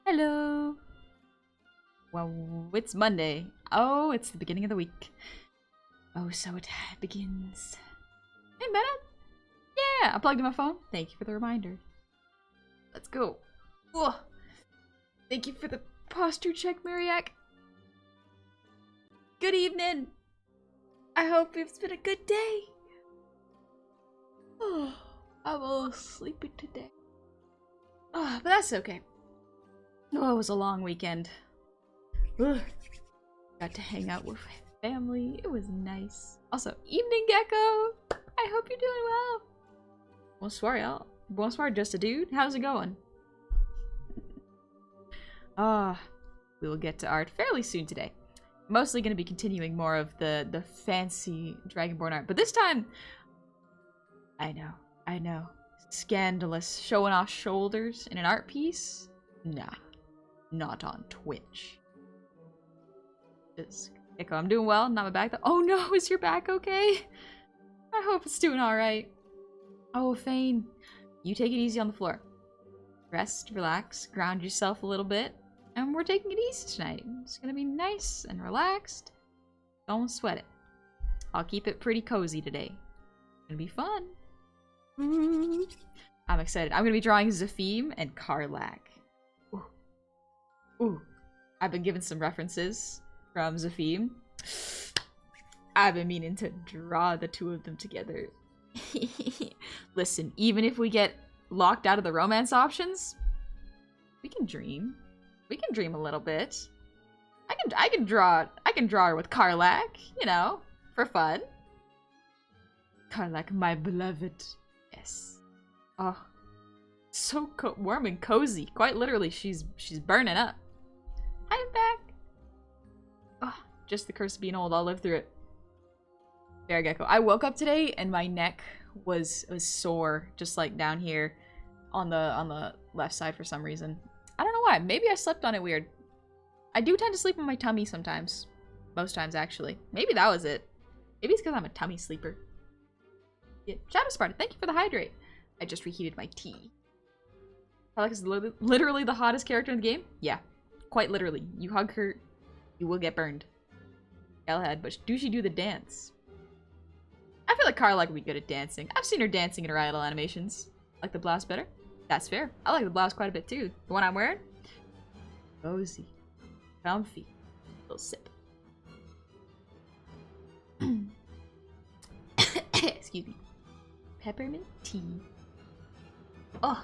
Hello! Well, it's Monday. Oh, it's the beginning of the week. Oh, so it begins. Hey, Meta! Yeah, I plugged in my phone. Thank you for the reminder. Let's go. Ugh. Thank you for the posture check, Mariak. Good evening! I hope it's been a good day. Oh, I'm a little sleepy today. Oh, but that's okay. Oh, it was a long weekend. Ugh. Got to hang out with family. It was nice. Also, evening, Gecko! I hope you're doing well. Bonsoir, y'all. Bonsoir, just a dude. How's it going? We will get to art fairly soon today. Mostly going to be continuing more of the fancy Dragonborn art. But this time, I know. Scandalous. Showing off shoulders in an art piece? Nah. Not on Twitch. Echo, I'm doing well. Not my back though. Oh no, is your back okay? I hope it's doing alright. Oh, Fane. You take it easy on the floor. Rest, relax, ground yourself a little bit. And we're taking it easy tonight. It's gonna be nice and relaxed. Don't sweat it. I'll keep it pretty cozy today. It's gonna be fun. Ooh. I'm excited. I'm gonna be drawing Zafim and Karlak. Ooh. Ooh. I've been given some references from Zafim. I've been meaning to draw the two of them together. Listen, even if we get locked out of the romance options, we can dream. We can dream a little bit. I can draw her with Karlak, you know, for fun. Karlak, my beloved. Yes. Oh, so warm and cozy. Quite literally, she's burning up. I'm back. Oh, just the curse of being old. I'll live through it. Fair Gecko. I woke up today and my neck was sore, just like down here on the left side for some reason. I don't know why. Maybe I slept on it weird. I do tend to sleep on my tummy sometimes. Most times, actually. Maybe that was it. Maybe it's because I'm a tummy sleeper. Yeah. Shadow Sparta, thank you for the hydrate. I just reheated my tea. Alex is literally the hottest character in the game? Yeah. Quite literally. You hug her, you will get burned. Galahad, but do she do the dance? I feel like Karlak would be good at dancing. I've seen her dancing in her idol animations. Like the blouse better? That's fair. I like the blouse quite a bit too. The one I'm wearing? Cozy. Comfy. Little sip. Excuse me. Peppermint tea. Oh,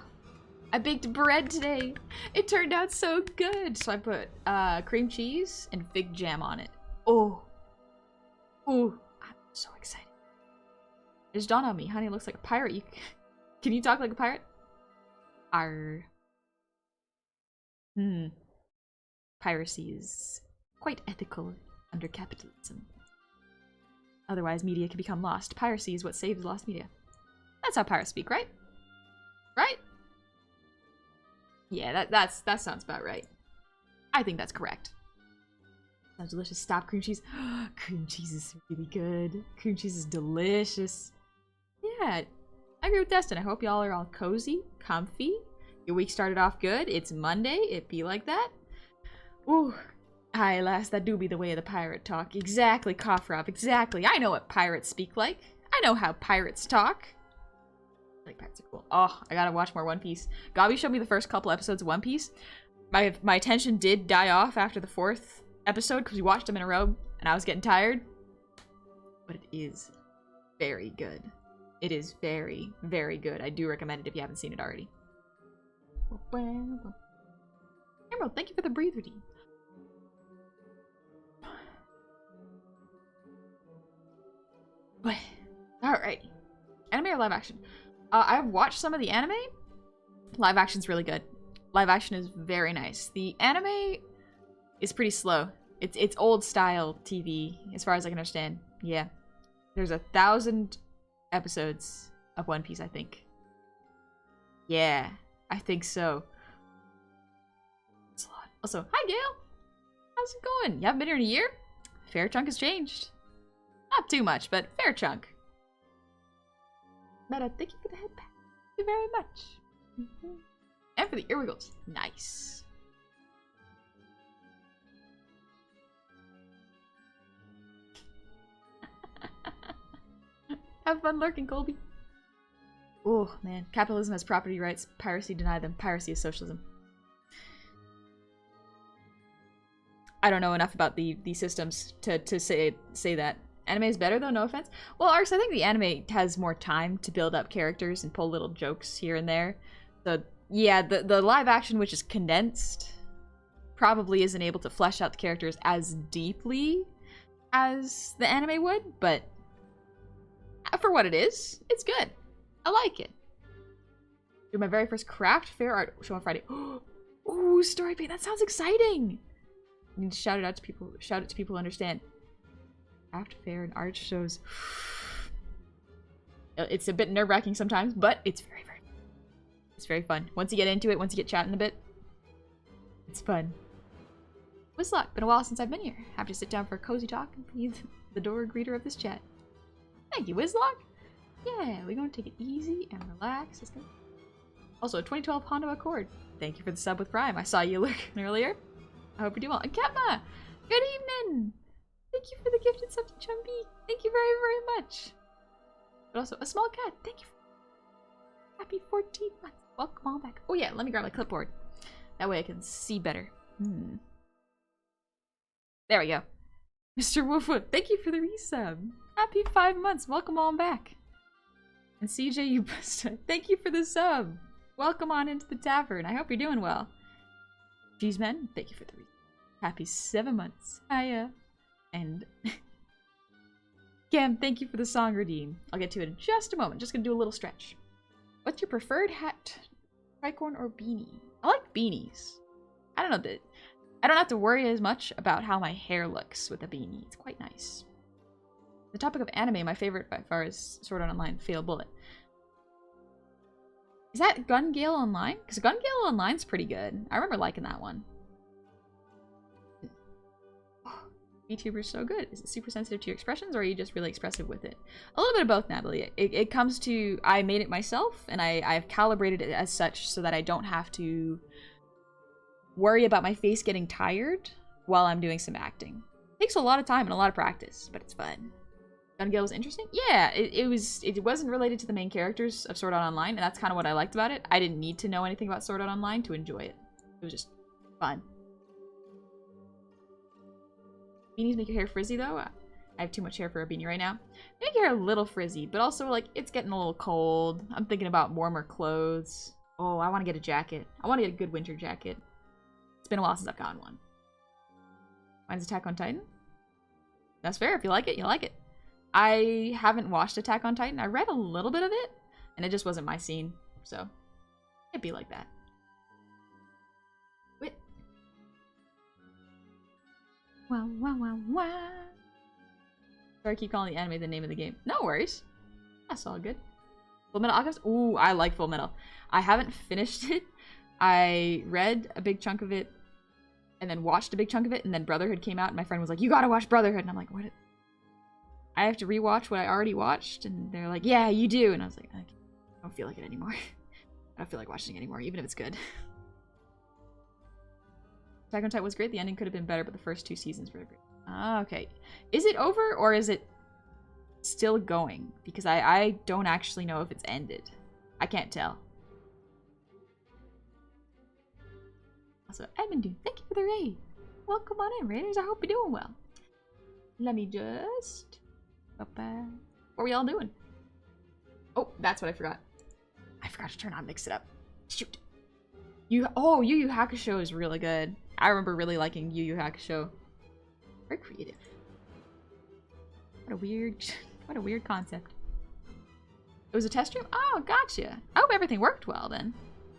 I baked bread today. It turned out so good. So I put cream cheese and fig jam on it. Oh. Ooh. I'm so excited. It just dawned on me. Honey looks like a pirate. Can you talk like a pirate? Arr. Piracy is quite ethical under capitalism. Otherwise, media can become lost. Piracy is what saves lost media. That's how pirates speak, right? Right? Yeah, that sounds about right. I think that's correct. Sounds delicious. Stop cream cheese. Cream cheese is really good. Cream cheese is delicious. Yeah, I agree with Destin. I hope y'all are all cozy, comfy. Your week started off good. It's Monday. It be like that. Ooh. Aye, lass, that do be the way of the pirate talk. Exactly, Kofrov, exactly. I know what pirates speak like. I know how pirates talk. I think pirates are cool. Oh, I gotta watch more One Piece. Gabi showed me the first couple episodes of One Piece. My attention did die off after the 4th episode because we watched them in a row and I was getting tired. But it is very good. It is very, very good. I do recommend it if you haven't seen it already. Emerald, thank you for the breather tea. Alright. Anime or live action? I've watched some of the anime. Live action's really good. Live action is very nice. The anime is pretty slow. It's old style TV, as far as I can understand. Yeah. There's 1,000 episodes of One Piece, I think. Yeah, I think so. That's a lot. Also, hi Gail! How's it going? You haven't been here in a year? Fair chunk has changed. Not too much, but fair chunk. Meta, thank you for the head pat. Thank you very much. And for the ear wiggles. Nice. Have fun lurking, Colby. Oh, man. Capitalism has property rights. Piracy deny them. Piracy is socialism. I don't know enough about the systems to say that. Anime is better though, no offense. Well, Arks, I think the anime has more time to build up characters and pull little jokes here and there. So yeah, the live action, which is condensed, probably isn't able to flesh out the characters as deeply as the anime would, but for what it is, it's good. I like it. Do my very first craft fair art show on Friday. Ooh, story paint. That sounds exciting. You need to shout it out to people. Shout it to people who understand. Craft fair and art shows. It's a bit nerve-wracking sometimes, but it's very fun. Once you get into it, once you get chatting a bit, it's fun. Whistlock, been a while since I've been here. Happy to sit down for a cozy talk and be the door greeter of this chat. Thank you, Whistlock. Yeah, we're gonna take it easy and relax. It's good. Also, a 2012 Honda Accord. Thank you for the sub with Prime. I saw you lurking earlier. I hope you're doing well. And Kepma, good evening. Thank you for the gifted sub to Chumby. Thank you very, very much. But also, a small cat. Thank you. Happy 14 months. Welcome on back. Oh yeah, let me grab my clipboard. That way I can see better. There we go. Mr. Woofwood, thank you for the resub. Happy 5 months. Welcome on back. And CJ, you busted. Thank you for the sub. Welcome on into the tavern. I hope you're doing well. Geez, men, thank you for the resub. Happy 7 months. Hiya. And Cam, thank you for the song redeem. I'll get to it in just a moment. Just gonna do a little stretch. What's your preferred hat? Tricorn or beanie? I like beanies. I don't know, I don't have to worry as much about how my hair looks with a beanie. It's quite nice. The topic of anime, my favorite by far is Sword Art Online Fatal Bullet. Is that Gun Gale Online? Because Gun Gale Online's pretty good. I remember liking that one. VTuber's so good. Is it super sensitive to your expressions, or are you just really expressive with it? A little bit of both, Natalie. It comes to, I made it myself, and I've calibrated it as such so that I don't have to worry about my face getting tired while I'm doing some acting. It takes a lot of time and a lot of practice, but it's fun. Gun Gale was interesting? Yeah, it wasn't related to the main characters of Sword Art Online, and that's kind of what I liked about it. I didn't need to know anything about Sword Art Online to enjoy it. It was just fun. Beanies make your hair frizzy, though. I have too much hair for a beanie right now. They make your hair a little frizzy, but also, like, it's getting a little cold. I'm thinking about warmer clothes. Oh, I want to get a jacket. I want to get a good winter jacket. It's been a while since I've gotten one. Mine's Attack on Titan. That's fair. If you like it, you like it. I haven't watched Attack on Titan. I read a little bit of it, and it just wasn't my scene. So, it'd be like that. Wait. Wow, wow, wow, wow. Sorry, I keep calling the anime the name of the game. No worries. That's all good. Full Metal Alchemist? Ooh, I like Full Metal. I haven't finished it. I read a big chunk of it, and then watched a big chunk of it, and then Brotherhood came out, and my friend was like, you gotta watch Brotherhood, and I'm like, what? I have to rewatch what I already watched, and they're like, yeah, you do, and I was like, I don't feel like it anymore. I don't feel like watching it anymore, even if it's good. Attack on Titan was great, the ending could have been better, but the first 2 seasons were great. Ah, okay. Is it over, or is it still going? Because I don't actually know if it's ended. I can't tell. Also, Edmund, thank you for the raid. Welcome on in, Raiders. I hope you're doing well. Let me just... What are we all doing? Oh, that's what I forgot. I forgot to turn on Mix It Up. Shoot. Yu Yu Hakusho is really good. I remember really liking Yu Yu Hakusho. Very creative. What a weird concept. It was a test stream? Oh, gotcha. I hope everything worked well then.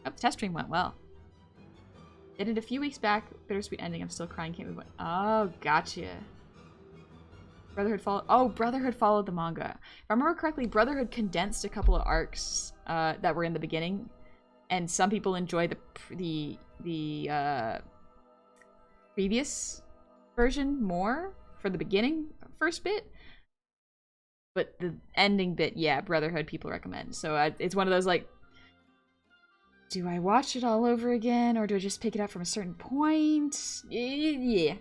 I hope the test stream went well. Did it a few weeks back. Bittersweet ending. I'm still crying. Can't move on. Oh, gotcha. Brotherhood followed the manga. If I remember correctly, Brotherhood condensed a couple of arcs that were in the beginning, and some people enjoy the previous version more for the beginning first bit, but the ending bit, yeah, Brotherhood people recommend. So it's one of those like, do I watch it all over again, or do I just pick it up from a certain point? Yeah.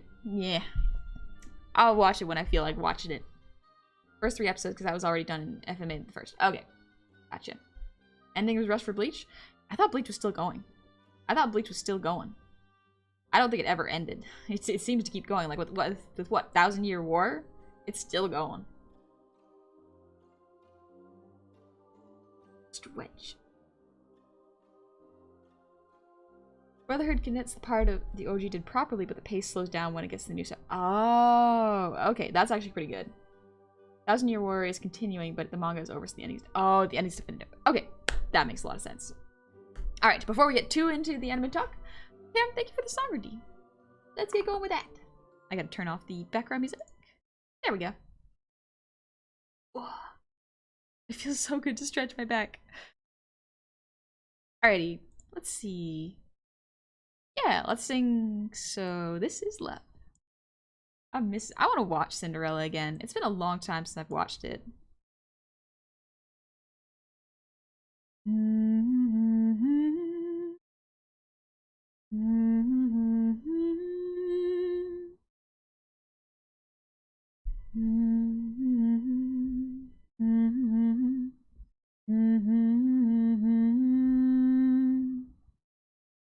I'll watch it when I feel like watching it. First 3 episodes, because I was already done in FMA the first. Okay. Gotcha. Ending was rushed for Bleach? I thought Bleach was still going. I don't think it ever ended. It seems to keep going. Like, with what? 1,000 Year War? It's still going. Stretch. Brotherhood condensed the part of the OG did properly, but the pace slows down when it gets to the new stuff. Oh, okay. That's actually pretty good. 1,000 Year War is continuing, but the manga is over, so the ending's... Oh, the ending's definitive. Okay. That makes a lot of sense. Alright, before we get too into the anime talk, Cam, thank you for the song redeem. Let's get going with that. I gotta turn off the background music. There we go. Oh, it feels so good to stretch my back. Alrighty. Let's see. Yeah, let's sing So This Is Love. I want to watch Cinderella again. It's been a long time since I've watched it.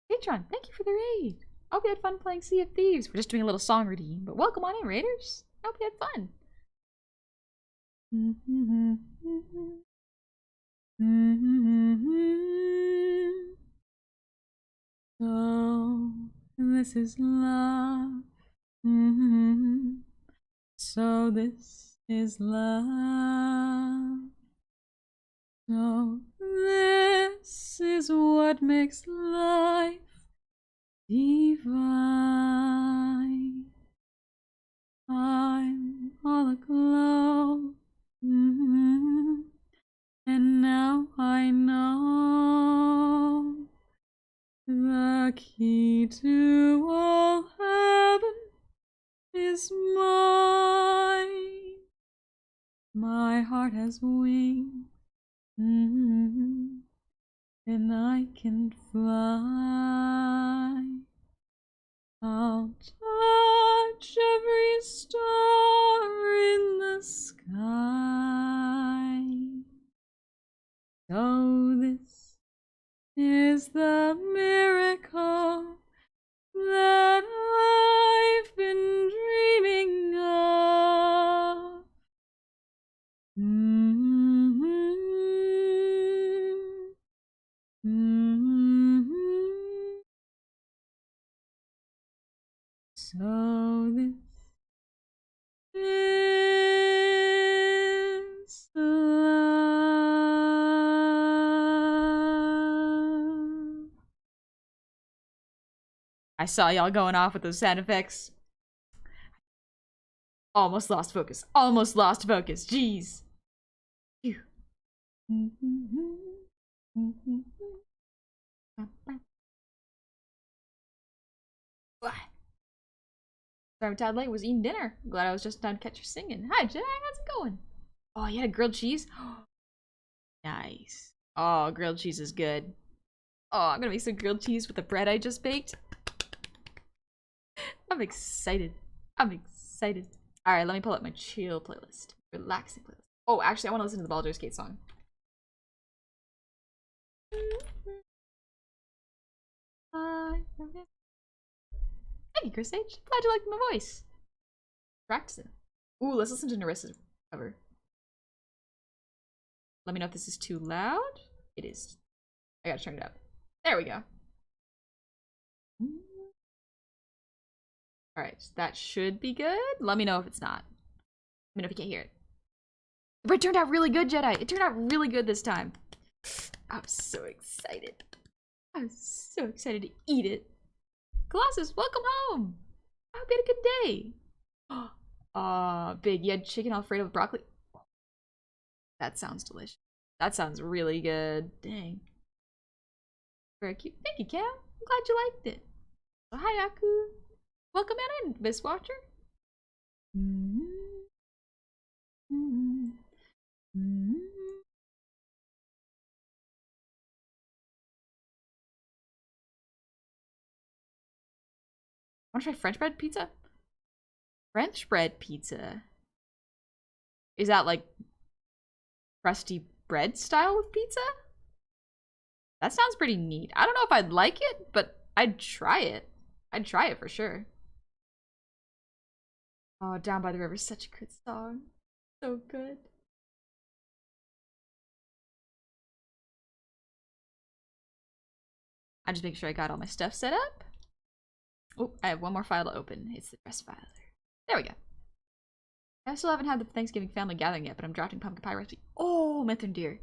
Patron, thank you for the raid. I hope you had fun playing Sea of Thieves. We're just doing a little song routine, but welcome on in, raiders. I hope you had fun. So, this is love. So, this is love. So, this is what makes life divine. I'm all aglow. And now I know the key to all heaven is mine. My heart has wings, and I can fly. I'll touch every star in the sky. So this is the miracle that I've been dreaming of. So this is love. I saw y'all going off with those sound effects. Almost lost focus. Almost lost focus. Jeez. Phew. Sorry, I'm tad late. Was eating dinner. Glad I was just in time to catch you singing. Hi, Jedi. How's it going? Oh, you had grilled cheese? Nice. Oh, grilled cheese is good. Oh, I'm gonna make some grilled cheese with the bread I just baked. I'm excited. I'm excited. Alright, let me pull up my chill playlist. Relaxing playlist. Oh, actually, I want to listen to the Baldur's Gate song. Thank you, Chris H. Glad you liked my voice. Practicing. Ooh, let's listen to Narissa's cover. Let me know if this is too loud. It is. I gotta turn it up. There we go. Alright, that should be good. Let me know if it's not. Let me know if you can't hear it. But it turned out really good, Jedi. It turned out really good this time. I'm so excited. I'm so excited to eat it. Colossus, welcome home. I hope you had a good day. Big, you had chicken Alfredo with broccoli. That sounds delicious. That sounds really good. Dang. Very cute. Thank you, Cam. I'm glad you liked it. So, hi, Aku. Welcome in, Miss Watcher. I want to try French bread pizza. French bread pizza. Is that like crusty bread style of pizza? That sounds pretty neat. I don't know if I'd like it, but I'd try it. I'd try it for sure. Oh, Down by the River is such a good song. So good. I'm just making sure I got all my stuff set up. Oh, I have one more file to open. It's the dress filer. There we go. I still haven't had the Thanksgiving family gathering yet, but I'm drafting pumpkin pie recipe. Oh, Mithrin dear.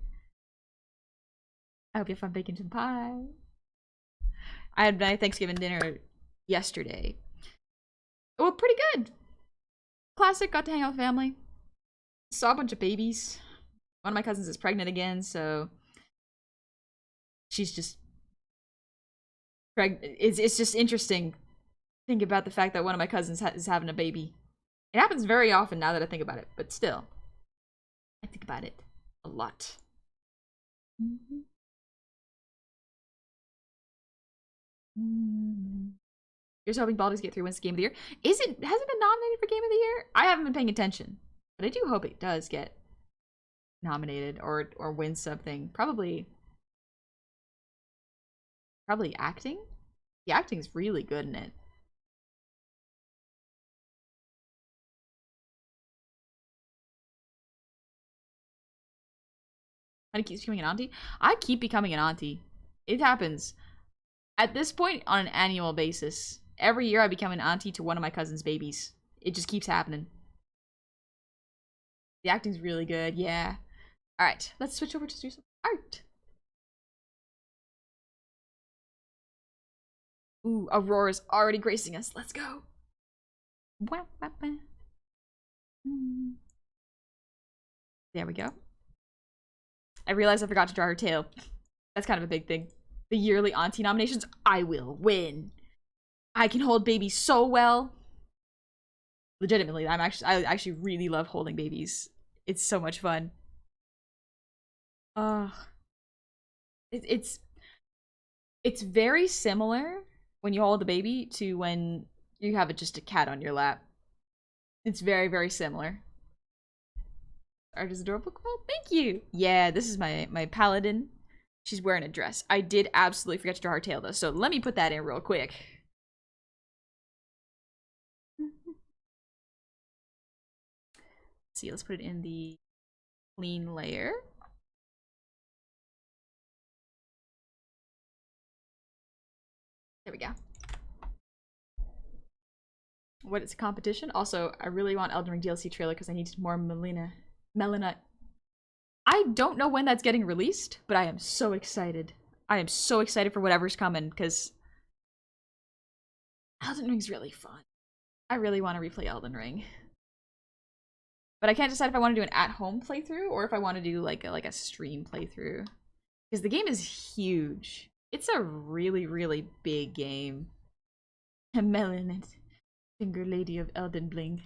I hope you have fun baking some pie. I had my Thanksgiving dinner yesterday. Oh, pretty good. Classic, got to hang out with family. Saw a bunch of babies. One of my cousins is pregnant again, so she's just It's just interesting. Think about the fact that one of my cousins is having a baby. It happens very often now that I think about it, but still, I think about it a lot. Here's hoping Baldur's Gate 3 wins Game of the Year. Has it been nominated for Game of the Year? I haven't been paying attention, but I do hope it does get nominated or win something. Probably acting. The acting's really good in it. Honey keeps becoming an auntie. I keep becoming an auntie. It happens at this point on an annual basis. Every year I become an auntie to one of my cousin's babies. It just keeps happening. The acting's really good, yeah. Alright, let's switch over to do some art. Ooh, Aurora's already gracing us. Let's go. There we go. I realized I forgot to draw her tail. That's kind of a big thing. The yearly auntie nominations, I will win. I can hold babies so well. Legitimately, I actually really love holding babies. It's so much fun. It's very similar when you hold a baby to when you have just a cat on your lap. It's very, very similar. Art is adorable. Cool. Thank you. Yeah, this is my paladin. She's wearing a dress. I did absolutely forget to draw her tail though, so let me put that in real quick. Let's see, let's put it in the clean layer. There we go. What is a competition? Also, I really want Elden Ring DLC trailer because I need more Melina. I don't know when that's getting released, but I am so excited. I am so excited for whatever's coming because Elden Ring's really fun. I really want to replay Elden Ring. But I can't decide if I want to do an at-home playthrough or if I want to do like a stream playthrough. Because the game is huge. It's a really, really big game. Melon, Finger Lady of Elden Bling.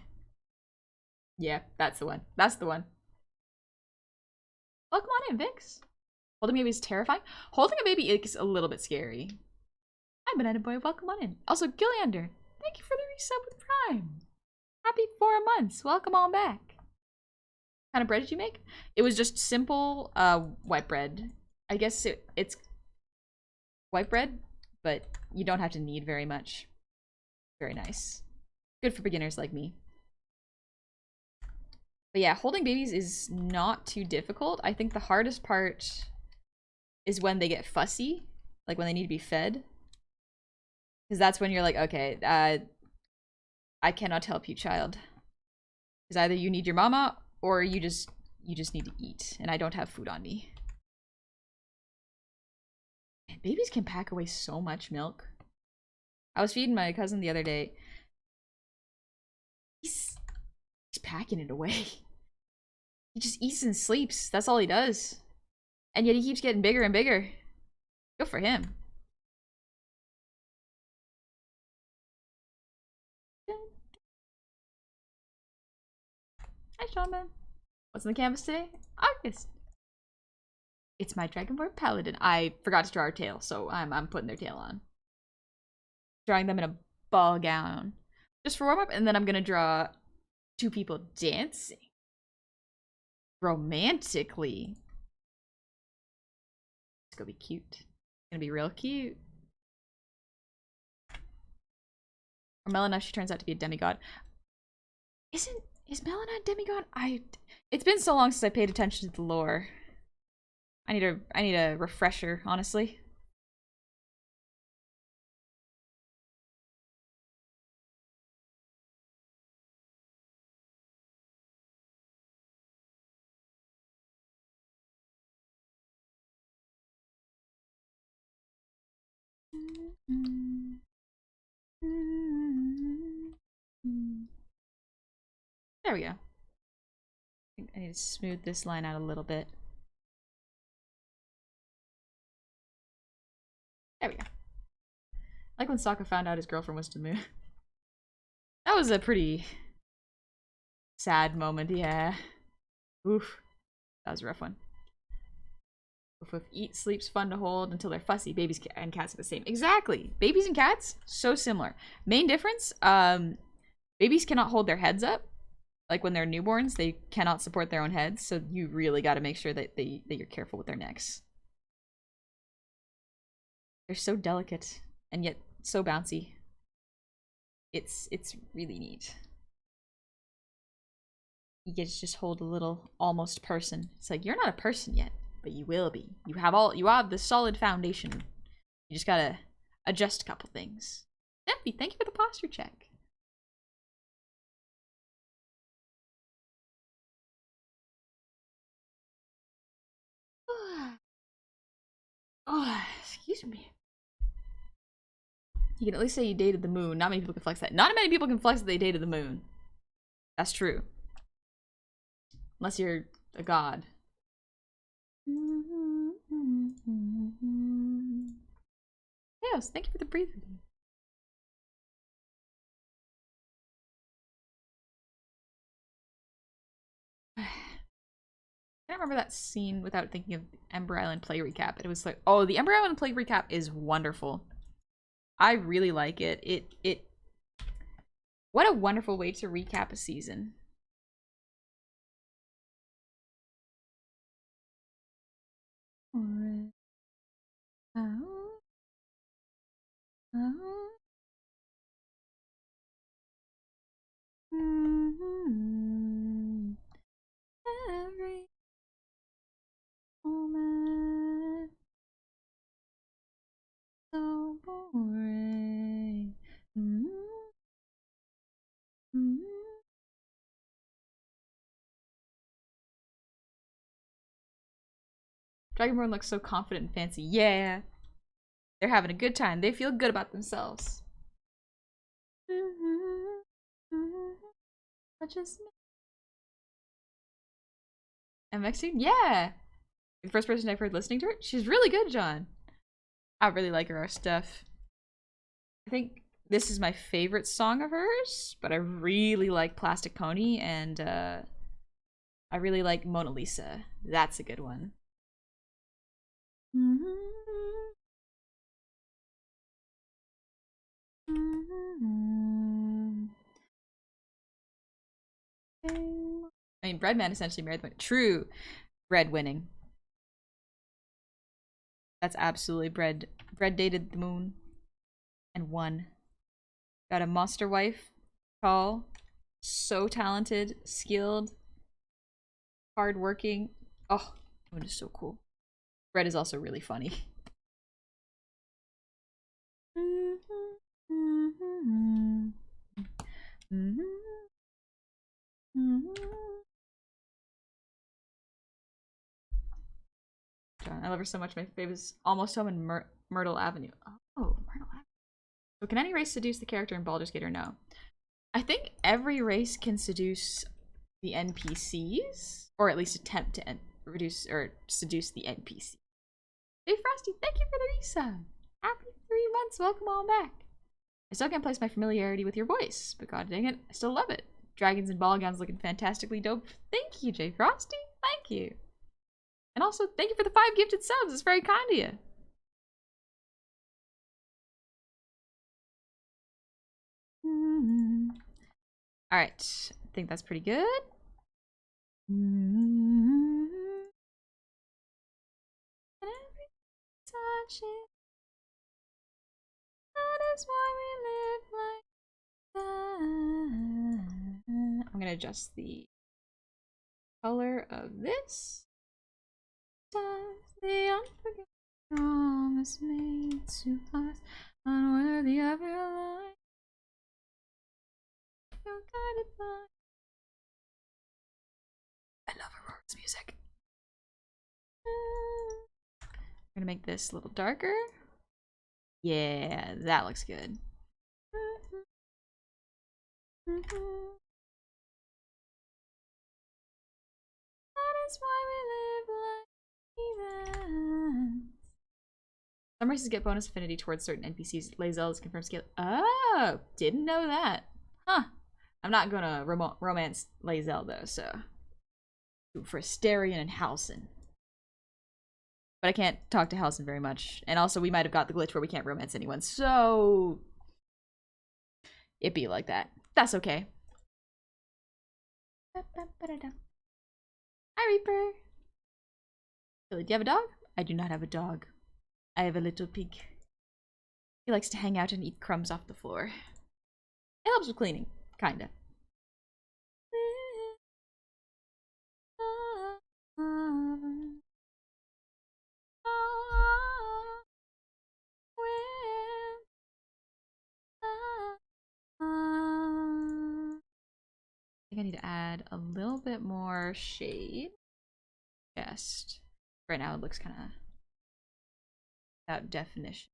Yeah, that's the one. That's the one. Oh, come on in, Vix. Holding a baby is terrifying. Holding a baby is a little bit scary. Hi, Banana Boy. Welcome on in. Also, Gilliander, thank you for the resub with Prime. Happy 4 months. Welcome on back. What kind of bread did you make? It was just simple white bread. I guess it's white bread, but you don't have to knead very much. Very nice. Good for beginners like me. But yeah, holding babies is not too difficult. I think the hardest part is when they get fussy, like when they need to be fed. Because that's when you're like, okay, I cannot help you, child. Because either you need your mama or you just need to eat, and I don't have food on me. Man, babies can pack away so much milk. I was feeding my cousin the other day. He's packing it away. He just eats and sleeps. That's all he does. And yet he keeps getting bigger and bigger. Good for him. Hi, Sean Man. What's on the canvas today? August. It's my Dragonborn Paladin. I forgot to draw her tail, so I'm putting their tail on. Drawing them in a ball gown. Just for warm up, and then I'm gonna draw 2 people dancing. Romantically. It's gonna be cute. It's gonna be real cute. Or Melina, she turns out to be a demigod. Is Melina a demigod? It's been so long since I paid attention to the lore. I need a refresher, honestly. There we go. I need to smooth this line out a little bit. There we go. Like when Sokka found out his girlfriend was Tamu. That was a pretty sad moment, yeah. Oof. That was a rough one. If eat, sleep's fun to hold until they're fussy. Babies and cats are the same. Exactly. Babies and cats, so similar. Main difference, babies cannot hold their heads up. Like when they're newborns, they cannot support their own heads. So you really got to make sure that you're careful with their necks. They're so delicate and yet so bouncy. It's really neat. You get to just hold a little almost person. It's like you're not a person yet, but you will be. You have the solid foundation. You just gotta adjust a couple things. Steffi, thank you for the posture check. Oh, excuse me. You can at least say you dated the moon. Not many people can flex that. Not many people can flex that they dated the moon. That's true. Unless you're a god. Yes, thank you for the breathing. I can't remember that scene without thinking of Ember Island play recap. It was like, oh, the Ember Island play recap is wonderful. I really like it. What a wonderful way to recap a season. Every moment so boring. Dragonborn looks so confident and fancy. Yeah. They're having a good time. They feel good about themselves. Just MX, yeah. The first person I've heard listening to her, she's really good, John. I really like her stuff. I think this is my favorite song of hers, but I really like Plastic Pony, and I really like Mona Lisa. That's a good one. I mean, Breadman essentially married the moon. True. Bread winning. That's absolutely Bread. Bread dated the moon and won. Got a monster wife. Tall. So talented. Skilled. Hardworking. Oh, moon is so cool. Bread is also really funny. John, I love her so much. My favorite is Almost Home and Myrtle Avenue. Oh, Myrtle Avenue. So can any race seduce the character in Baldur's Gate or no? I think every race can seduce the NPCs, or at least attempt to reduce or seduce the NPC. Hey Frosty, thank you for the resub. Happy 3 months, welcome on back. I still can't place my familiarity with your voice, but god dang it, I still love it. Dragons and ball gowns looking fantastically dope. Thank you, Jay Frosty. Thank you. And also, thank you for the 5 gifted subs. It's very kind of you. Alright, I think that's pretty good. Touch it. That is why we live like that. I'm gonna adjust the color of this. The unforgettable promise made to us, unworthy of your life. You're guided by. I love Aurora's music. I'm gonna make this a little darker. Yeah, that looks good. That is why we live like heathens. Some races get bonus affinity towards certain NPCs. Lae'zel is confirmed scale. Oh, didn't know that. Huh. I'm not gonna romance Lae'zel though, so. For Asterion and Halsin. But I can't talk to Halsin very much. And also, we might have got the glitch where we can't romance anyone, so. It be like that. That's okay. Hi, Reaper. Billy, do you have a dog? I do not have a dog. I have a little pig. He likes to hang out and eat crumbs off the floor. It helps with cleaning, kinda. I think I need to add a little bit more shade. Just right now it looks kind of without definition.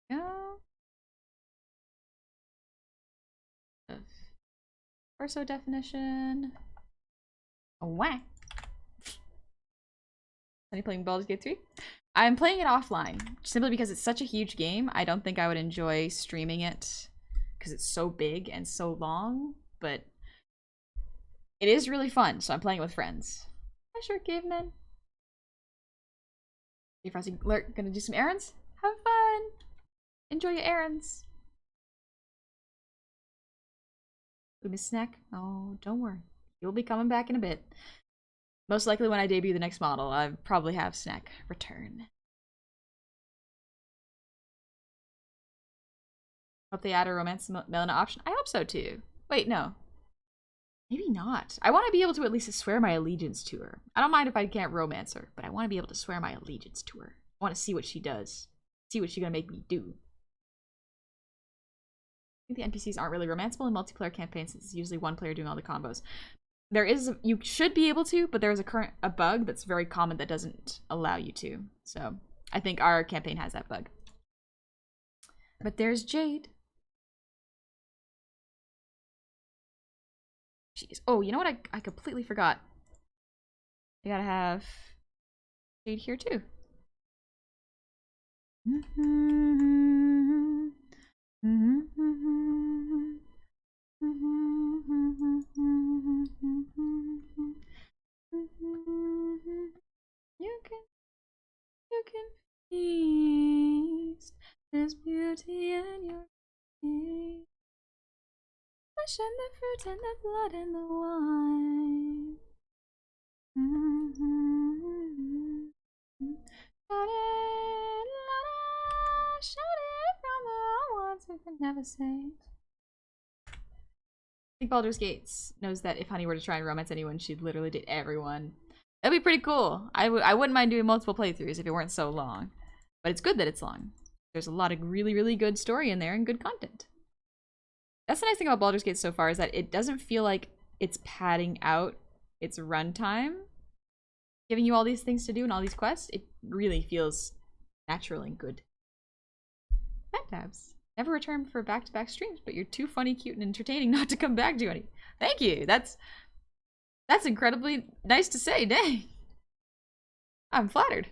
Yeah. Torso definition. Oh, whack. Are you playing Baldur's Gate 3? I'm playing it offline, simply because it's such a huge game. I don't think I would enjoy streaming it because it's so big and so long, but it is really fun, so I'm playing it with friends. Hi, Short Caveman. Hey, Frosty Lurk, gonna do some errands? Have fun! Enjoy your errands. We miss Snack? Oh, don't worry. You'll be coming back in a bit. Most likely when I debut the next model, I'll probably have Snack return. Hope they add a romance Melina option. I hope so too. Wait, no. Maybe not. I want to be able to at least swear my allegiance to her. I don't mind if I can't romance her, but I want to be able to swear my allegiance to her. I want to see what she does. See what she's gonna make me do. I think the NPCs aren't really romanceable in multiplayer campaigns since it's usually one player doing all the combos. There is, you should be able to, but there is a bug that's very common that doesn't allow you to. So I think our campaign has that bug. But there's Jade. Jeez. Oh, you know what? I completely forgot. I gotta have Jade here too. You can feast. There's beauty in your face. Flesh and the fruit and the blood and the wine. Shout it from the ones who can never say it. I think Baldur's Gate knows that if Honey were to try and romance anyone, she'd literally date everyone. That'd be pretty cool. I wouldn't mind doing multiple playthroughs if it weren't so long. But it's good that it's long. There's a lot of really, really good story in there and good content. That's the nice thing about Baldur's Gate so far, is that it doesn't feel like it's padding out its runtime, giving you all these things to do and all these quests. It really feels natural and good. Fat tabs. Never return for back-to-back streams, but you're too funny, cute, and entertaining not to come back to any. Thank you. That's incredibly nice to say. Dang. I'm flattered.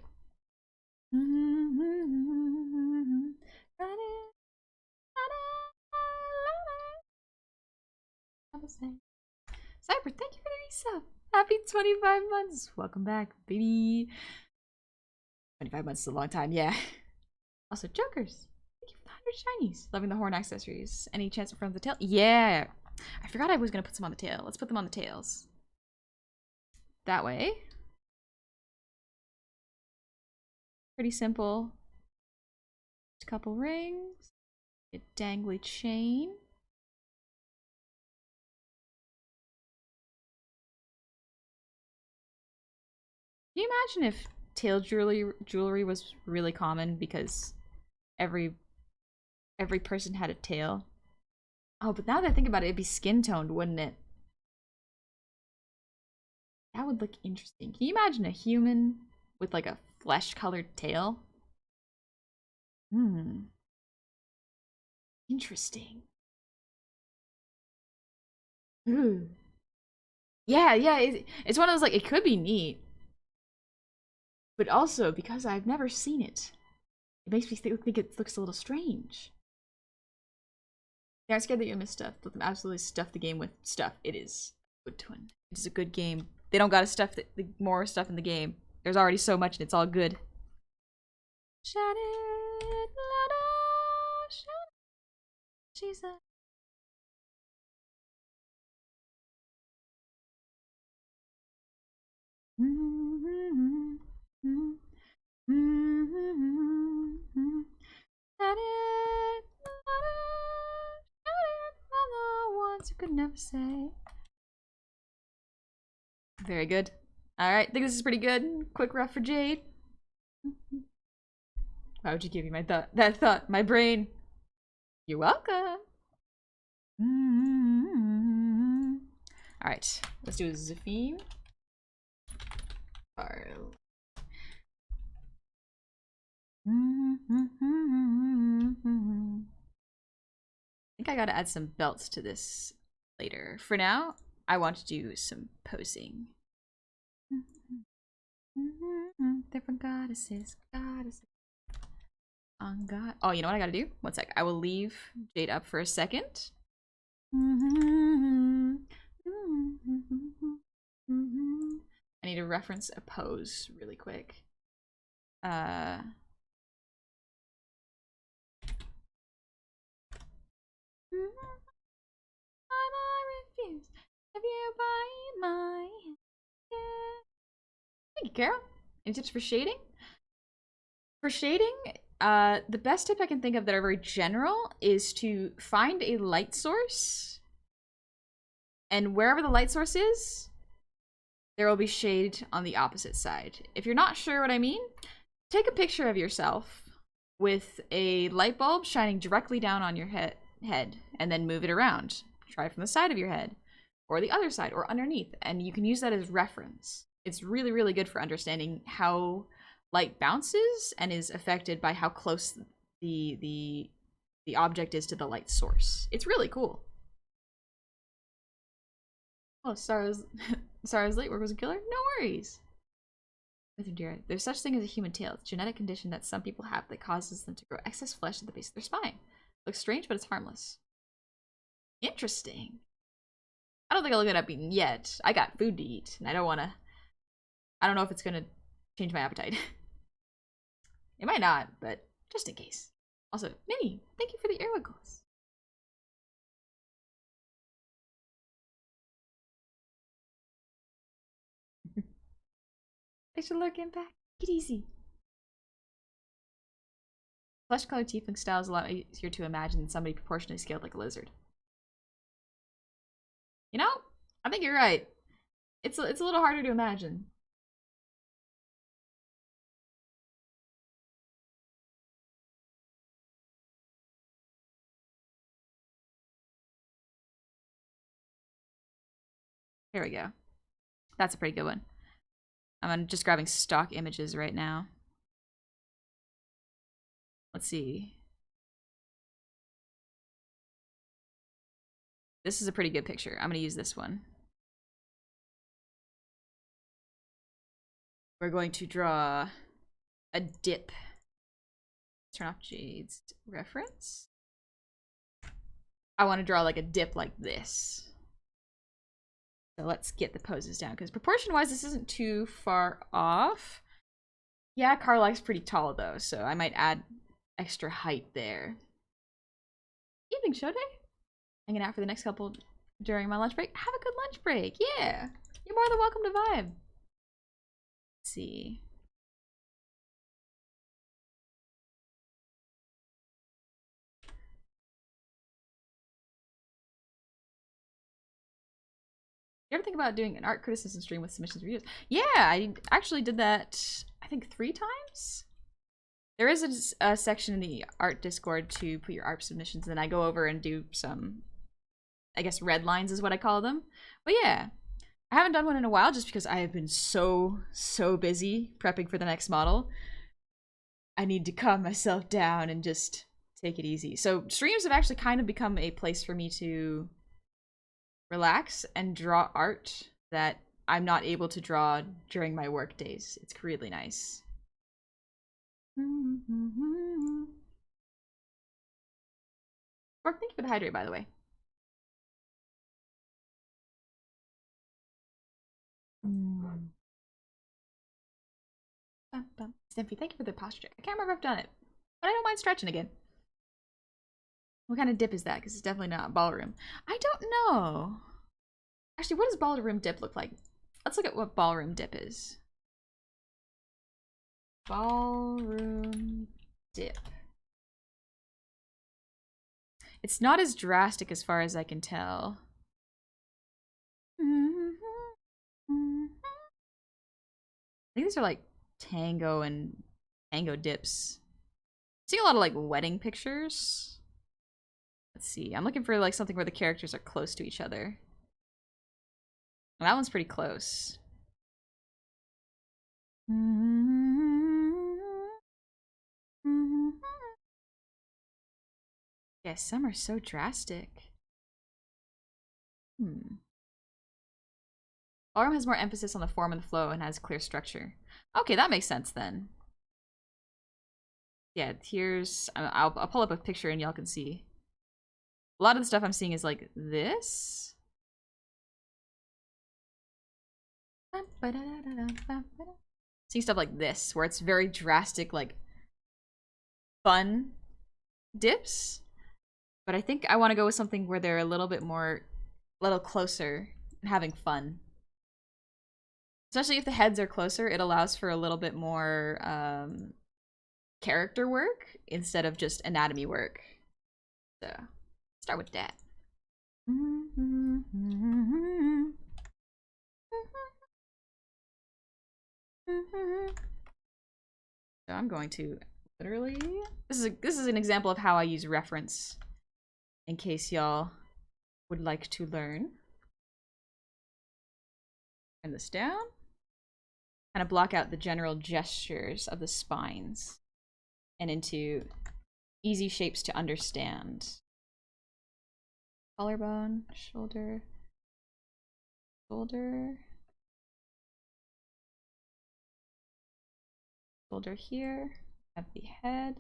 Cyber, thank you for the resub. Happy 25 months. Welcome back, baby. 25 months is a long time, yeah. Also, Jokers. Thank you for the 100 shinies. Loving the horn accessories. Any chance from the tail? Yeah. I forgot I was going to put some on the tail. Let's put them on the tails. That way. Pretty simple. Just a couple rings. A dangly chain. Can you imagine if tail jewelry was really common because every person had a tail? Oh, but now that I think about it, it'd be skin toned, wouldn't it? That would look interesting. Can you imagine a human with like a flesh colored tail? Interesting. Ooh. Yeah, yeah, it's one of those, like, it could be neat, but also because I've never seen it, it makes me think it looks a little strange. Yeah, I'm scared that you'll miss stuff. Let them absolutely stuff the game with stuff. It is a good one. It is a good game. They don't gotta stuff more stuff in the game. There's already so much and it's all good. Shout it, louder, shout it, she said. Shout it, louder, shout it from the ones who could never say. Very good. Alright, I think this is pretty good. Quick rough for Jade. Why would you give me that thought? My brain. You're welcome. Alright, let's do a Zafim. I think I gotta add some belts to this later. For now, I want to do some posing. Different goddesses. On God. Oh, you know what I gotta do? One sec. I will leave Jade up for a second. I need to reference a pose really quick. I refuse if you buy my hand. Thank you, Carol. Any tips for shading? For shading, the best tip I can think of that are very general is to find a light source, and wherever the light source is, there will be shade on the opposite side. If you're not sure what I mean, take a picture of yourself with a light bulb shining directly down on your head, and then move it around. Try it from the side of your head, or the other side, or underneath, and you can use that as reference. It's really, really good for understanding how light bounces and is affected by how close the object is to the light source. It's really cool. Oh, Sarah's late work was a killer? No worries. There's such thing as a human tail. It's a genetic condition that some people have that causes them to grow excess flesh at the base of their spine. Looks strange, but it's harmless. Interesting. I don't think I'll look it up yet. I got food to eat, and I don't know if it's gonna change my appetite. It might not, but just in case. Also, Minnie, thank you for the air wiggles. Thanks for lurking back. Take it easy. Flesh-colored tiefling style is a lot easier to imagine than somebody proportionally scaled like a lizard. You know, I think you're right. It's a little harder to imagine. Here we go. That's a pretty good one. I'm just grabbing stock images right now. Let's see. This is a pretty good picture. I'm gonna use this one. We're going to draw a dip. Turn off Jade's reference. I want to draw like a dip like this. So let's get the poses down, because proportion-wise, this isn't too far off. Yeah, Carlisle's pretty tall though, so I might add extra height there. Evening show day. Hanging out for the next couple during my lunch break. Have a good lunch break. Yeah, you're more than welcome to vibe. Let's see. You ever think about doing an art criticism stream with submissions reviews? Yeah, I actually did that, I think 3 times. There is a section in the art Discord to put your art submissions, and then I go over and do some, I guess, red lines is what I call them. But yeah, I haven't done one in a while just because I have been so busy prepping for the next model. I need to calm myself down and just take it easy. So streams have actually kind of become a place for me to relax and draw art that I'm not able to draw during my work days. It's really nice. Or thank you for the hydrate, by the way. Stimpy, thank you for the posture check. I can't remember if I've done it, but I don't mind stretching again. What kind of dip is that? Because it's definitely not ballroom. I don't know. Actually, what does ballroom dip look like? Let's look at what ballroom dip is. Ballroom dip. It's not as drastic as far as I can tell. I think these are like tango and tango dips. I'm seeing a lot of like wedding pictures. Let's see. I'm looking for like something where the characters are close to each other. And that one's pretty close. Yeah, some are so drastic. Ballroom has more emphasis on the form and the flow and has clear structure. Okay, that makes sense then. Yeah, here's... I'll pull up a picture and y'all can see. A lot of the stuff I'm seeing is like this. Seeing stuff like this, where it's very drastic, like, fun dips. But I think I want to go with something where they're a little bit more, a little closer and having fun. Especially if the heads are closer, it allows for a little bit more character work instead of just anatomy work. So, start with that. So I'm going to literally... This is an example of how I use reference in case y'all would like to learn. Turn this down. Kind of block out the general gestures of the spines and into easy shapes to understand. Collarbone, shoulder, shoulder, shoulder here, have the head.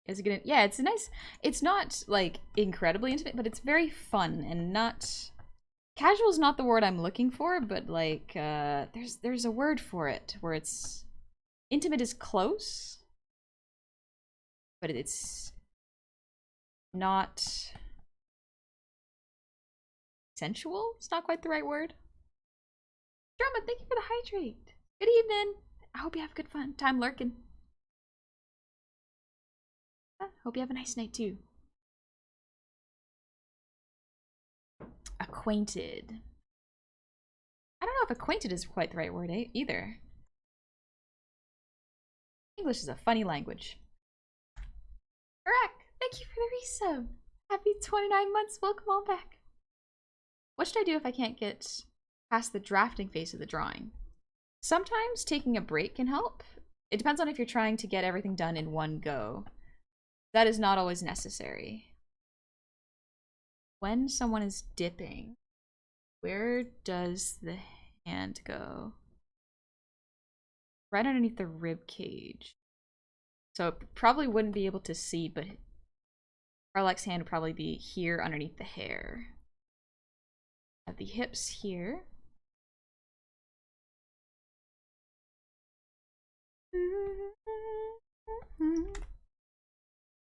Is it gonna... Yeah, it's a nice... It's not, like, incredibly intimate, but it's very fun and not... Casual is not the word I'm looking for, but, like, there's a word for it, where it's... Intimate is close, but it's not... sensual? It's not quite the right word. Drama, thank you for the hydrate. Good evening. I hope you have good fun time lurking. Hope you have a nice night too. Acquainted. I don't know if acquainted is quite the right word either. English is a funny language. Iraq, thank you for the resub. Happy 29 months. Welcome all back. What should I do if I can't get past the drafting phase of the drawing? Sometimes taking a break can help. It depends on if you're trying to get everything done in one go. That is not always necessary. When someone is dipping, where does the hand go? Right underneath the rib cage. So it probably wouldn't be able to see, but Arlek's hand would probably be here underneath the hair. Have the hips here.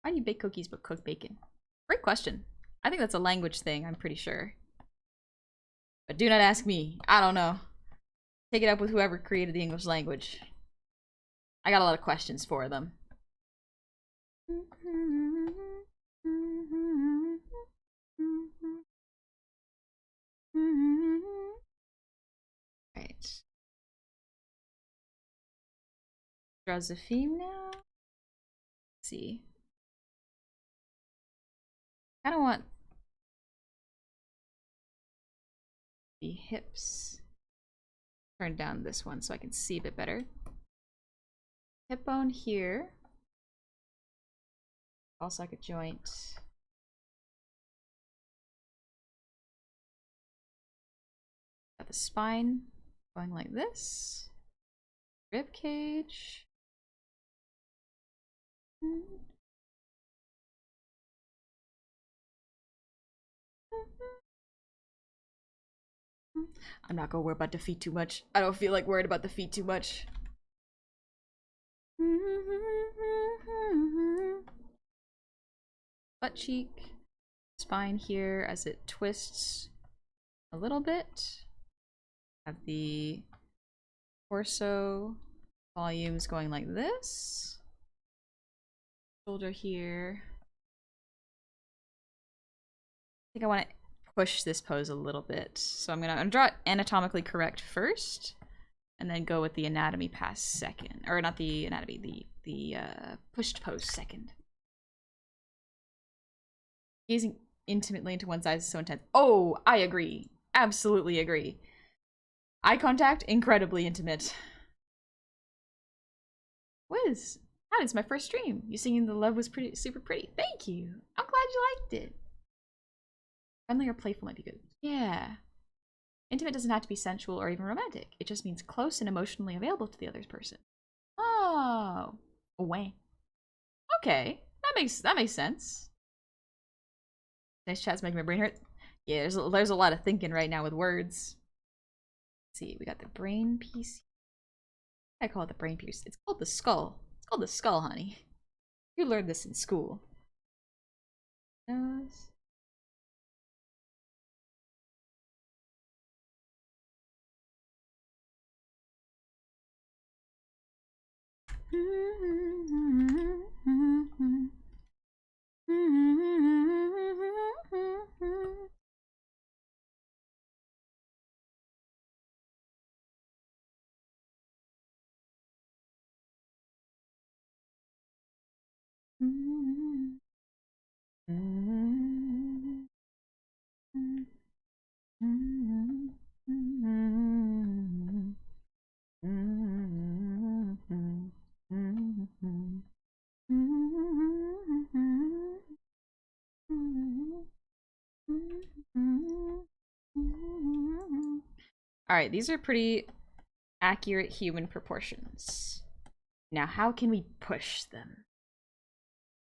Why do you bake cookies but cook bacon? Great question. I think that's a language thing, I'm pretty sure. But do not ask me. I don't know. Take it up with whoever created the English language. I got a lot of questions for them. Right. Josephine now? Let's see. I don't want the hips. Turn down this one so I can see a bit better. Hip bone here. Also like a joint. Got the spine going like this. Rib cage. I'm not gonna worry about the feet too much. I don't feel like worried about the feet too much. Butt cheek. Spine here as it twists a little bit. Have the torso volumes going like this. Shoulder here. I think I want to push this pose a little bit. So I'm gonna draw it anatomically correct first, and then go with the anatomy pass second. Or not the anatomy, the pushed pose second. Gazing intimately into one's eyes is so intense. Oh, I agree. Absolutely agree. Eye contact, incredibly intimate. Wiz, that is my first stream. You singing The Love was super pretty. Thank you. I'm glad you liked it. Friendly or playful might be good. Yeah. Intimate doesn't have to be sensual or even romantic. It just means close and emotionally available to the other person. Oh. Away. Okay. That makes sense. Nice chat's making my brain hurt. Yeah, there's a lot of thinking right now with words. Let's see, we got the brain piece. I call it the brain piece. It's called the skull. It's called the skull, honey. You learned this in school. Nose. Alright, these are pretty accurate human proportions. Now, how can we push them?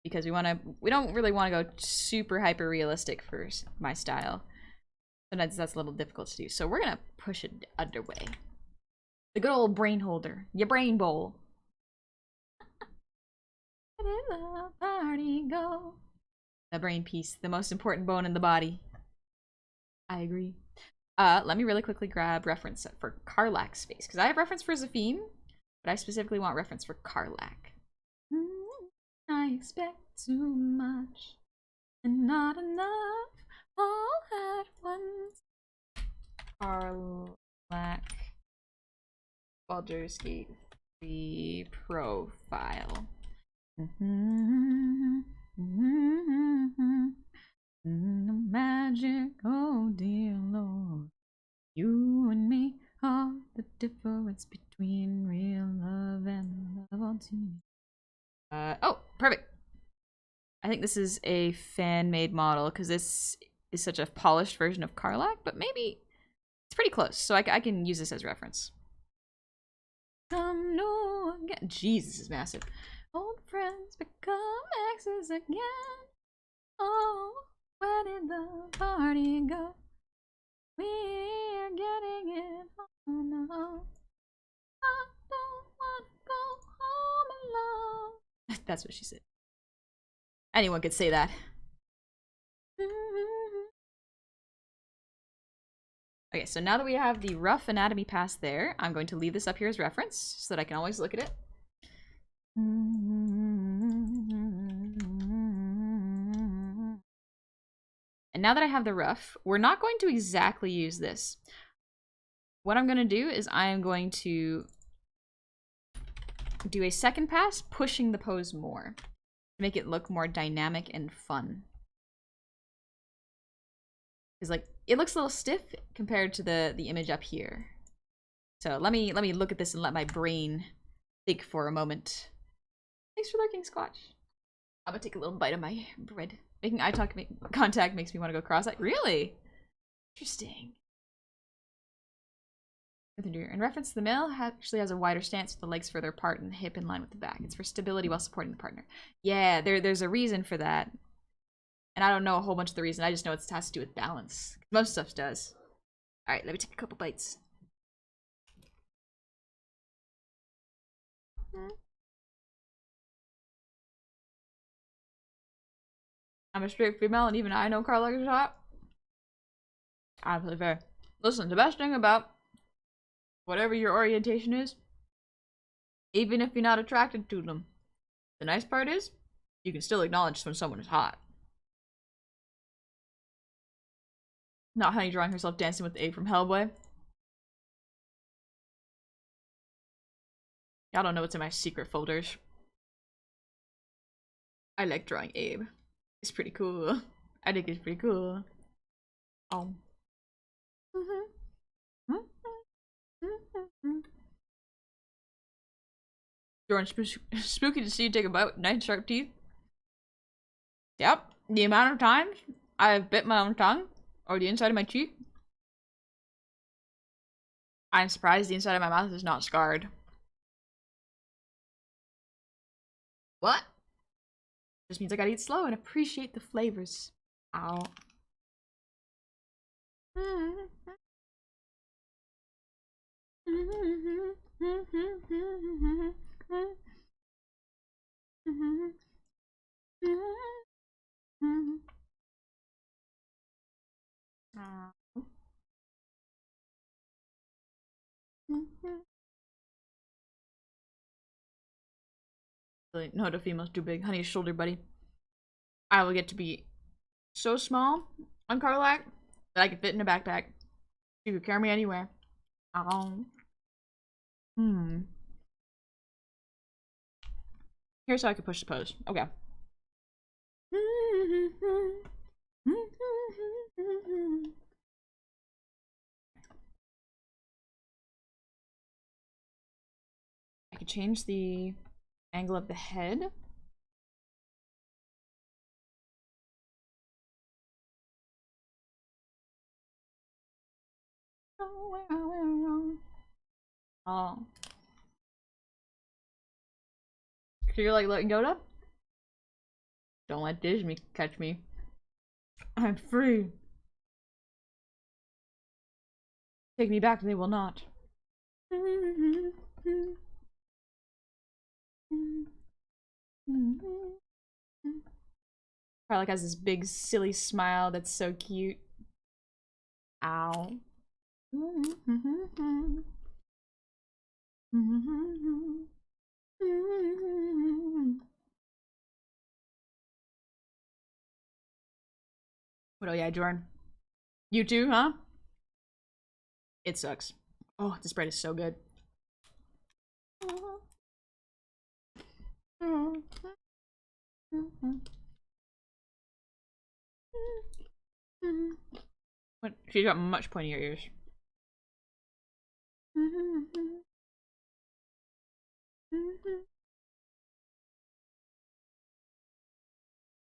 Because we don't really want to go super hyper realistic for my style. Sometimes that's a little difficult to do. So we're gonna push it underway. The good old brain holder, your brain bowl. Where did the party go? The brain piece, the most important bone in the body. I agree. Let me really quickly grab reference for Karlak's face, because I have reference for Zafine, but I specifically want reference for Karlak. I expect too much and not enough all at once. Karlak Baldur's Gate 3 profile. Magic, oh dear Lord. You and me are the difference between real love and love on TV. Oh, perfect. I think this is a fan-made model because this is such a polished version of Karlak, but maybe it's pretty close, so I can use this as reference. Come no again. Jesus, is massive. Old friends become exes again. Oh, where did the party go? We're getting it on now. I don't want to go home alone. That's what she said. Anyone could say that. Okay, so now that we have the rough anatomy pass there, I'm going to leave this up here as reference so that I can always look at it. And now that I have the rough, we're not going to exactly use this. What I'm going to do is I am going to do a second pass, pushing the pose more to make it look more dynamic and fun. Because, like, it looks a little stiff compared to the image up here. So let me look at this and let my brain think for a moment. Thanks for lurking, Squatch. I'm gonna take a little bite of my bread. Making eye contact makes me want to go cross-eyed. Really? Interesting. In reference, the male actually has a wider stance with the legs further apart and the hip in line with the back. It's for stability while supporting the partner. Yeah, there's a reason for that. And I don't know a whole bunch of the reason. I just know it has to do with balance. Most stuff does. Alright, let me take a couple bites. I'm a straight female and even I know Carl likes a shot. Absolutely fair. Listen, the best thing about whatever your orientation is, even if you're not attracted to them, the nice part is, you can still acknowledge when someone is hot. Not Honey drawing herself dancing with Abe from Hellboy. Y'all don't know what's in my secret folders. I like drawing Abe. It's pretty cool. I think it's pretty cool. Oh. Jordan, spooky to see you take a bite with nice sharp teeth. Yep, the amount of times I've bit my own tongue or the inside of my cheek, I'm surprised the inside of my mouth is not scarred. What? Just means I gotta eat slow and appreciate the flavors. Ow. No, the female's too big. Honey's shoulder, buddy. I will get to be so small on Carlac that I can fit in a backpack. You could carry me anywhere. Here's how I could push the pose. Okay. I could change the angle of the head. Oh. So you're like letting go up? Don't let Disney catch me. I'm free. Take me back, they will not. Carlac has this big silly smile that's so cute. Ow. What? Oh yeah, Jordan. You too, huh? It sucks. Oh, this bread is so good. What? She's got much pointier ears.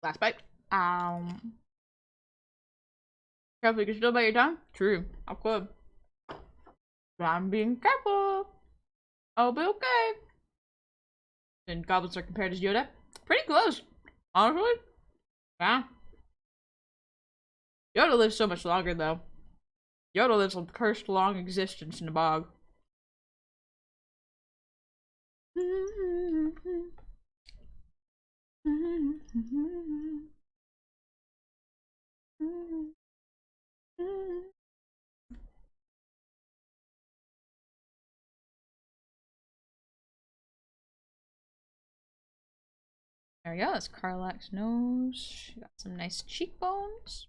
Last bite. Careful, you can still bite your tongue? True. I could. But I'm being careful. I'll be okay. And goblins are compared as Yoda? Pretty close. Honestly. Yeah. Yoda lives so much longer, though. Yoda lives a cursed long existence in the bog. There we go, that's Carlac's nose. She got some nice cheekbones.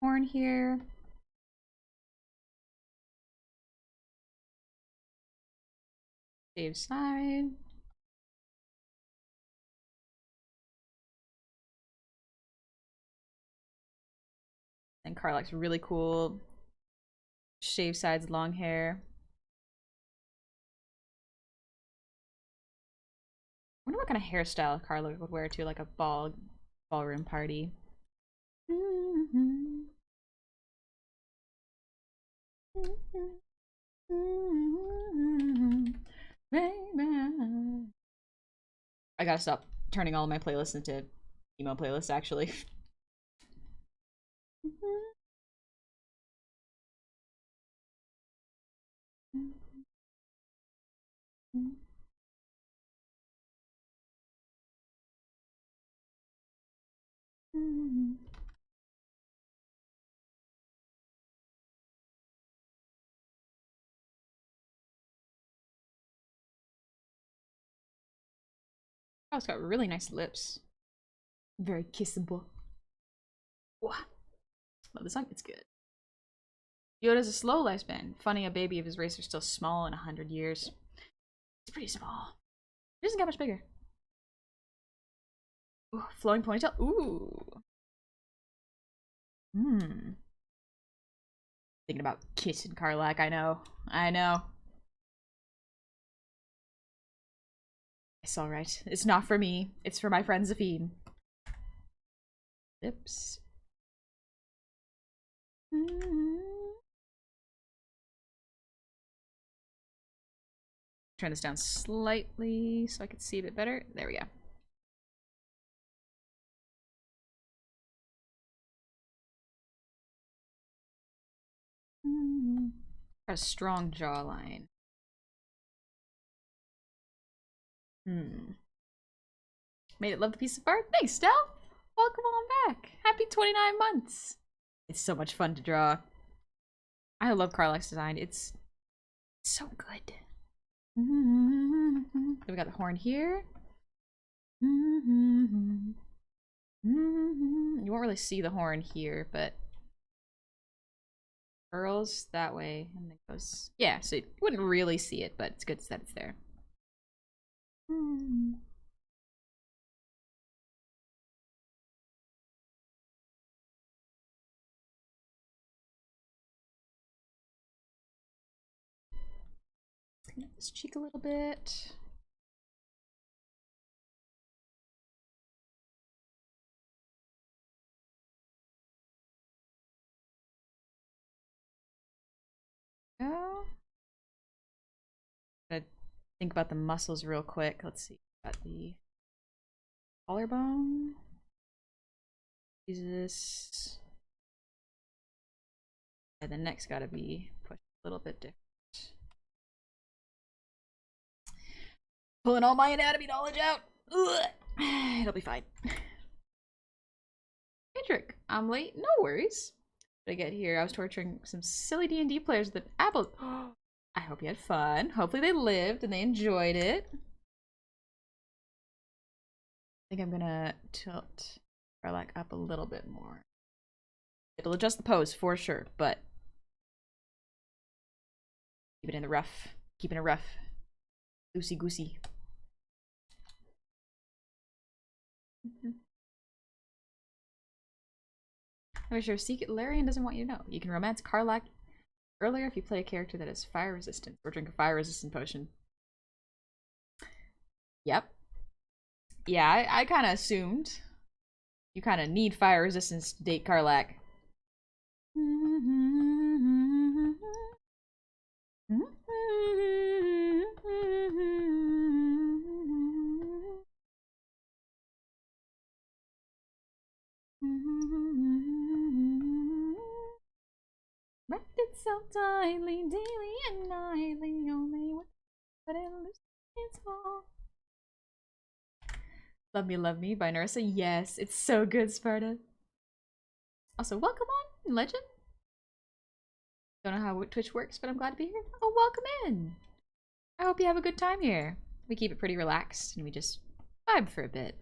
Horn here. Save side. And Carlack's really cool. Shave sides, long hair. I wonder what kind of hairstyle Carlack would wear to like a ballroom party. I gotta stop turning all of my playlists into emo playlists, actually. Oh, it's got really nice lips. Very kissable. Wow. Love the song, it's good. Yoda's a slow lifespan. Funny, a baby of his race are still small in 100 years. It's pretty small. It doesn't get much bigger. Ooh, flowing ponytail. Ooh. Thinking about kissing Carlack, I know. I know. It's alright. It's not for me. It's for my friend Zafine. Lips. Turn this down slightly so I can see a bit better. There we go. Got a strong jawline. Made it love the piece of art. Thanks, Stell. Welcome on back. Happy 29 months. It's so much fun to draw. I love Carlack's design. It's so good. We got the horn here. You won't really see the horn here, but curls that way and it goes. Yeah, so you wouldn't really see it, but it's good that it's there. Clean up this cheek a little bit. Go. Gotta think about the muscles real quick. Let's see. Got the collarbone. Use this. And the neck's gotta be pushed a little bit different. Pulling all my anatomy knowledge out. Ugh. It'll be fine. Patrick, I'm late. No worries. Did I get here? I was torturing some silly D&D players with an apple. I hope you had fun. Hopefully they lived and they enjoyed it. I think I'm gonna tilt Carlack up a little bit more. It'll adjust the pose for sure, but keep it in the rough. Keeping it rough. Loosey goosey. I'm sure Secret Larian doesn't want you to know. You can romance Carlack earlier if you play a character that is fire resistant or drink a fire resistant potion. Yep. Yeah, I kind of assumed. You kind of need fire resistance to date Carlack. Wrapped it so tightly, daily and nightly, only with but it loosens all. Love Me by Narissa. Yes, it's so good, Sparta. Also, welcome on, Legend. Don't know how Twitch works, but I'm glad to be here. Oh, welcome in. I hope you have a good time here. We keep it pretty relaxed and we just vibe for a bit.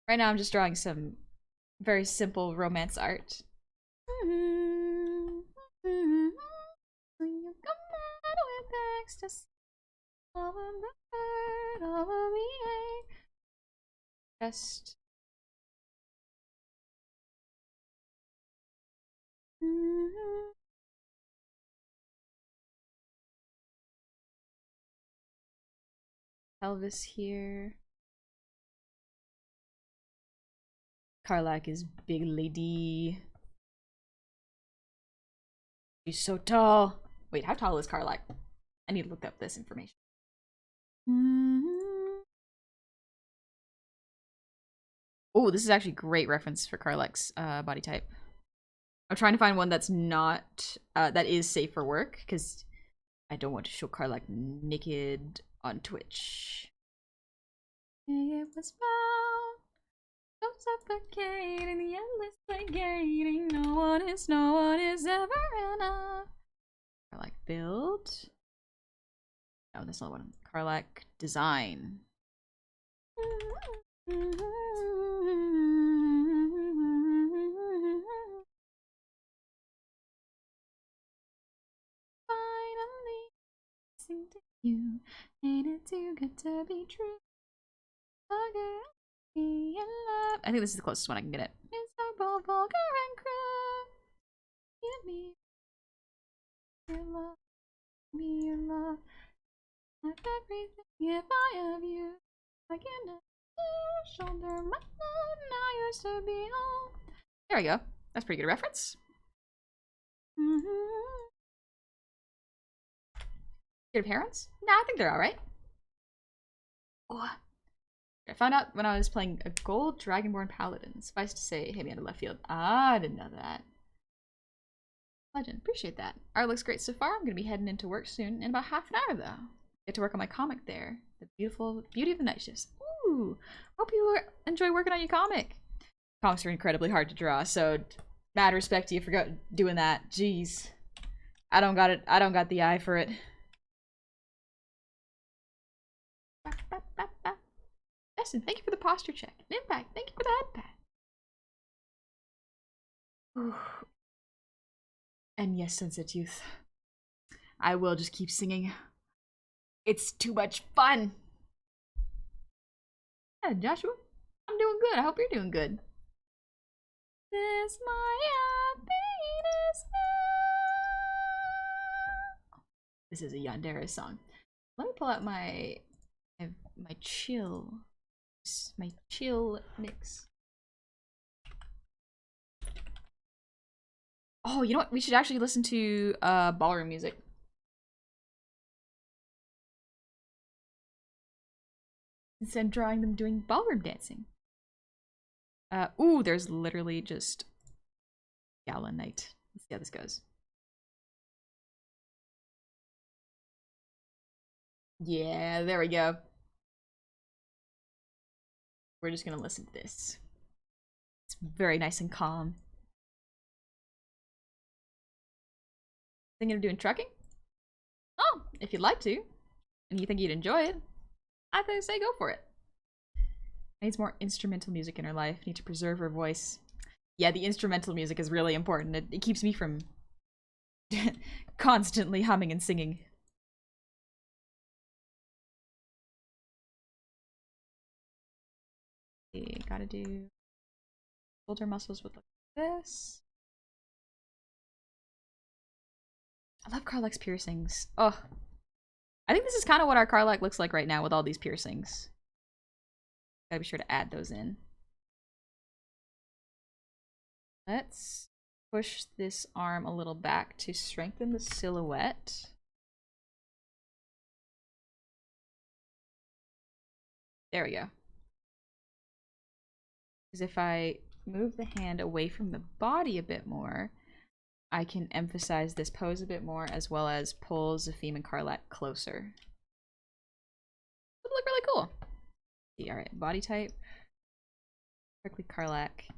Right now I'm just drawing some very simple romance art. When you come out with extra All of the hurt, all of the ache. Just. Pelvis here. Karlak is big lady. She's so tall. Wait, how tall is Karlak? I need to look up this information. Oh, this is actually great reference for Karlak's body type. I'm trying to find one that's not that is safe for work because I don't want to show Karlak naked on Twitch. It was found, so suffocating, the endless negating. No one is ever enough. Karlak build. No, that's not one. Karlak design. Finally, sing to you. Ain't it too good to be true? Be in love. I think this is the closest one I can get it. Miserable, vulgar, and cruel. Give me your love. Me your love. Have everything if I have you. I can shoulder my love. Now yours to be all. There we go. That's pretty good reference. Good parents? Nah, I think they're alright. Oh. I found out when I was playing a gold Dragonborn Paladin. Suffice to say, hit me out of left field. Ah, I didn't know that. Legend, appreciate that. Art looks great so far. I'm gonna be heading into work soon in about half an hour though. Get to work on my comic there. The beautiful beauty of the night shifts. Ooh, hope you enjoy working on your comic. Comics are incredibly hard to draw, so mad respect to you for doing that. Jeez, I don't got it. I don't got the eye for it. Listen, thank you for the posture check. Impact, thank you for the head pat. And yes, Sunset Youth, I will just keep singing. It's too much fun. Yeah, Joshua, I'm doing good. I hope you're doing good. This my happiness now. This is a Yandere song. Let me pull out my chill mix. Oh, you know what? We should actually listen to ballroom music. Instead of drawing them doing ballroom dancing. Ooh, there's literally just Gala Night. Let's see how this goes. Yeah, there we go. We're just gonna listen to this. It's very nice and calm. Thinking of doing trucking? Oh, if you'd like to, and you think you'd enjoy it, I think say go for it. Needs more instrumental music in her life. Need to preserve her voice. Yeah, the instrumental music is really important. It keeps me from constantly humming and singing. Okay, gotta do shoulder muscles with like this. I love Karlak's piercings. Oh, I think this is kind of what our Karlak looks like right now with all these piercings. Gotta be sure to add those in. Let's push this arm a little back to strengthen the silhouette. There we go. Because if I move the hand away from the body a bit more, I can emphasize this pose a bit more, as well as pull Zafim and Karlak closer. It would look really cool. See, alright, body type. Quickly Karlak.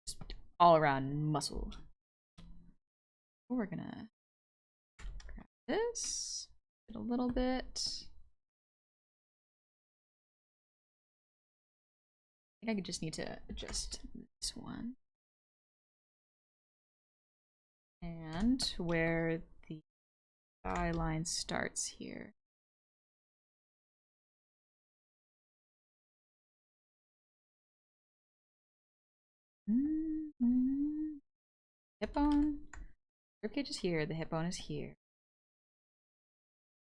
Just all around muscle. We're gonna grab this a little bit. I think I just need to adjust this one. And where the eye line starts here. Hip bone. Ribcage is here. The hip bone is here.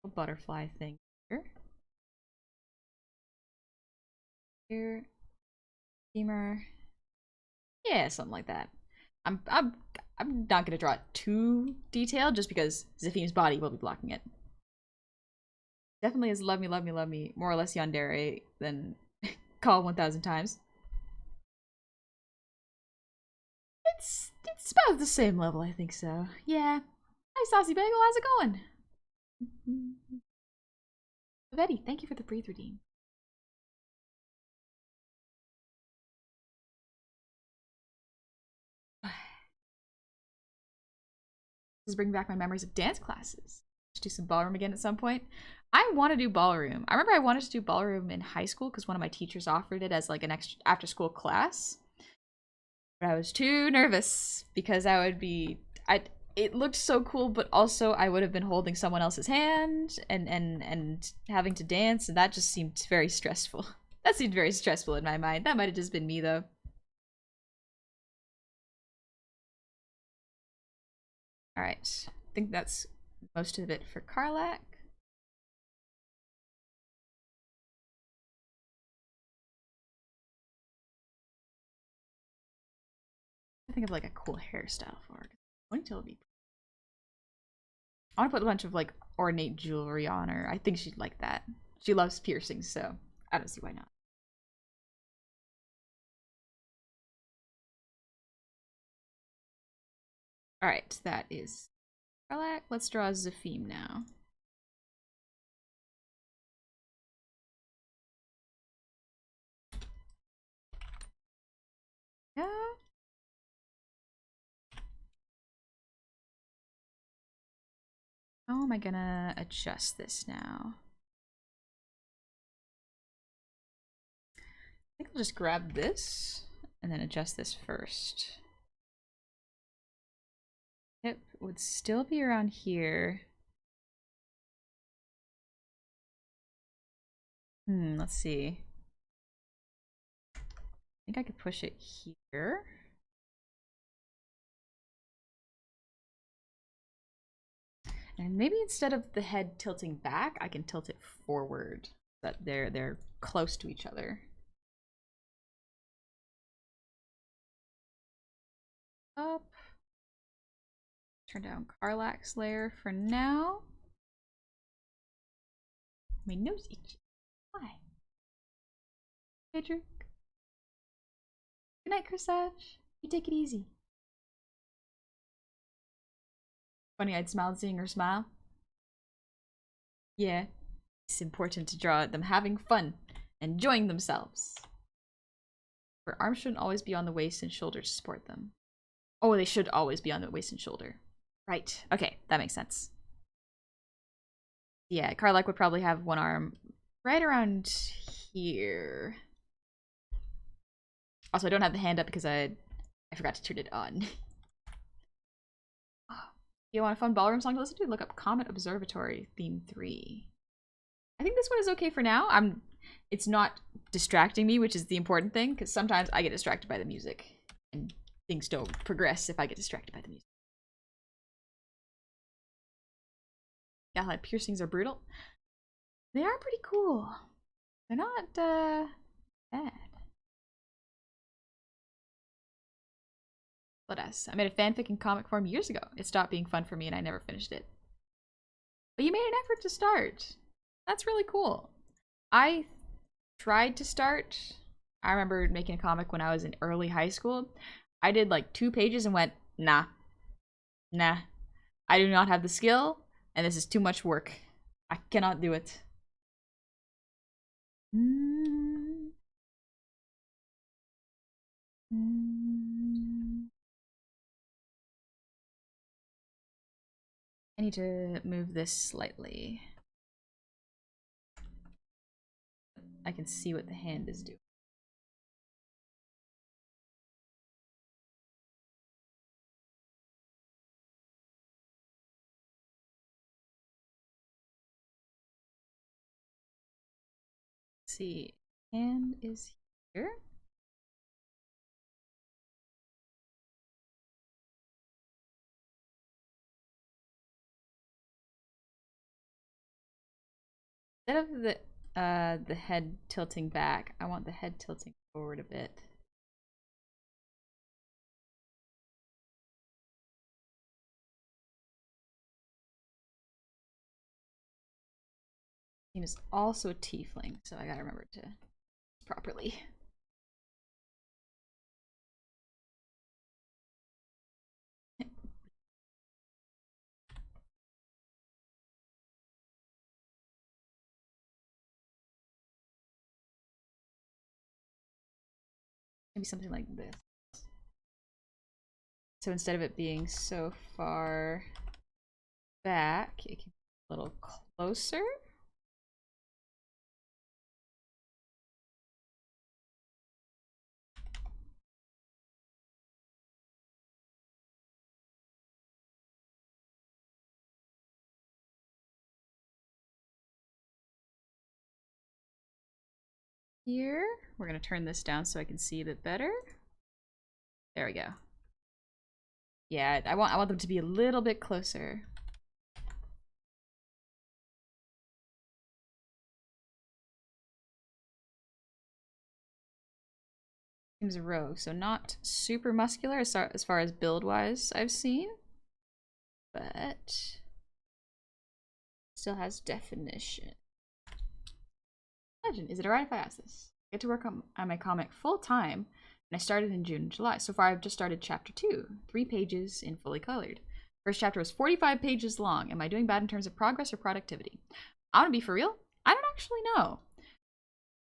A butterfly thing here. Here. Femur. Yeah, something like that. I'm not gonna draw it too detailed just because Zafim's body will be blocking it. Definitely is love me, love me, love me, more or less yandere than call 1,000 times. It's about the same level, I think so. Yeah. Hi, Saucy Bagel, how's it going? Betty, thank you for the breathe redeem. This is bringing back my memories of dance classes. Let's do some ballroom again at some point. I want to do ballroom. I remember I wanted to do ballroom in high school because one of my teachers offered it as like an extra after school class. But I was too nervous because I would be it looked so cool, but also I would have been holding someone else's hand and having to dance, and that just seemed very stressful. That seemed very stressful in my mind. That might have just been me though. Alright. I think that's most of it for Karlak. I think of like a cool hairstyle for her. Ponytail would be. I want to put a bunch of like ornate jewelry on her. I think she'd like that. She loves piercings, so I don't see why not. Alright, that is Karlak. Let's draw Zafim now. Yeah. How am I gonna adjust this now? I think I'll just grab this and then adjust this first. Hip would still be around here. Let's see. I think I could push it here. And maybe instead of the head tilting back, I can tilt it forward so that they're close to each other. Up. Turn down Karlak's layer for now. My nose itchy. Why? Pedrick. Good night, Chrisage. You take it easy. Funny, I'd smiled seeing her smile. Yeah, it's important to draw them having fun, enjoying themselves. Their arms shouldn't always be on the waist and shoulder to support them. Oh, they should always be on the waist and shoulder. Right. Okay, that makes sense. Yeah, Karlak would probably have one arm right around here. Also, I don't have the hand up because I forgot to turn it on. You want a fun ballroom song to listen to? Look up Comet Observatory Theme 3. I think this one is okay for now. It's not distracting me, which is the important thing, because sometimes I get distracted by the music, and things don't progress if I get distracted by the music. Galahad piercings are brutal. They are pretty cool. They're not bad. Let us. I made a fanfic in comic form years ago. It stopped being fun for me and I never finished it. But you made an effort to start. That's really cool. I tried to start. I remember making a comic when I was in early high school. I did like 2 pages and went, nah. Nah. I do not have the skill, and this is too much work. I cannot do it. I need to move this slightly. I can see what the hand is doing. Let's see, hand is here. Instead of the head tilting back, I want the head tilting forward a bit. He is also a tiefling, so I gotta remember to properly. Maybe something like this. So instead of it being so far back, it can be a little closer. Here, we're gonna turn this down so I can see a bit better. There we go. Yeah, I want them to be a little bit closer. Seems rogue, so not super muscular as far as build-wise I've seen, but still has definition. Legend, is it alright if I ask this? I get to work on my comic full-time, and I started in June and July. So far, I've just started chapter 2, 3 pages in fully colored. First chapter was 45 pages long. Am I doing bad in terms of progress or productivity? I want to be for real. I don't actually know.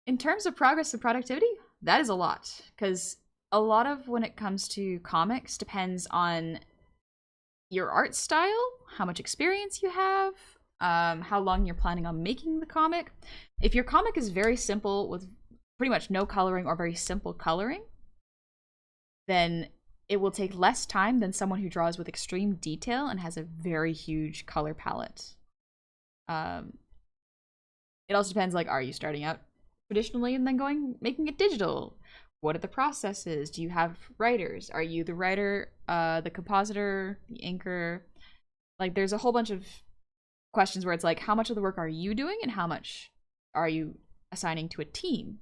In terms of progress and productivity, that is a lot, because a lot of when it comes to comics depends on your art style, how much experience you have, how long you're planning on making the comic. If your comic is very simple with pretty much no coloring or very simple coloring, then it will take less time than someone who draws with extreme detail and has a very huge color palette. It also depends, like, are you starting out traditionally and then making it digital? What are the processes? Do you have writers? Are you the writer, the compositor, the inker? Like, there's a whole bunch of questions where it's like, how much of the work are you doing and how much are you assigning to a team?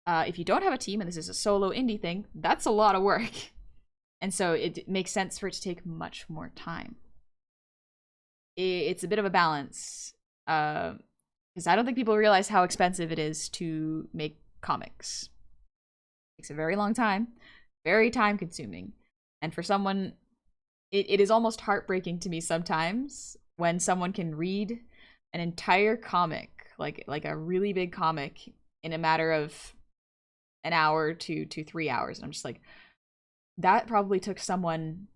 If you don't have a team and this is a solo indie thing, that's a lot of work. And so it makes sense for it to take much more time. It's a bit of a balance. Because I don't think people realize how expensive it is to make comics. It takes a very long time, very time consuming. And for someone, it is almost heartbreaking to me sometimes when someone can read an entire comic, like a really big comic, in a matter of an hour to 3 hours. And I'm just like, that probably took someone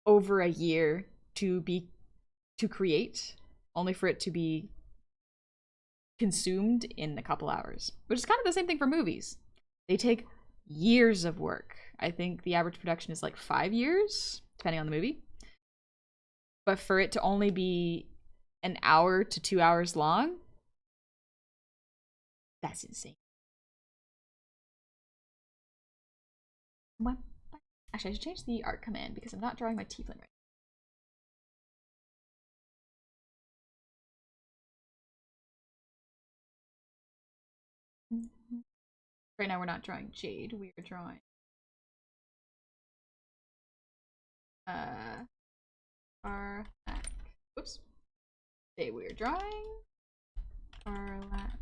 over a year to create, only for it to be consumed in a couple hours, which is kind of the same thing for movies. They take years of work. I think the average production is like 5 years, depending on the movie. But for it to only be an hour to 2 hours long, that's insane. What? Actually, I should change the art command because I'm not drawing my tiefling right. Right now we're not drawing Jade, we are drawing Arlac. Whoops. Today we are drawing Arlac.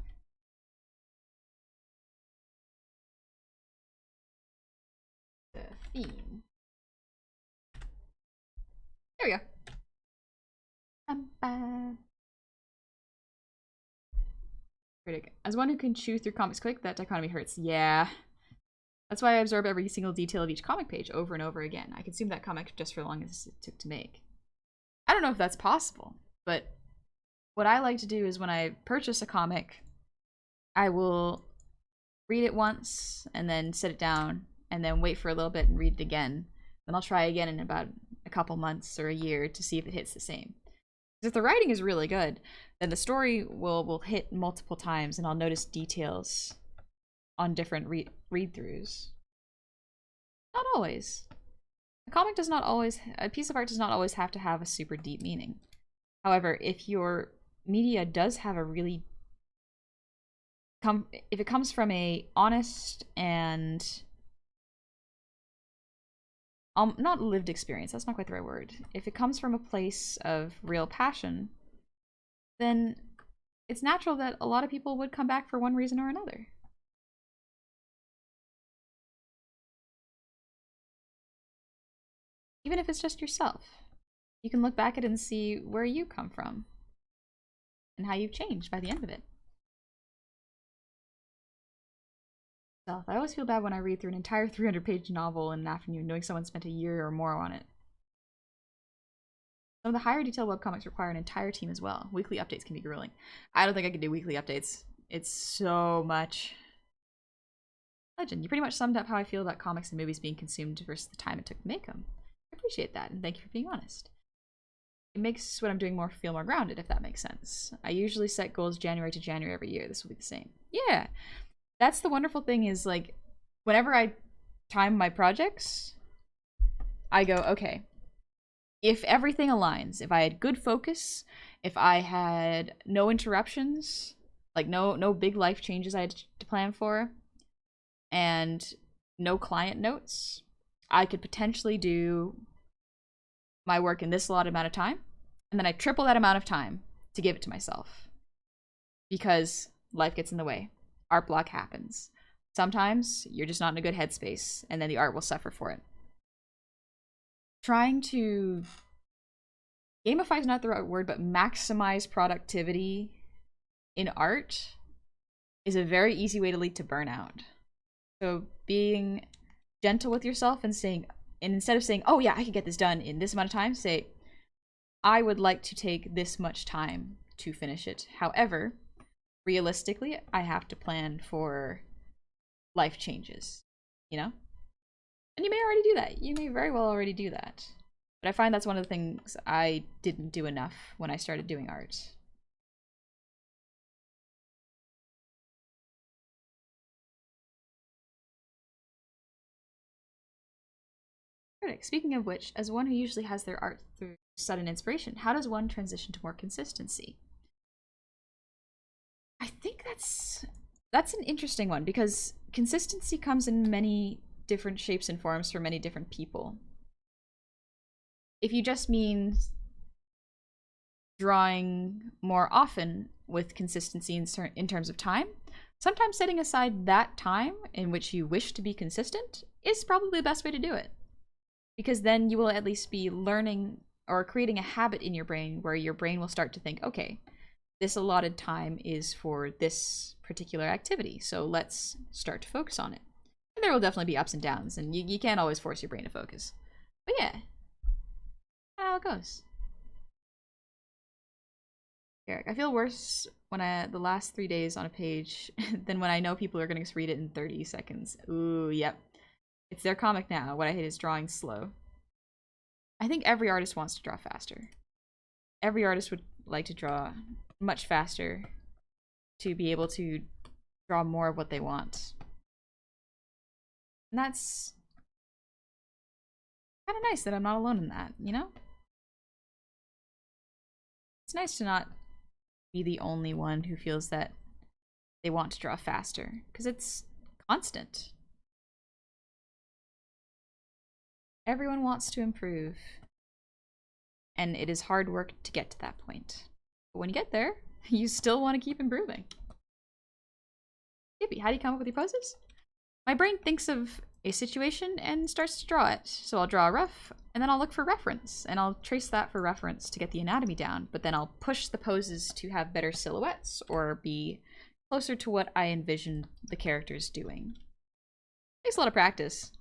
The theme. There we go. Critic. As one who can chew through comics quick, that dichotomy hurts. Yeah. That's why I absorb every single detail of each comic page over and over again. I consume that comic just for as long as it took to make. I don't know if that's possible, but what I like to do is when I purchase a comic, I will read it once and then set it down and then wait for a little bit and read it again. Then I'll try again in about a couple months or a year to see if it hits the same. Because if the writing is really good, then the story will hit multiple times and I'll notice details on different read-throughs. Not always. A piece of art does not always have to have a super deep meaning. However, if your media does have a really if it comes from a honest and not lived experience, that's not quite the right word. If it comes from a place of real passion, then it's natural that a lot of people would come back for one reason or another. Even if it's just yourself. You can look back at it and see where you come from and how you've changed by the end of it. So I always feel bad when I read through an entire 300-page novel in an afternoon knowing someone spent a year or more on it. Some of the higher detail webcomics require an entire team as well. Weekly updates can be grueling. I don't think I could do weekly updates. It's so much. Legend, you pretty much summed up how I feel about comics and movies being consumed versus the time it took to make them. I appreciate that, and thank you for being honest. It makes what I'm doing feel more grounded, if that makes sense. I usually set goals January to January every year. This will be the same. Yeah, that's the wonderful thing is, like, whenever I time my projects, I go, okay, if everything aligns, if I had good focus, if I had no interruptions, like no big life changes I had to plan for, and no client notes, I could potentially do my work in this allotted amount of time, and then I triple that amount of time to give it to myself. Because life gets in the way. Art block happens. Sometimes you're just not in a good headspace, and then the art will suffer for it. Trying to gamify is not the right word, but maximize productivity in art is a very easy way to lead to burnout. So being gentle with yourself and saying, and instead of saying, oh yeah, I can get this done in this amount of time, say, I would like to take this much time to finish it. However, realistically, I have to plan for life changes, you know? And you may already do that. You may very well already do that. But I find that's one of the things I didn't do enough when I started doing art. Speaking of which, as one who usually has their art through sudden inspiration, how does one transition to more consistency? I think that's an interesting one, because consistency comes in many different shapes and forms for many different people. If you just mean drawing more often with consistency in terms of time, sometimes setting aside that time in which you wish to be consistent is probably the best way to do it. Because then you will at least be learning or creating a habit in your brain where your brain will start to think, okay, this allotted time is for this particular activity, so let's start to focus on it. And there will definitely be ups and downs, and you can't always force your brain to focus. But yeah, that's how it goes. Eric, I feel worse when the last 3 days on a page than when I know people are going to read it in 30 seconds. Ooh, yep. It's their comic now. What I hate is drawing slow. I think every artist wants to draw faster. Every artist would like to draw much faster to be able to draw more of what they want. And that's kind of nice that I'm not alone in that, you know? It's nice to not be the only one who feels that they want to draw faster, because it's constant. Everyone wants to improve, and it is hard work to get to that point. But when you get there, you still want to keep improving. Yippee, how do you come up with your poses? My brain thinks of a situation and starts to draw it. So I'll draw a rough, and then I'll look for reference, and I'll trace that for reference to get the anatomy down, but then I'll push the poses to have better silhouettes or be closer to what I envisioned the characters doing. It takes a lot of practice,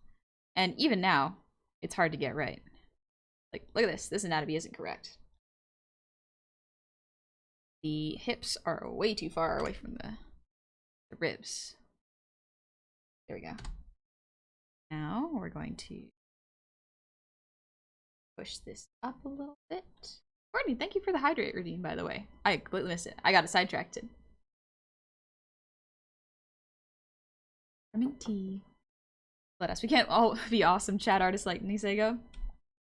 and even now, it's hard to get right. Like, look at this. This anatomy isn't correct. The hips are way too far away from the ribs. There we go. Now we're going to push this up a little bit. Courtney, thank you for the hydrate routine, by the way. I completely missed it. I got it sidetracked. Lemon tea. Let us. We can't all be awesome chat artists like Nisego.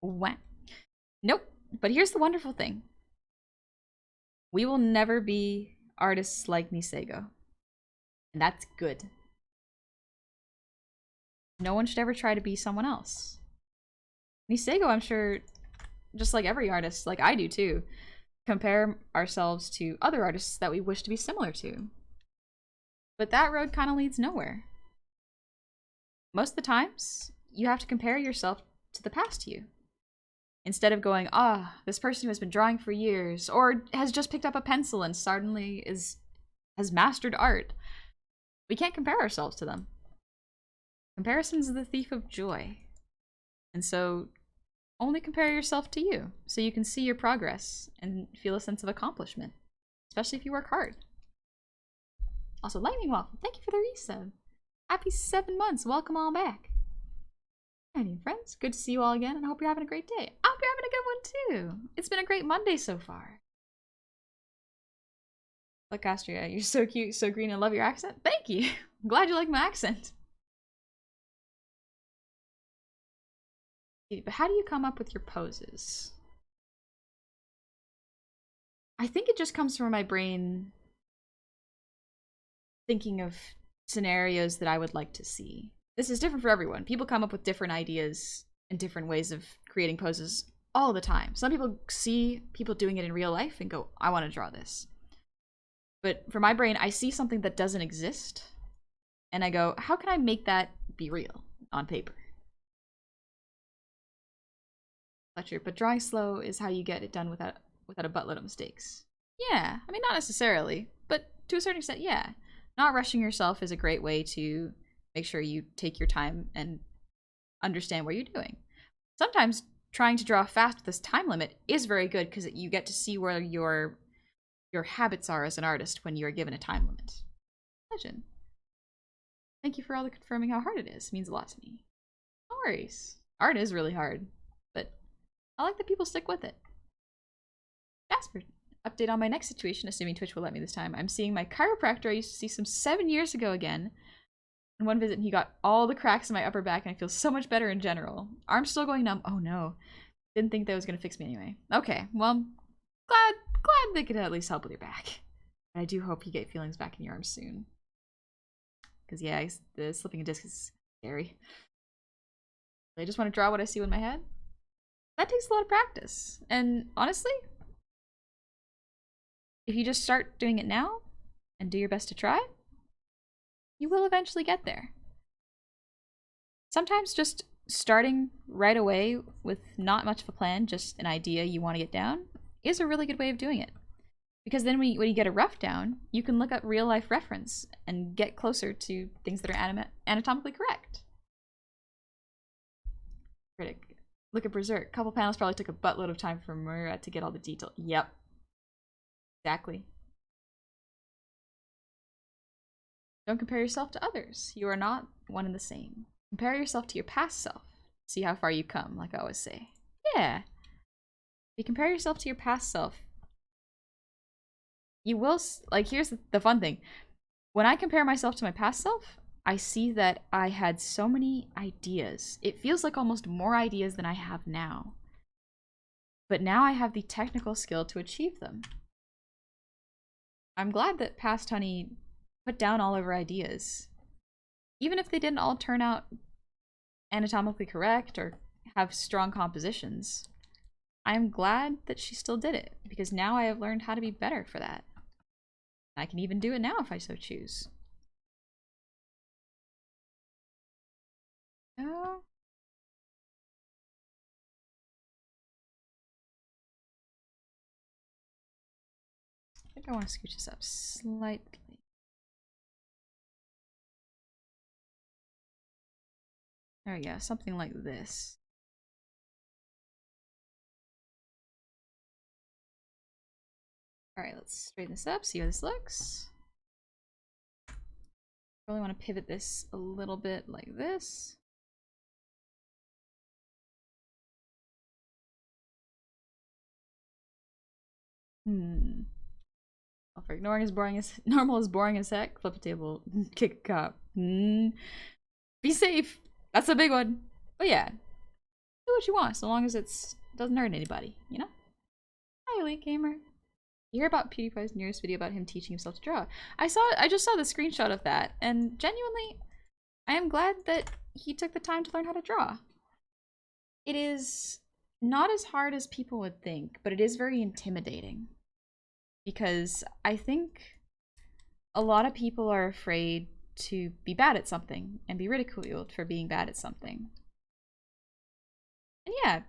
Wah. Nope. But here's the wonderful thing. We will never be artists like Nisego. And that's good. No one should ever try to be someone else. Nisego, I'm sure, just like every artist, like I do too, compare ourselves to other artists that we wish to be similar to. But that road kind of leads nowhere. Most of the times, you have to compare yourself to the past you. Instead of going, this person who has been drawing for years, or has just picked up a pencil and suddenly has mastered art. We can't compare ourselves to them. Comparison is the thief of joy. And so, only compare yourself to you, so you can see your progress and feel a sense of accomplishment. Especially if you work hard. Also, Lightning Waffle, thank you for the resub. Happy 7 months, welcome all back. Alrighty, friends, good to see you all again, and I hope you're having a great day. I hope you're having a good one too. It's been a great Monday so far. Look, Astria, you're so cute, so green, and love your accent. Thank you. I'm glad you like my accent. But how do you come up with your poses? I think it just comes from my brain thinking of scenarios that I would like to see. This is different for everyone. People come up with different ideas and different ways of creating poses all the time. Some people see people doing it in real life and go, I want to draw this. But for my brain, I see something that doesn't exist, and I go, how can I make that be real on paper? Fletcher, but drawing slow is how you get it done without a buttload of mistakes. Yeah, I mean, not necessarily, but to a certain extent, yeah. Not rushing yourself is a great way to make sure you take your time and understand what you're doing. Sometimes trying to draw fast with this time limit is very good because you get to see where your habits are as an artist when you are given a time limit. Legend. Thank you for all the confirming how hard it is. It means a lot to me. No worries. Art is really hard, but I like that people stick with it. Jasper, update on my next situation, assuming Twitch will let me this time. I'm seeing my chiropractor I used to see some 7 years ago again. In one visit, he got all the cracks in my upper back, and I feel so much better in general. Arm's still going numb. Oh no. Didn't think that was going to fix me anyway. Okay, well, glad they could at least help with your back. But I do hope you get feelings back in your arms soon. Because yeah, the slipping a disc is scary. I just want to draw what I see with my head. That takes a lot of practice. And honestly, if you just start doing it now and do your best to try, you will eventually get there. Sometimes just starting right away with not much of a plan, just an idea you want to get down, is a really good way of doing it. Because then when you get a rough down, you can look up real life reference and get closer to things that are anatomically correct. Critic. Look at Berserk. Couple panels probably took a buttload of time for Murat to get all the detail. Yep. Exactly. Don't compare yourself to others. You are not one and the same. Compare yourself to your past self. See how far you come, like I always say. Yeah. If you compare yourself to your past self, you will, like, here's the fun thing. When I compare myself to my past self, I see that I had so many ideas. It feels like almost more ideas than I have now. But now I have the technical skill to achieve them. I'm glad that Past Honey put down all of her ideas. Even if they didn't all turn out anatomically correct or have strong compositions, I'm glad that she still did it, because now I have learned how to be better for that. I can even do it now if I so choose. Oh. I think I want to scooch this up slightly. There we go, something like this. Alright, let's straighten this up, see how this looks. Really want to pivot this a little bit like this. Well, for ignoring as boring as normal is boring as heck, flip a table, kick a cop. Be safe. That's a big one. But yeah, do what you want, so long as it doesn't hurt anybody, you know? Hi, Elite Gamer. You hear about PewDiePie's newest video about him teaching himself to draw. I just saw the screenshot of that, and genuinely, I am glad that he took the time to learn how to draw. It is not as hard as people would think, but it is very intimidating. Because I think a lot of people are afraid to be bad at something and be ridiculed for being bad at something. And yeah,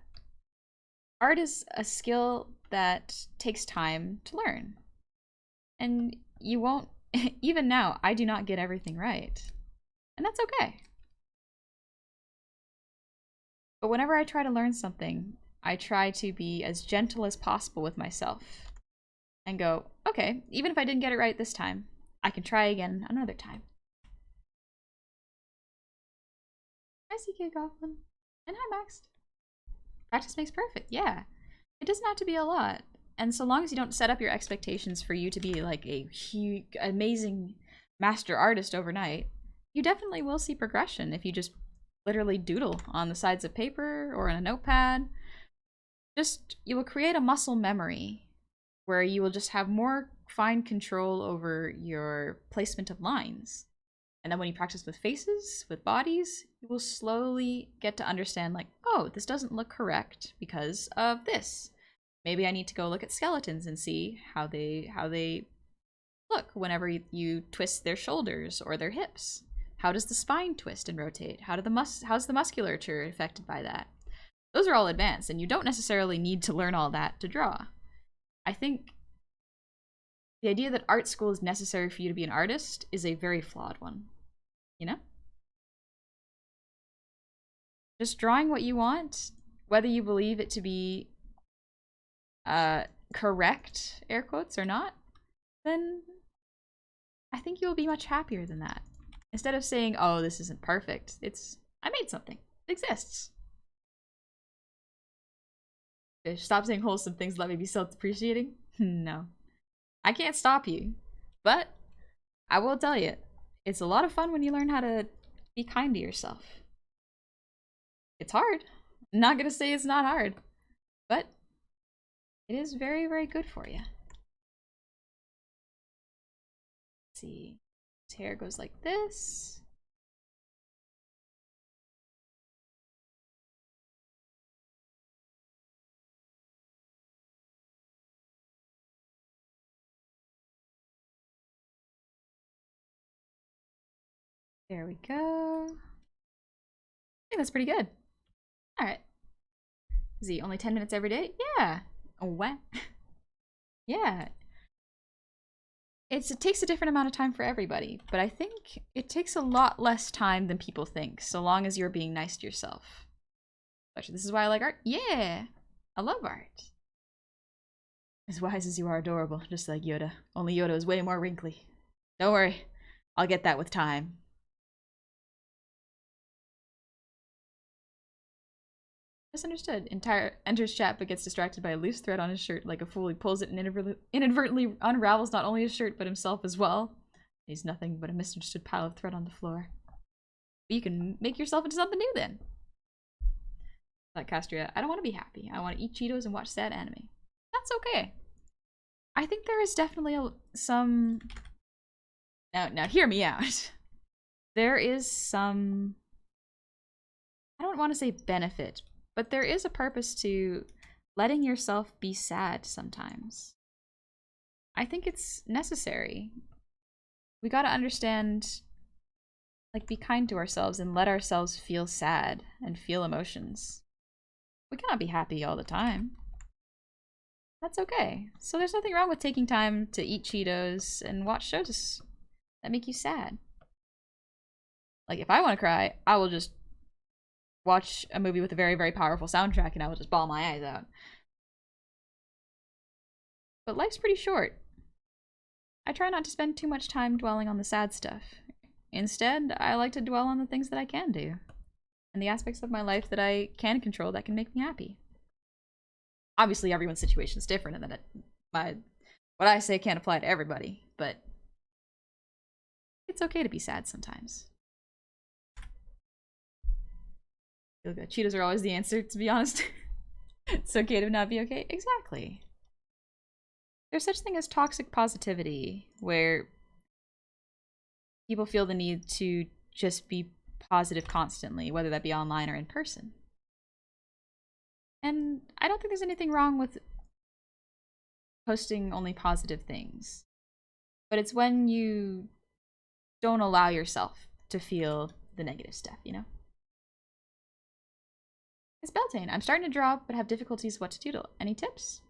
art is a skill that takes time to learn. And you won't, even now, I do not get everything right. And that's okay. But whenever I try to learn something, I try to be as gentle as possible with myself. And go, okay, even if I didn't get it right this time, I can try again another time. Hi, CK Goblin. And hi, Max. Practice makes perfect, yeah. It doesn't have to be a lot. And so long as you don't set up your expectations for you to be like a huge, amazing master artist overnight, you definitely will see progression if you just literally doodle on the sides of paper or in a notepad. You will create a muscle memory where you will just have more fine control over your placement of lines. And then when you practice with faces, with bodies, you will slowly get to understand like, oh, this doesn't look correct because of this. Maybe I need to go look at skeletons and see how they look whenever you twist their shoulders or their hips. How does the spine twist and rotate? How's the musculature affected by that? Those are all advanced, and you don't necessarily need to learn all that to draw. I think the idea that art school is necessary for you to be an artist is a very flawed one. You know? Just drawing what you want, whether you believe it to be correct, air quotes, or not, then I think you'll be much happier than that. Instead of saying, oh, this isn't perfect, I made something. It exists. Stop saying wholesome things, let me be self-depreciating. No. I can't stop you, but I will tell you, it's a lot of fun when you learn how to be kind to yourself. It's hard. I'm not gonna say it's not hard, but it is very, very good for you. Let's see. His hair goes like this. There we go. I think that's pretty good. All right. Is he only 10 minutes every day? Yeah. Oh, what? Yeah. It takes a different amount of time for everybody, but I think it takes a lot less time than people think, so long as you're being nice to yourself. Actually, this is why I like art. Yeah. I love art. As wise as you are adorable, just like Yoda. Only Yoda is way more wrinkly. Don't worry. I'll get that with time. Misunderstood. Enters chat but gets distracted by a loose thread on his shirt like a fool. He pulls it and inadvertently unravels not only his shirt but himself as well. He's nothing but a misunderstood pile of thread on the floor. But you can make yourself into something new then. Like Castria, I don't want to be happy. I want to eat Cheetos and watch sad anime. That's okay. I think there is definitely some... Now hear me out. There is some... I don't want to say benefit, but there is a purpose to letting yourself be sad sometimes. I think it's necessary. We gotta understand, like, be kind to ourselves and let ourselves feel sad and feel emotions. We cannot be happy all the time. That's okay. So there's nothing wrong with taking time to eat Cheetos and watch shows that make you sad. Like, if I want to cry, I will just watch a movie with a very, very powerful soundtrack and I will just bawl my eyes out. But life's pretty short. I try not to spend too much time dwelling on the sad stuff. Instead, I like to dwell on the things that I can do and the aspects of my life that I can control that can make me happy. Obviously, everyone's situation is different and that what I say can't apply to everybody, but it's okay to be sad sometimes. Feel good. Cheetos are always the answer, to be honest. It's okay to not be okay. Exactly. there's such thing as toxic positivity, where people feel the need to just be positive constantly, whether that be online or in person. And I don't think there's anything wrong with posting only positive things. But it's when you don't allow yourself to feel the negative stuff, you know? It's Beltane. I'm starting to draw, but have difficulties what to doodle. Any tips?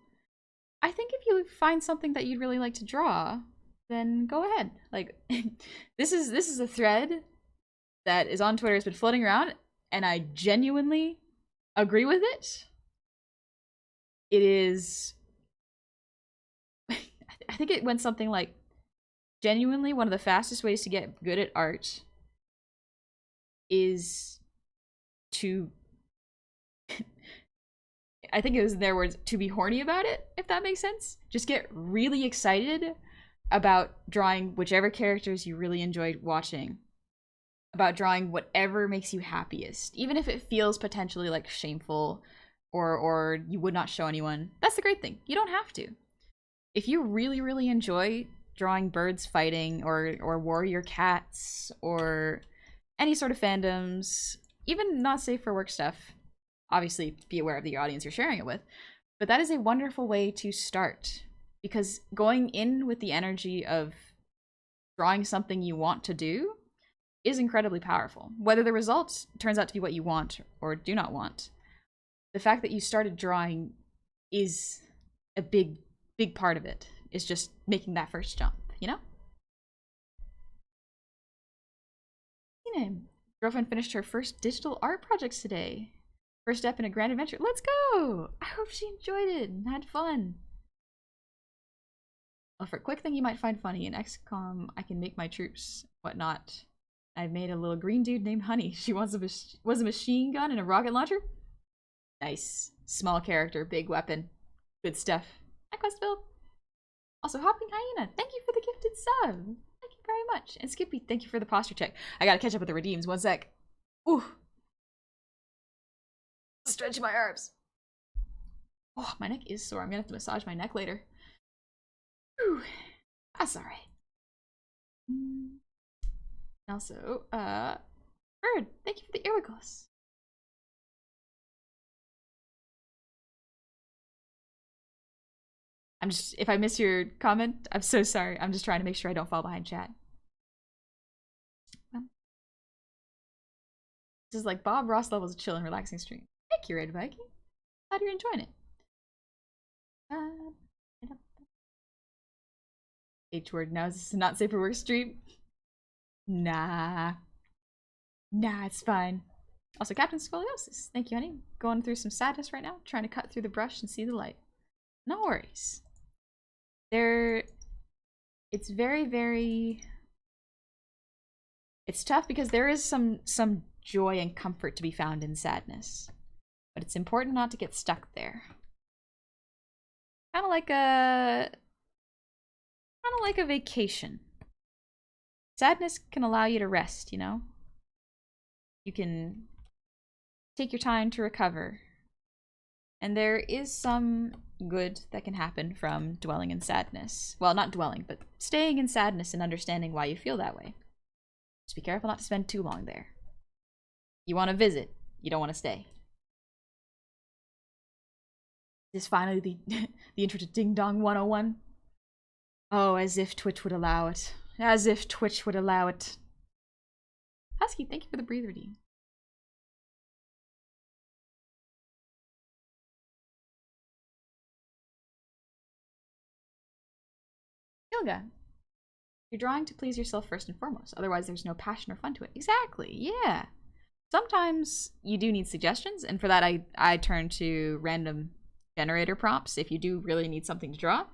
I think if you find something that you'd really like to draw, then go ahead. Like, this is a thread that is on Twitter, has been floating around, and I genuinely agree with it. It is... I think it went something like, genuinely, one of the fastest ways to get good at art is to... I think it was in their words, to be horny about it, if that makes sense. Just get really excited about drawing whichever characters you really enjoyed watching. About drawing whatever makes you happiest. Even if it feels potentially like shameful or you would not show anyone. That's the great thing. You don't have to. If you really, really enjoy drawing birds fighting or warrior cats or any sort of fandoms, even not safe for work stuff, obviously be aware of the audience you're sharing it with, but that is a wonderful way to start, because going in with the energy of drawing something you want to do is incredibly powerful. Whether the result turns out to be what you want or do not want, the fact that you started drawing is a big part of it, is just making that first jump, you know? Girlfriend finished her first digital art projects today. First step in a grand adventure. Let's go! I hope she enjoyed it and had fun. Well, for a quick thing you might find funny, in XCOM, I can make my troops whatnot. I've made a little green dude named Honey. She wants a machine gun and a rocket launcher. Nice. Small character, big weapon. Good stuff. Hi, Questville. Also, Hopping Hyena, thank you for the gifted sub. Thank you very much. And Skippy, thank you for the posture check. I gotta catch up with the redeems. One sec. Ooh. Stretch my arms. Oh, my neck is sore. I'm gonna have to massage my neck later. Whew. That's alright. Also, Bird, thank you for the Irregulus. I'm just, if I miss your comment, I'm so sorry. I'm just trying to make sure I don't fall behind chat. This is like Bob Ross levels of chill and relaxing stream. Thank you, Red Viking. Glad you're enjoying it. H-word, now is this not safe for work stream? Nah. Nah, it's fine. Also, Captain Scoliosis. Thank you, honey. Going through some sadness right now. Trying to cut through the brush and see the light. No worries. It's very, very... It's tough because there is some joy and comfort to be found in sadness. But it's important not to get stuck there. Kind of like a vacation. Sadness can allow you to rest, you know? You can take your time to recover. And there is some good that can happen from dwelling in sadness. Well, not dwelling, but staying in sadness and understanding why you feel that way. Just be careful not to spend too long there. You want to visit, you don't want to stay. This is finally the intro to Ding Dong 101. Oh, as if Twitch would allow it. As if Twitch would allow it. Husky, thank you for the breather D. Yoga. You're drawing to please yourself first and foremost. Otherwise, there's no passion or fun to it. Exactly, yeah. Sometimes you do need suggestions, and for that I turn to random generator prompts if you do really need something to draw.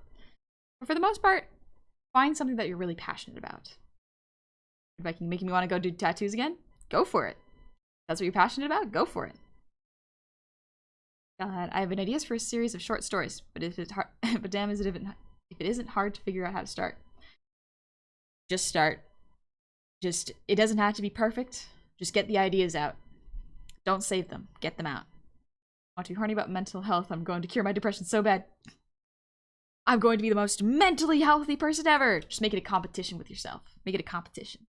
But for the most part, find something that you're really passionate about. If I can make me want to go do tattoos again, go for it. That's what you're passionate about, go for it. God, I have an ideas for a series of short stories, but if it's hard, but damn is it if it isn't hard to figure out how to start. Just start. It doesn't have to be perfect. Just get the ideas out. Don't save them. Get them out. I want to be horny about mental health. I'm going to cure my depression so bad. I'm going to be the most mentally healthy person ever. Just make it a competition with yourself. Make it a competition.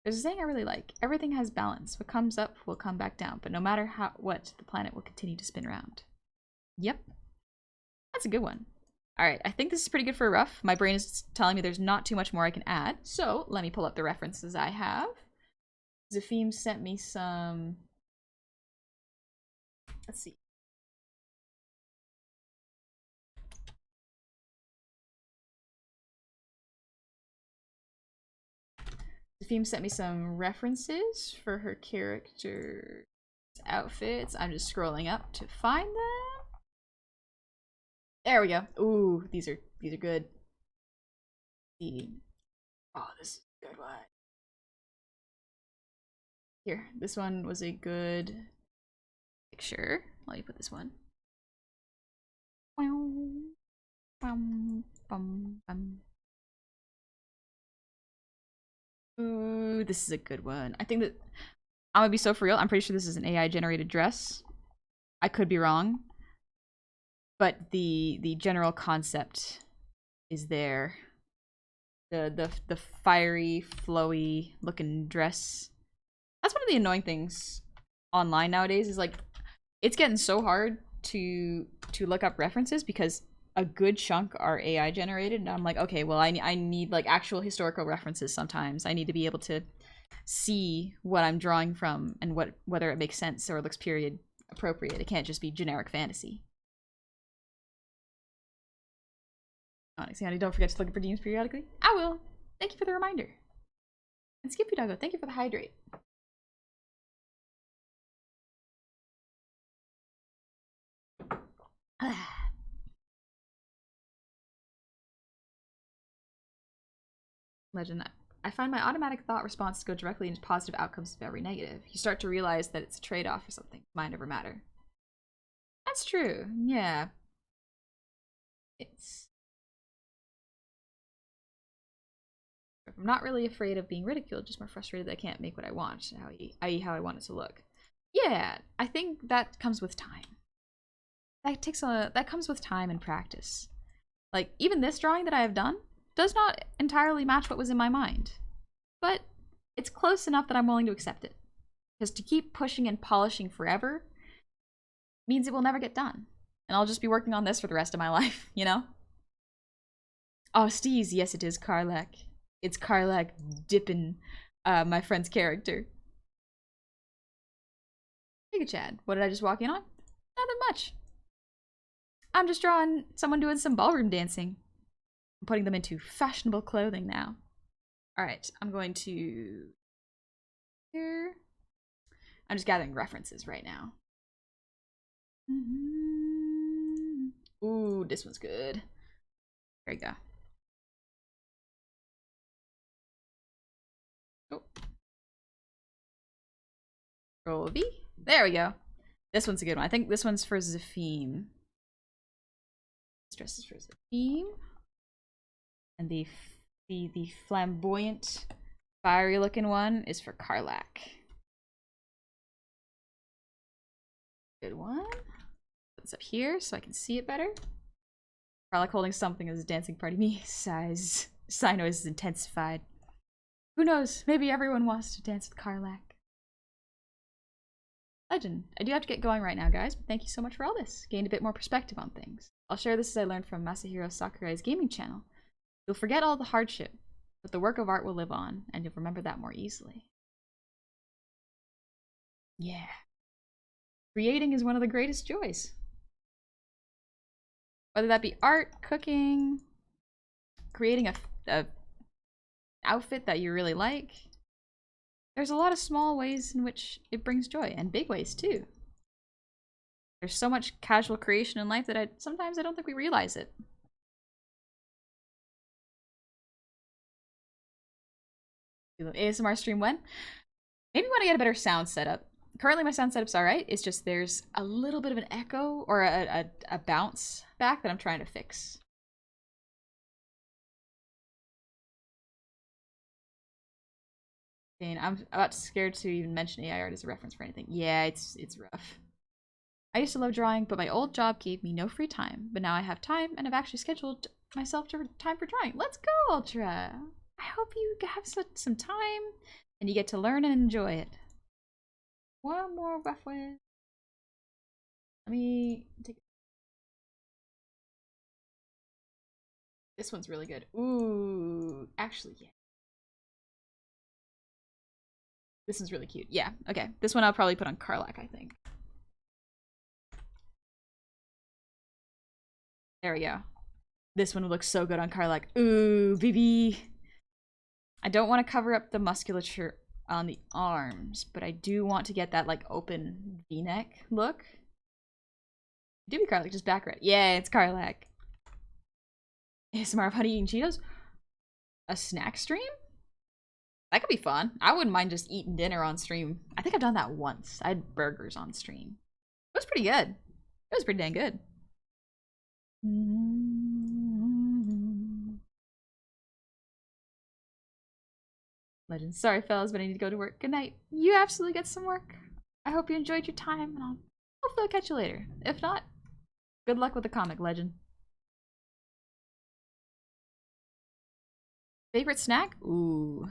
There's a saying I really like. Everything has balance. What comes up will come back down, but no matter what, the planet will continue to spin around. Yep. That's a good one. Alright, I think this is pretty good for a rough. My brain is telling me there's not too much more I can add, so let me pull up the references I have. Zafim sent me some... Let's see. Zafim sent me some references for her character's outfits. I'm just scrolling up to find them. There we go. Ooh, these are good. Oh, this is a good one. Here, this one was a good picture. Let me put this one. Ooh, this is a good one. I think that I'm gonna be so for real. I'm pretty sure this is an AI generated dress. I could be wrong, but the general concept is there. The fiery, flowy looking dress. That's one of the annoying things online nowadays. Is like, it's getting so hard to look up references because a good chunk are AI generated, and I'm like, okay, well, I need like actual historical references sometimes. I need to be able to see what I'm drawing from and whether it makes sense or looks period appropriate. It can't just be generic fantasy. Honestly, honey, don't forget to look for DMs periodically. I will. Thank you for the reminder. And Skippy Doggo, thank you for the hydrate. Legend. I find my automatic thought response to go directly into positive outcomes of every negative. You start to realize that it's a trade-off or something. Mind over matter. That's true. Yeah. I'm not really afraid of being ridiculed, just more frustrated that I can't make what I want, i.e. how I want it to look. Yeah, I think that comes with time. That comes with time and practice. Like, even this drawing that I have done does not entirely match what was in my mind. But it's close enough that I'm willing to accept it. Because to keep pushing and polishing forever means it will never get done. And I'll just be working on this for the rest of my life, you know? Oh, Steez, yes it is Karlak. It's Karlak dipping my friend's character. Hey, Chad. What did I just walk in on? Nothing much. I'm just drawing someone doing some ballroom dancing. I'm putting them into fashionable clothing now. Alright, I'm going to... Here. I'm just gathering references right now. Ooh, this one's good. There you go. Oh. Roll V. There we go. This one's a good one. I think this one's for Zafim. This dress is for Zafim. And the flamboyant, fiery looking one is for Karlak. Good one. Put this up here so I can see it better. Karlak holding something as a dancing party. Me, sighs. Sigh noise is intensified. Who knows? Maybe everyone wants to dance with Karlak. Legend. I do have to get going right now, guys, but thank you so much for all this. Gained a bit more perspective on things. I'll share this as I learned from Masahiro Sakurai's gaming channel. You'll forget all the hardship, but the work of art will live on, and you'll remember that more easily. Yeah. Creating is one of the greatest joys. Whether that be art, cooking, creating a outfit that you really like. There's a lot of small ways in which it brings joy, and big ways too. There's so much casual creation in life that sometimes I don't think we realize it. ASMR stream when? Maybe when I get a better sound setup. Currently my sound setup's alright, it's just there's a little bit of an echo or a bounce back that I'm trying to fix. And I'm about scared to even mention AI art as a reference for anything. Yeah, it's rough. I used to love drawing, but my old job gave me no free time. But now I have time, and I've actually scheduled myself to time for drawing. Let's go, Ultra! I hope you have some time, and you get to learn and enjoy it. One more reference. Let me take. This one's really good. Ooh, actually, yeah. This is really cute. Yeah, okay. This one I'll probably put on Karlak, I think. There we go. This one would look so good on Karlak. Ooh, BB. I don't want to cover up the musculature on the arms, but I do want to get that like open V-neck look. Do be Karlak, just back red. Yeah, it's Karlak. ASMR of honey eating Cheetos? A snack stream? That could be fun. I wouldn't mind just eating dinner on stream. I think I've done that once. I had burgers on stream. It was pretty good. It was pretty dang good. Legend. Sorry, fellas, but I need to go to work. Good night. You absolutely get some work. I hope you enjoyed your time, and hopefully I'll catch you later. If not, good luck with the comic, Legend. Favorite snack? Ooh.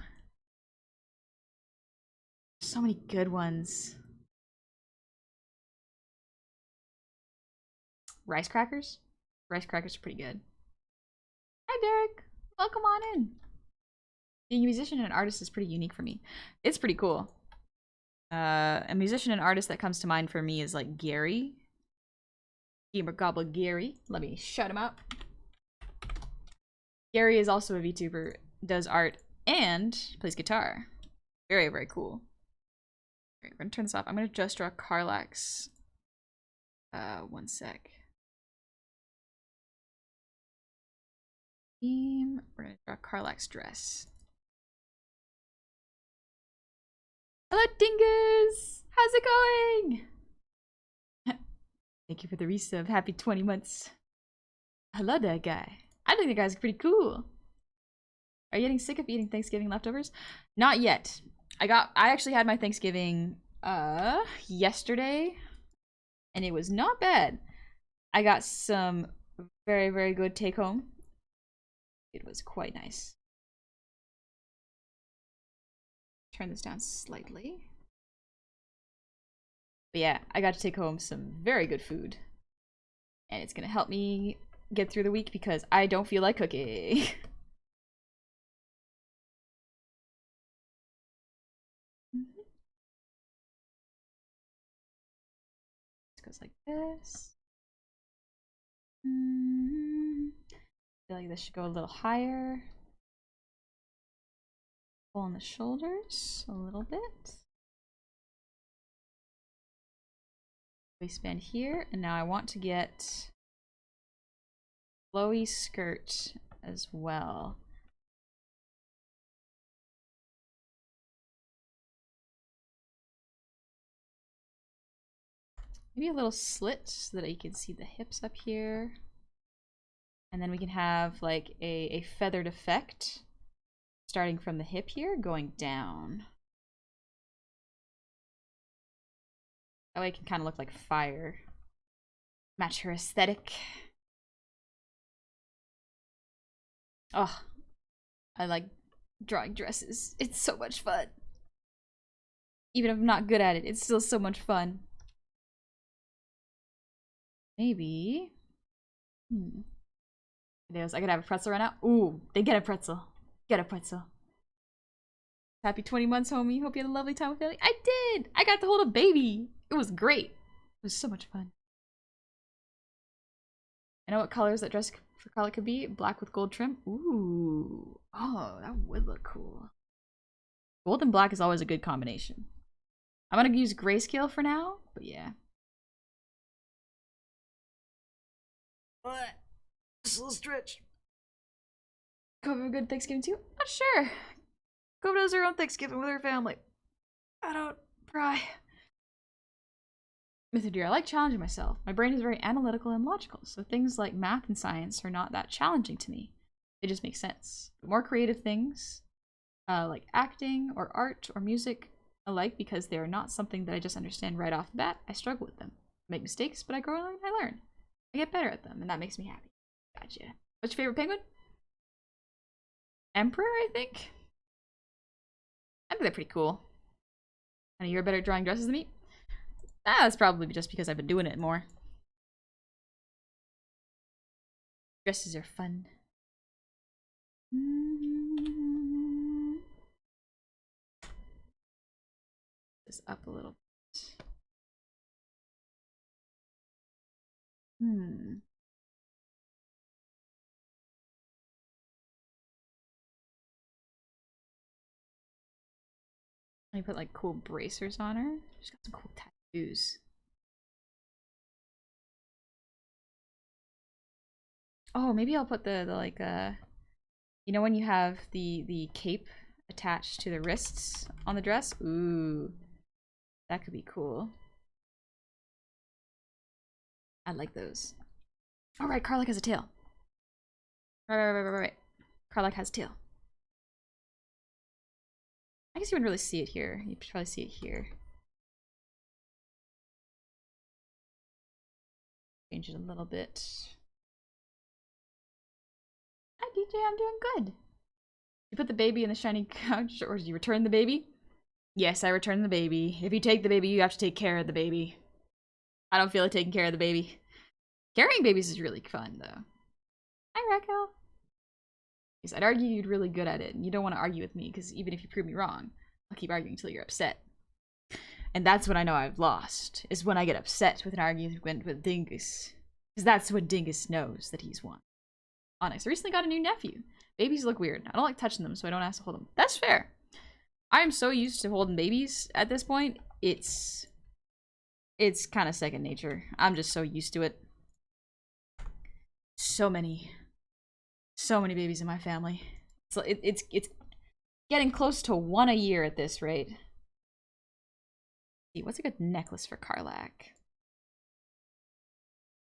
So many good ones. Rice crackers? Rice crackers are pretty good. Hi, Derek. Welcome on in. Being a musician and an artist is pretty unique for me. It's pretty cool. A musician and artist that comes to mind for me is like Gary. Gamer Gobble Gary. Let me shut him out. Gary is also a VTuber, does art, and plays guitar. Very, very cool. Alright, we're gonna turn this off. I'm gonna just draw Karlak's. One sec. We're gonna draw Karlak's dress. Hello, Dingus! How's it going? Thank you for the resub. Happy 20 months. I love that guy. I think the guy's pretty cool. Are you getting sick of eating Thanksgiving leftovers? Not yet. I actually had my Thanksgiving yesterday, and it was not bad. I got some very, very good take home. It was quite nice. Turn this down slightly. But yeah, I got to take home some very good food. And it's gonna help me get through the week because I don't feel like cooking. This goes like this. I feel like this should go a little higher. Pull on the shoulders a little bit. Waistband here, and now I want to get flowy skirt as well. Maybe a little slit so that you can see the hips up here. And then we can have like a feathered effect starting from the hip here going down. That way it can kind of look like fire. Match her aesthetic. Oh, I like drawing dresses. It's so much fun. Even if I'm not good at it, it's still so much fun. Maybe. I could have a pretzel right now. Ooh, they get a pretzel. Get a pretzel. Happy 20 months, homie. Hope you had a lovely time with family. I did! I got to hold a baby. It was great. It was so much fun. I know what colors that dress for Karlak could be. Black with gold trim. Ooh. Oh, that would look cool. Gold and black is always a good combination. I'm gonna use grayscale for now, but yeah. What? Just a little stretch. Hope you have a good Thanksgiving too? Not sure. Kobe does her own Thanksgiving with her family. I don't pry. Mythodeer, I like challenging myself. My brain is very analytical and logical, so things like math and science are not that challenging to me. They just make sense. But more creative things, like acting or art or music, alike because they are not something that I just understand right off the bat, I struggle with them. make mistakes, but I grow and I learn. I get better at them, and that makes me happy. Gotcha. What's your favorite penguin? Emperor, I think? I think they're pretty cool. And you're better at drawing dresses than me? That's probably just because I've been doing it more. Dresses are fun. This up a little bit. Let me put like cool bracers on her. She's got some cool tattoos. Oh, maybe I'll put the like you know when you have the cape attached to the wrists on the dress? Ooh. That could be cool. I like those. Oh right, Karlach has a tail. Right. Karlach has a tail. I guess you wouldn't really see it here. You'd probably see it here. Change it a little bit. Hi DJ, I'm doing good. You put the baby in the shiny couch, or did you return the baby? Yes, I returned the baby. If you take the baby, you have to take care of the baby. I don't feel like taking care of the baby. Carrying babies is really fun, though. Hi, Raquel. Yes, I'd argue you're really good at it, and you don't want to argue with me, because even if you prove me wrong, I'll keep arguing until you're upset. And that's when I know I've lost, is when I get upset with an argument with Dingus. Because that's when Dingus knows that he's won. Onyx, I recently got a new nephew. Babies look weird. I don't like touching them, so I don't ask to hold them. That's fair. I'm so used to holding babies at this point, it's kind of second nature. I'm just so used to it. So many babies in my family. So it's getting close to 1 a year at this rate. Let's see, what's a good necklace for Karlach?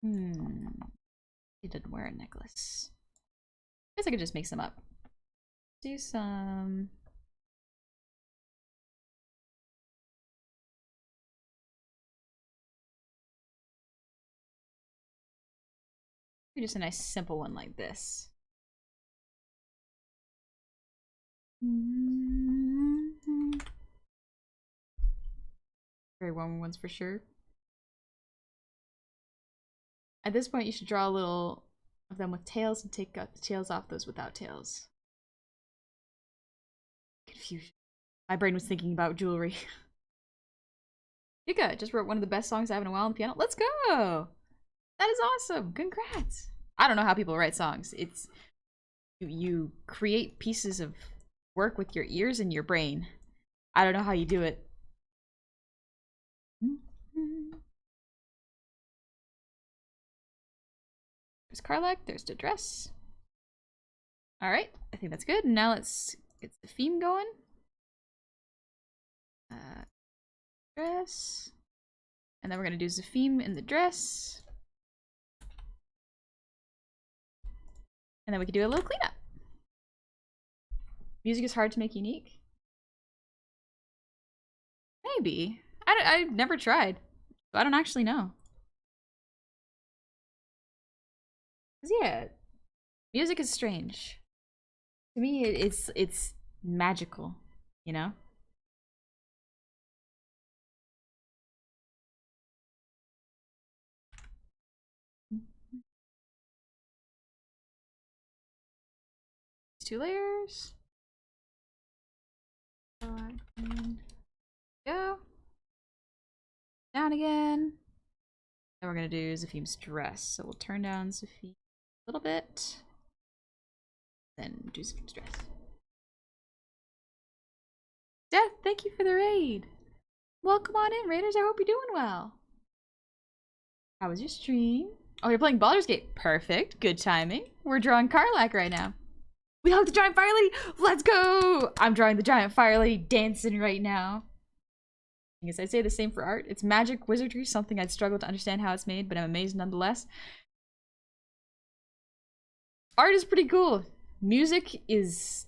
He didn't wear a necklace. I guess I could just make some up. Do some. Just a nice simple one like this. Very warm ones for sure. At this point, you should draw a little of them with tails and take out the tails off those without tails. Confusion. My brain was thinking about jewelry. Giga just wrote one of the best songs I have in a while on the piano. Let's go! That is awesome! Congrats! I don't know how people write songs. It's you create pieces of work with your ears and your brain. I don't know how you do it. There's Karlach, there's the dress. Alright, I think that's good. Now let's get the theme going. Dress. And then we're gonna do Zafim in the dress. And then we can do a little cleanup. Music is hard to make unique. Maybe. I've never tried. So I don't actually know. 'Cause yeah, music is strange. To me, it's magical, you know? Two layers. Go. Down again. Then we're gonna do Zafim's dress. So we'll turn down Zafim a little bit. Then do Zafim's dress. Death, thank you for the raid. Welcome on in, raiders. I hope you're doing well. How was your stream? Oh, you're playing Baldur's Gate. Perfect. Good timing. We're drawing Karlach right now. We hugged the giant fire lady. Let's go! I'm drawing the giant fire lady dancing right now. I guess I'd say the same for art. It's magic, wizardry, something I'd struggle to understand how it's made, but I'm amazed nonetheless. Art is pretty cool. Music is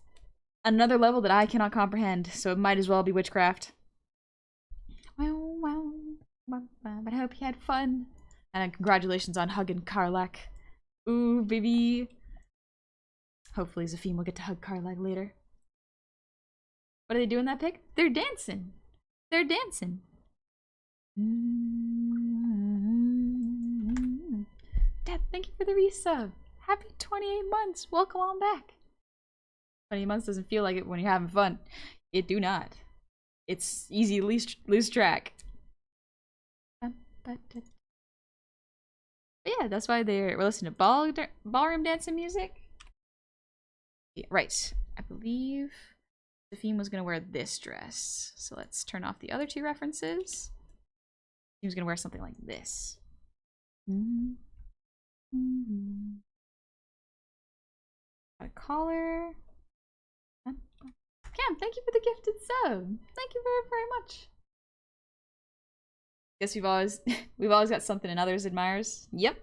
another level that I cannot comprehend, so it might as well be witchcraft. Wow, wow. But I hope you had fun. And congratulations on hugging Karlak. Ooh, baby. Hopefully Zafim will get to hug Karlak later. What are they doing that pic? They're dancing. They're dancing. Dad, thank you for the resub. Happy 28 months. Welcome on back. 20 months doesn't feel like it when you're having fun. It do not. It's easy to lose track. But yeah, that's why we're listening to ballroom dancing music. Yeah, right. I believe Zafim was gonna wear this dress. So let's turn off the other two references. He was gonna wear something like this. Got a collar. Cam, thank you for the gifted sub. Thank you very, very much. Guess we've always got something in others admires. Yep.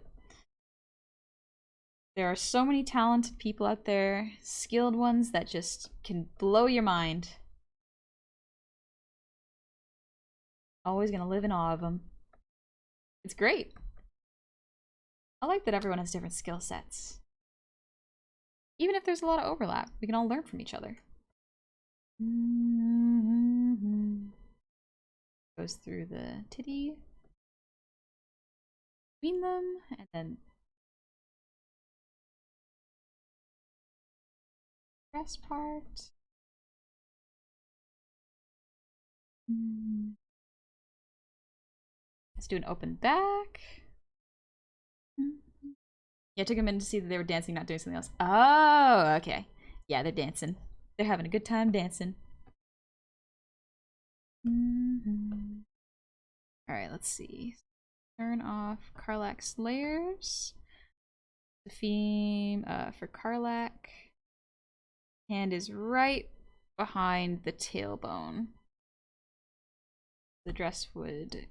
There are so many talented people out there, skilled ones that just can blow your mind. Always gonna live in awe of them. It's great. I like that everyone has different skill sets. Even if there's a lot of overlap, we can all learn from each other. Goes through the titty. Between them, and then dress part. Let's do an open back. Yeah, it took a minute to see that they were dancing, not doing something else. Oh, okay. Yeah, they're dancing. They're having a good time dancing. Alright, let's see. Turn off Karlak's layers. The theme for Karlak. Hand is right behind the tailbone. The dress would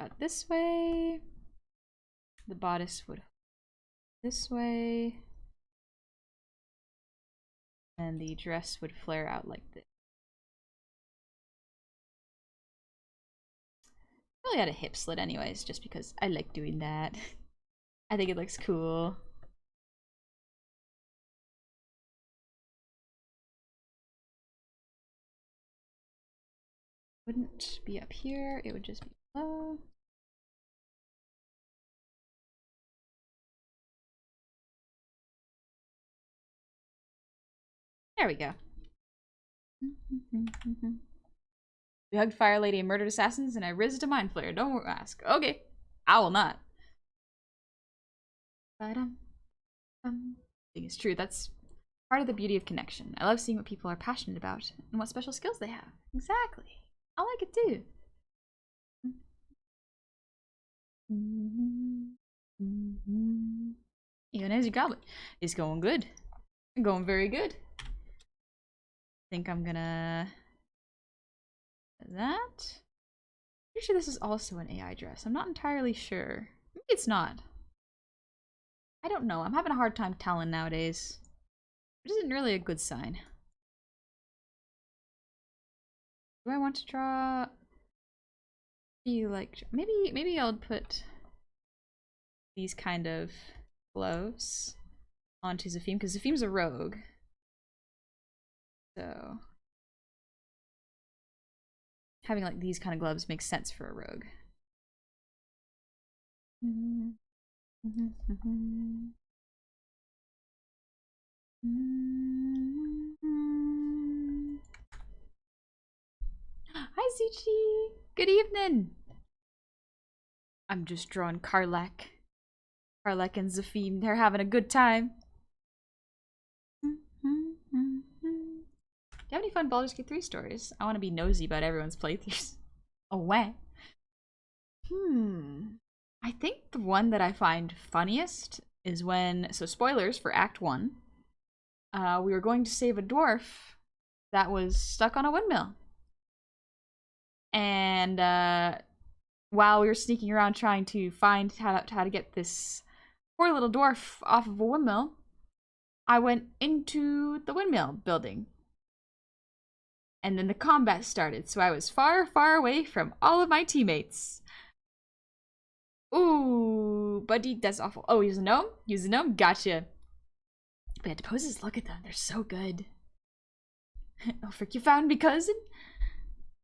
go this way. The bodice would this way. And the dress would flare out like this. Probably had a hip slit anyways, just because I like doing that. I think it looks cool. Wouldn't be up here, it would just be below. There we go. We hugged Fire Lady and murdered assassins, and I rizzed a mind flayer. Don't ask. Okay, I will not. I think it's true. That's part of the beauty of connection. I love seeing what people are passionate about and what special skills they have. Exactly. I like it too. Even as you goblet, it's going good. Going very good. I think I'm gonna that. Pretty sure this is also an AI dress. I'm not entirely sure. Maybe it's not. I don't know. I'm having a hard time telling nowadays. Which isn't really a good sign. Do I want to draw? Maybe I'll put these kind of gloves onto Zafim, because Zafim's a rogue. So having like these kind of gloves makes sense for a rogue. Hi Zuchi! Good evening! I'm just drawing Karlak. Karlak and Zafim, they're having a good time. Do you have any fun Baldur's Gate 3 stories? I want to be nosy about everyone's playthroughs. Oh, what? I think the one that I find funniest is when, so spoilers for Act 1, we were going to save a dwarf that was stuck on a windmill. And while we were sneaking around trying to find how to get this poor little dwarf off of a windmill, I went into the windmill building. And then the combat started, so I was far, far away from all of my teammates. Ooh, buddy, that's awful. Oh, use a gnome? Use a gnome? Gotcha. We had to poses. Look at them. They're so good. Oh, frick, you found me, cousin?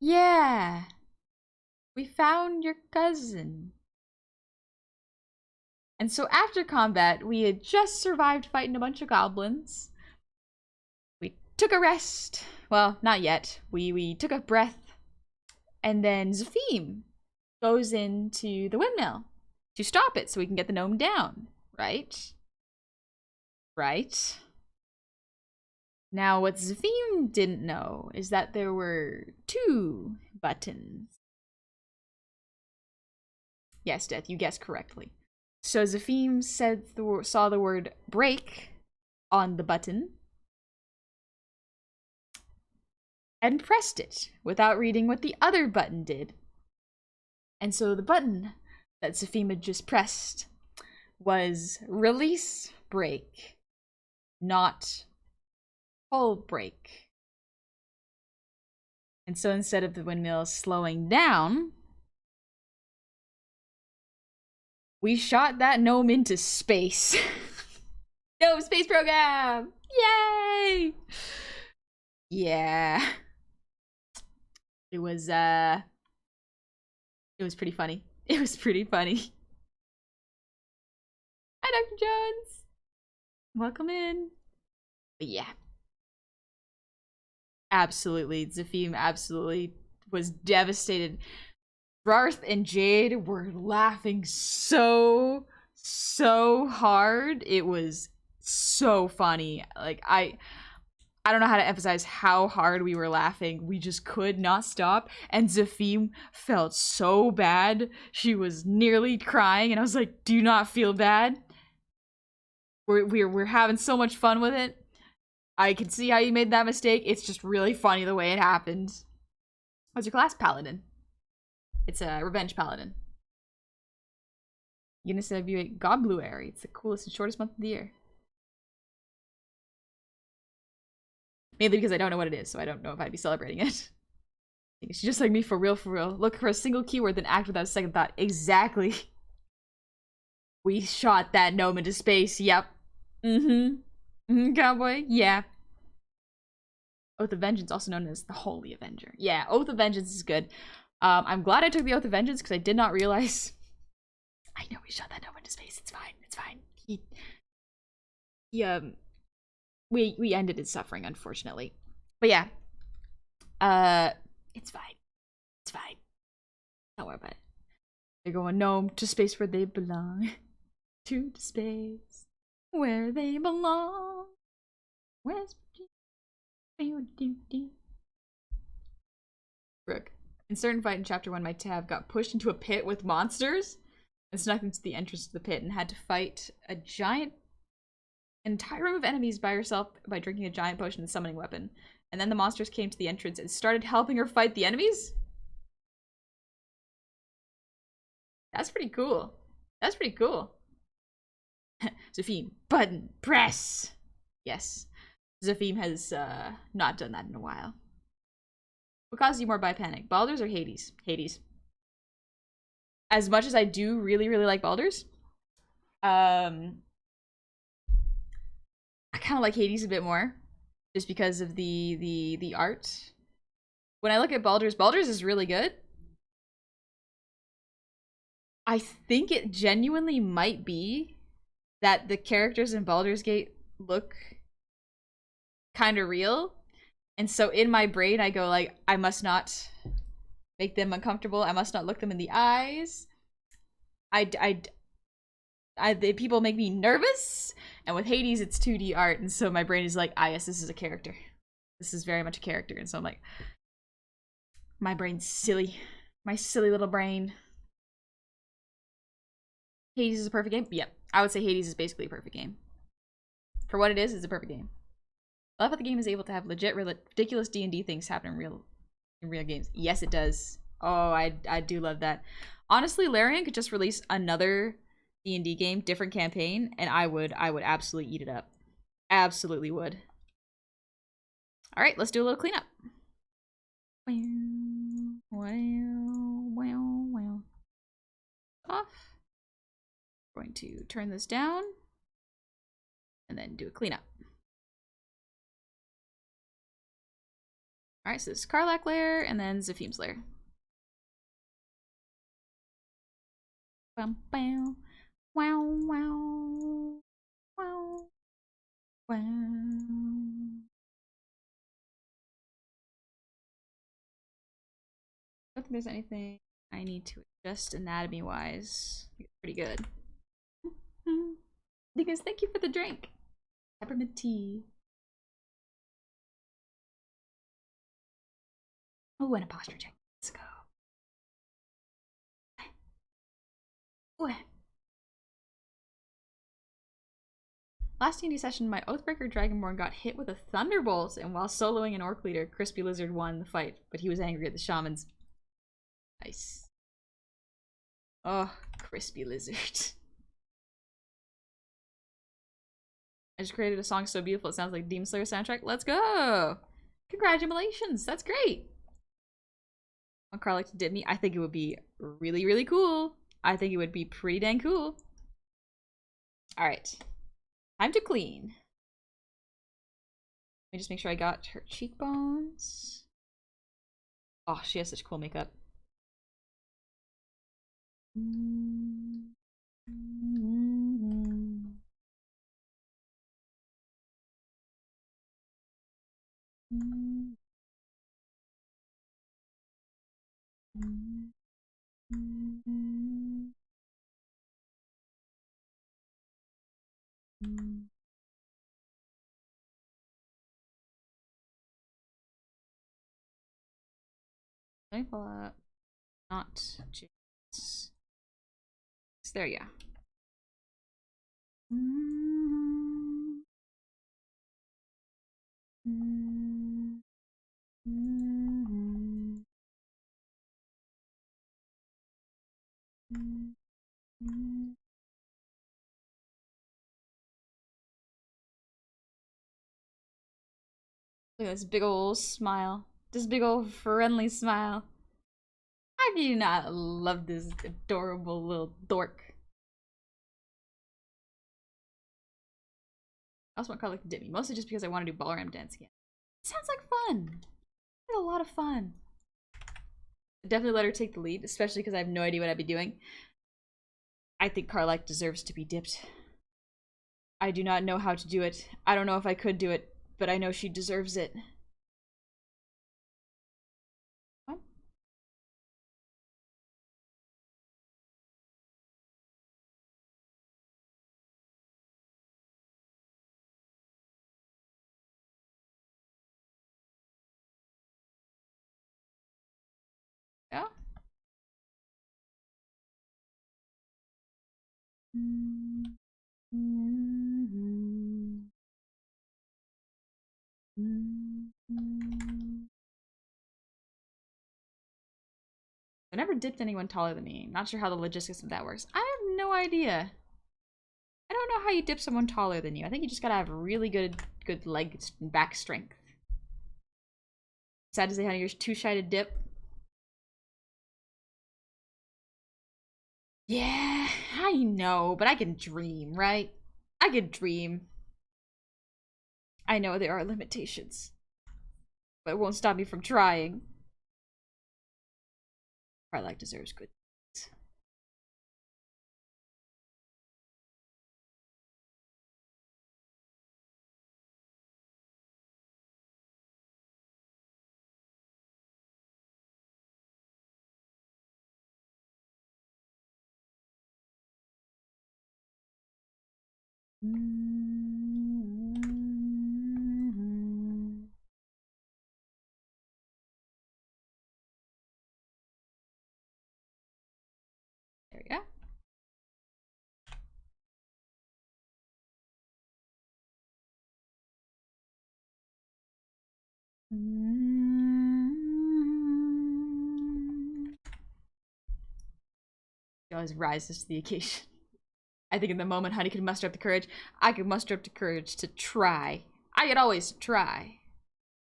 Yeah. We found your cousin. And so after combat, we had just survived fighting a bunch of goblins. We took a rest. Well, not yet. We took a breath. And then Zephim goes into the windmill to stop it so we can get the gnome down. Right? Right? Now, what Zephim didn't know is that there were 2 buttons. Yes, Death, you guessed correctly. So Zephim saw the word break on the button and pressed it without reading what the other button did. And so the button that Zephim had just pressed was release break, not pull break. And so instead of the windmill slowing down, we shot that gnome into space. Gnome space program! Yay! Yeah. It was pretty funny. It was pretty funny. Hi, Dr. Jones! Welcome in. But yeah. Absolutely. Zephim absolutely was devastated. Rarth and Jade were laughing so hard. It was so funny. Like, I don't know how to emphasize how hard we were laughing. We just could not stop. And Zephim felt so bad. She was nearly crying, and I was like, do not feel bad. We're having so much fun with it. I can see how you made that mistake. It's just really funny the way it happened. What's your class? Paladin. It's a revenge paladin. Eunice said you ate Gobluary. It's the coolest and shortest month of the year. Mainly because I don't know what it is, so I don't know if I'd be celebrating it. She's just like me, for real, for real. Look for a single keyword, then act without a second thought. Exactly. We shot that gnome into space. Yep. Cowboy. Yeah. Oath of Vengeance, also known as the Holy Avenger. Yeah, Oath of Vengeance is good. I'm glad I took the Oath of Vengeance because I did not realize. I know we shot that gnome into space. It's fine. It's fine. We ended his suffering, unfortunately. But yeah. It's fine. It's fine. Don't worry about it. They're going gnome to space where they belong. To the space where they belong. West Virginia. Brooke. In certain fight in chapter 1, my Tav got pushed into a pit with monsters and snuck into the entrance to the pit and had to fight an entire room of enemies by herself by drinking a giant potion and summoning weapon. And then the monsters came to the entrance and started helping her fight the enemies? That's pretty cool. That's pretty cool. Zephim, button, press! Yes. Zephim has not done that in a while. What causes you more by panic? Baldur's or Hades? Hades. As much as I do really, really like Baldur's, I kind of like Hades a bit more, just because of the art. When I look at Baldur's is really good. I think it genuinely might be that the characters in Baldur's Gate look kind of real. And so in my brain, I go like, I must not make them uncomfortable. I must not look them in the eyes. People make me nervous. And with Hades, it's 2D art. And so my brain is like, ah, yes, this is a character. This is very much a character. And so I'm like, my brain's silly. My silly little brain. Hades is a perfect game? Yep. I would say Hades is basically a perfect game. For what it is, it's a perfect game. I love how the game is able to have legit, ridiculous D&D things happen in real games. Yes, it does. Oh, I do love that. Honestly, Larian could just release another D&D game, different campaign, and I would absolutely eat it up. Absolutely would. All right, let's do a little cleanup. Wow. Off. Going to turn this down and then do a cleanup. Alright, so this is Karlach layer and then Zephim's layer. Bum, bam. Wow, wow. Wow. Wow. I don't think there's anything I need to adjust anatomy wise. It's pretty good. Because thank you for the drink. Peppermint tea. Oh, and a posture check. Let's go. Ooh. Last D&D session, my Oathbreaker Dragonborn got hit with a thunderbolt, and while soloing an orc leader, Crispy Lizard won the fight, but he was angry at the shamans. Nice. Oh, Crispy Lizard. I just created a song so beautiful it sounds like Demon Slayer soundtrack. Let's go! Congratulations, that's great! Want Karlach to dip me? I think it would be really, really cool. I think it would be pretty dang cool. Alright. Time to clean. Let me just make sure I got her cheekbones. Oh, she has such cool makeup. Let me pull up. Not juice. There you go. Look at this big old smile. This big old friendly smile. How do you not love this adorable little dork? I also want Karlach to dip me, mostly just because I want to do ballroom dance again. It sounds like fun. It's a lot of fun. I definitely let her take the lead, especially because I have no idea what I'd be doing. I think Karlach deserves to be dipped. I do not know how to do it. I don't know if I could do it, but I know she deserves it. What? Yeah? I never dipped anyone taller than me. Not sure how the logistics of that works. I have no idea. I don't know how you dip someone taller than you. I think you just gotta have really good leg and back strength. Sad to say, honey, you're too shy to dip. Yeah, I know, but I can dream, right? I can dream. I know there are limitations, but it won't stop me from trying. Karlach deserves good things. There we go. She always rises to the occasion. I think in the moment Honey could muster up the courage. I could muster up the courage to try. I could always try.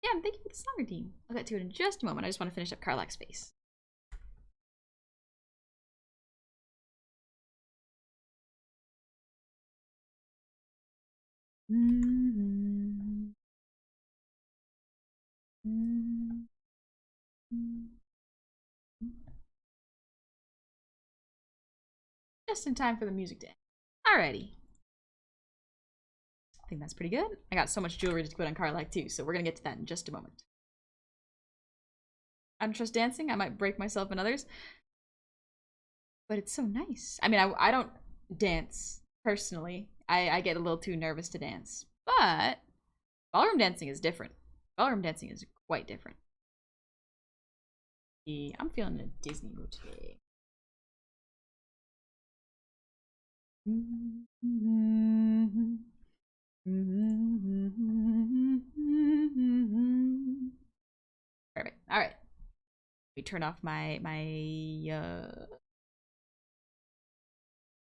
Yeah, thank you for the song routine. I'll get to it in just a moment. I just want to finish up Karlach's face. Just in time for the music to end. Alrighty. I think that's pretty good. I got so much jewelry to put on Karlach too, so we're gonna get to that in just a moment. I don't trust dancing. I might break myself and others. But it's so nice. I mean, I don't dance personally. I get a little too nervous to dance. But ballroom dancing is different. Ballroom dancing is quite different. I'm feeling a Disney mood today. Perfect. All right. We turn off my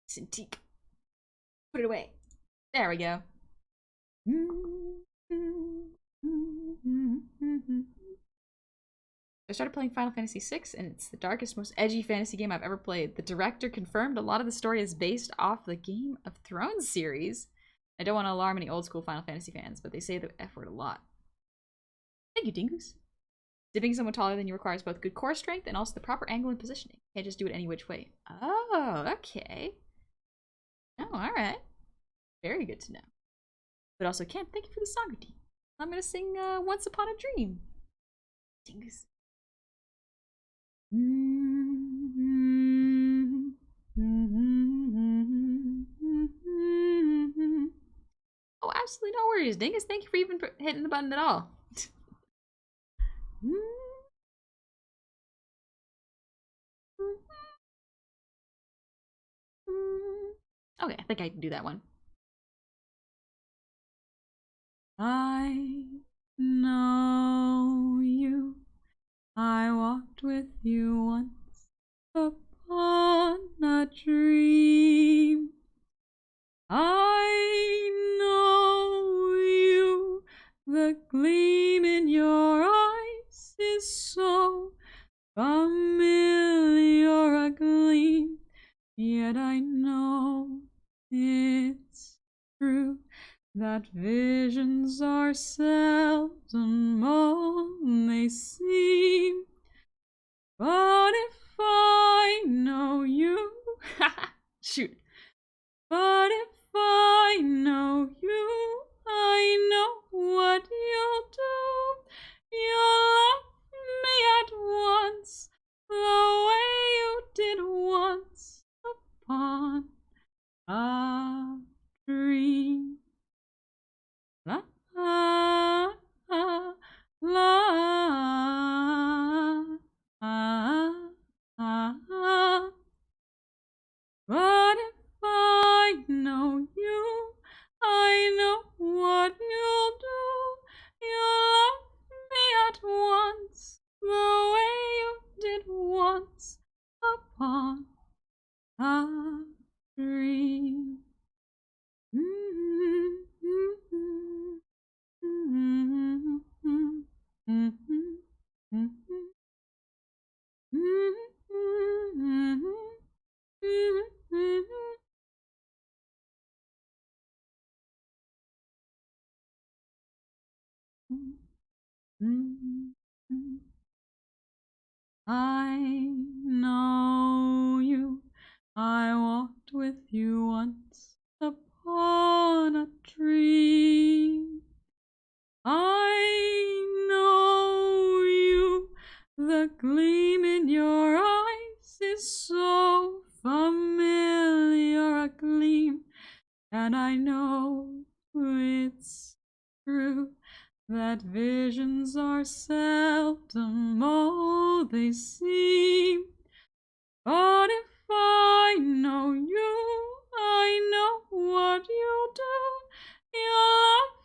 Cintiq. Put it away. There we go. I started playing Final Fantasy VI, and it's the darkest, most edgy fantasy game I've ever played. The director confirmed a lot of the story is based off the Game of Thrones series. I don't want to alarm any old school Final Fantasy fans, but they say the F word a lot. Thank you, Dingus. Dipping someone taller than you requires both good core strength and also the proper angle and positioning. You can't just do it any which way. Oh, okay. Oh, alright. Very good to know. But also, Ken, thank you for the song routine. I'm gonna sing Once Upon a Dream. Dingus. Oh, absolutely no worries, Dingus. Thank you for even hitting the button at all. Okay, I think I can do that one. I know you. I walked with you once upon a dream. I know you. The gleam in your eyes is so familiar a gleam, yet I know it's true that visions are seldom all they seem. But if I know you, shoot. But if I know you, I know what you'll do. You'll love me at once, the way you did once upon a dream. La la la la la. But if I know you, I know what you'll do. You'll love me at once, the way you did once upon a dream. I know you. I walked with you once upon a dream. I know you. The gleam in your eyes is so familiar a gleam, and I know it's true that visions are seldom all they seem. But if I know you, I know what you'll do. You'll love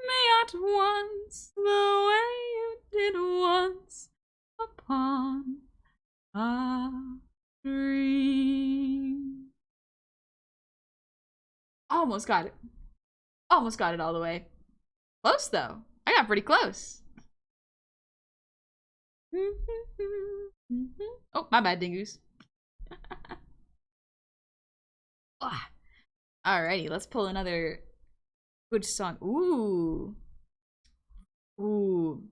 me at once, the way you did once upon a dream. Almost got it. Almost got it all the way. Close though. I got pretty close. Oh, my bad, dingoes. Alrighty, let's pull another good song. Ooh. Ooh.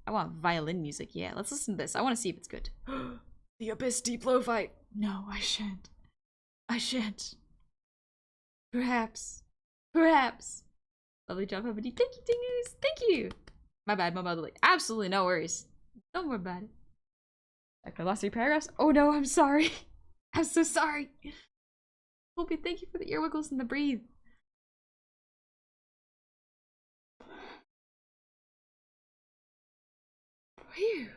I want violin music. Yeah, let's listen to this. I want to see if it's good. The Abyss Deep Lo-Fi. No, I shan't. I shan't. Perhaps. Perhaps. Lovely job, everybody. Thank you, dingoes. Thank you. My bad, my mother. Absolutely no worries. Don't worry about it. I lost 3 paragraphs. Oh no, I'm sorry. I'm so sorry. Hope you. Thank you for the ear wiggles and the breathe. Phew.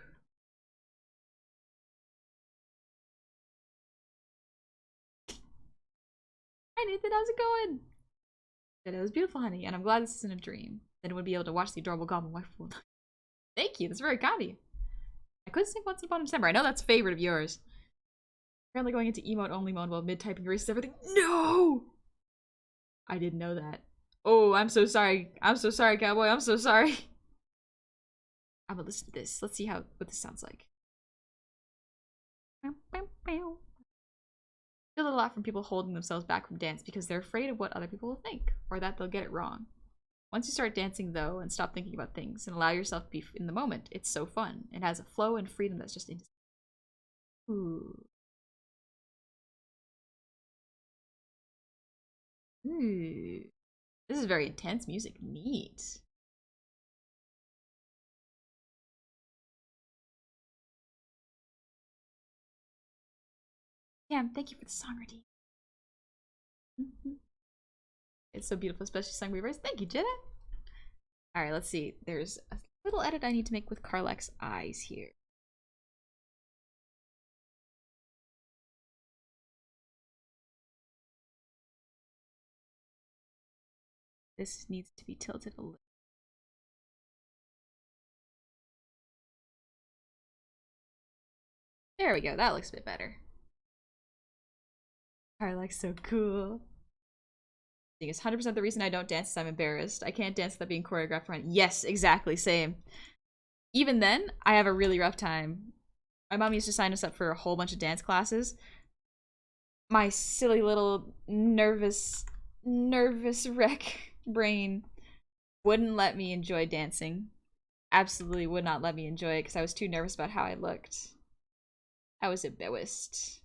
Hi Nathan, how's it going? Good, it was beautiful, honey, and I'm glad this isn't a dream. Then it would be able to watch the adorable goblin wife. Thank you, that's very kind of you. I could sing Once Upon a December. I know that's a favorite of yours. Apparently going into emote only mode while mid-typing erases everything. No! I didn't know that. Oh, I'm so sorry. I'm so sorry, cowboy. I'm so sorry. I'm gonna listen to this. Let's see what this sounds like. I feel a lot from people holding themselves back from dance because they're afraid of what other people will think, or that they'll get it wrong. Once you start dancing, though, and stop thinking about things, and allow yourself to be in the moment, it's so fun. It has a flow and freedom that's just indescribable. Ooh. Ooh. This is very intense music. Neat. Damn, thank you for the song, Redeem. It's so beautiful, especially sung reverse. Thank you, Jenna. Alright, let's see. There's a little edit I need to make with Karlach's eyes here. This needs to be tilted a little. There we go. That looks a bit better. Karlach's so cool. I think it's 100% the reason I don't dance is I'm embarrassed. I can't dance without being choreographed around. Yes, exactly. Same. Even then, I have a really rough time. My mom used to sign us up for a whole bunch of dance classes. My silly little nervous wreck brain wouldn't let me enjoy dancing. Absolutely would not let me enjoy it because I was too nervous about how I looked. I was embarrassed.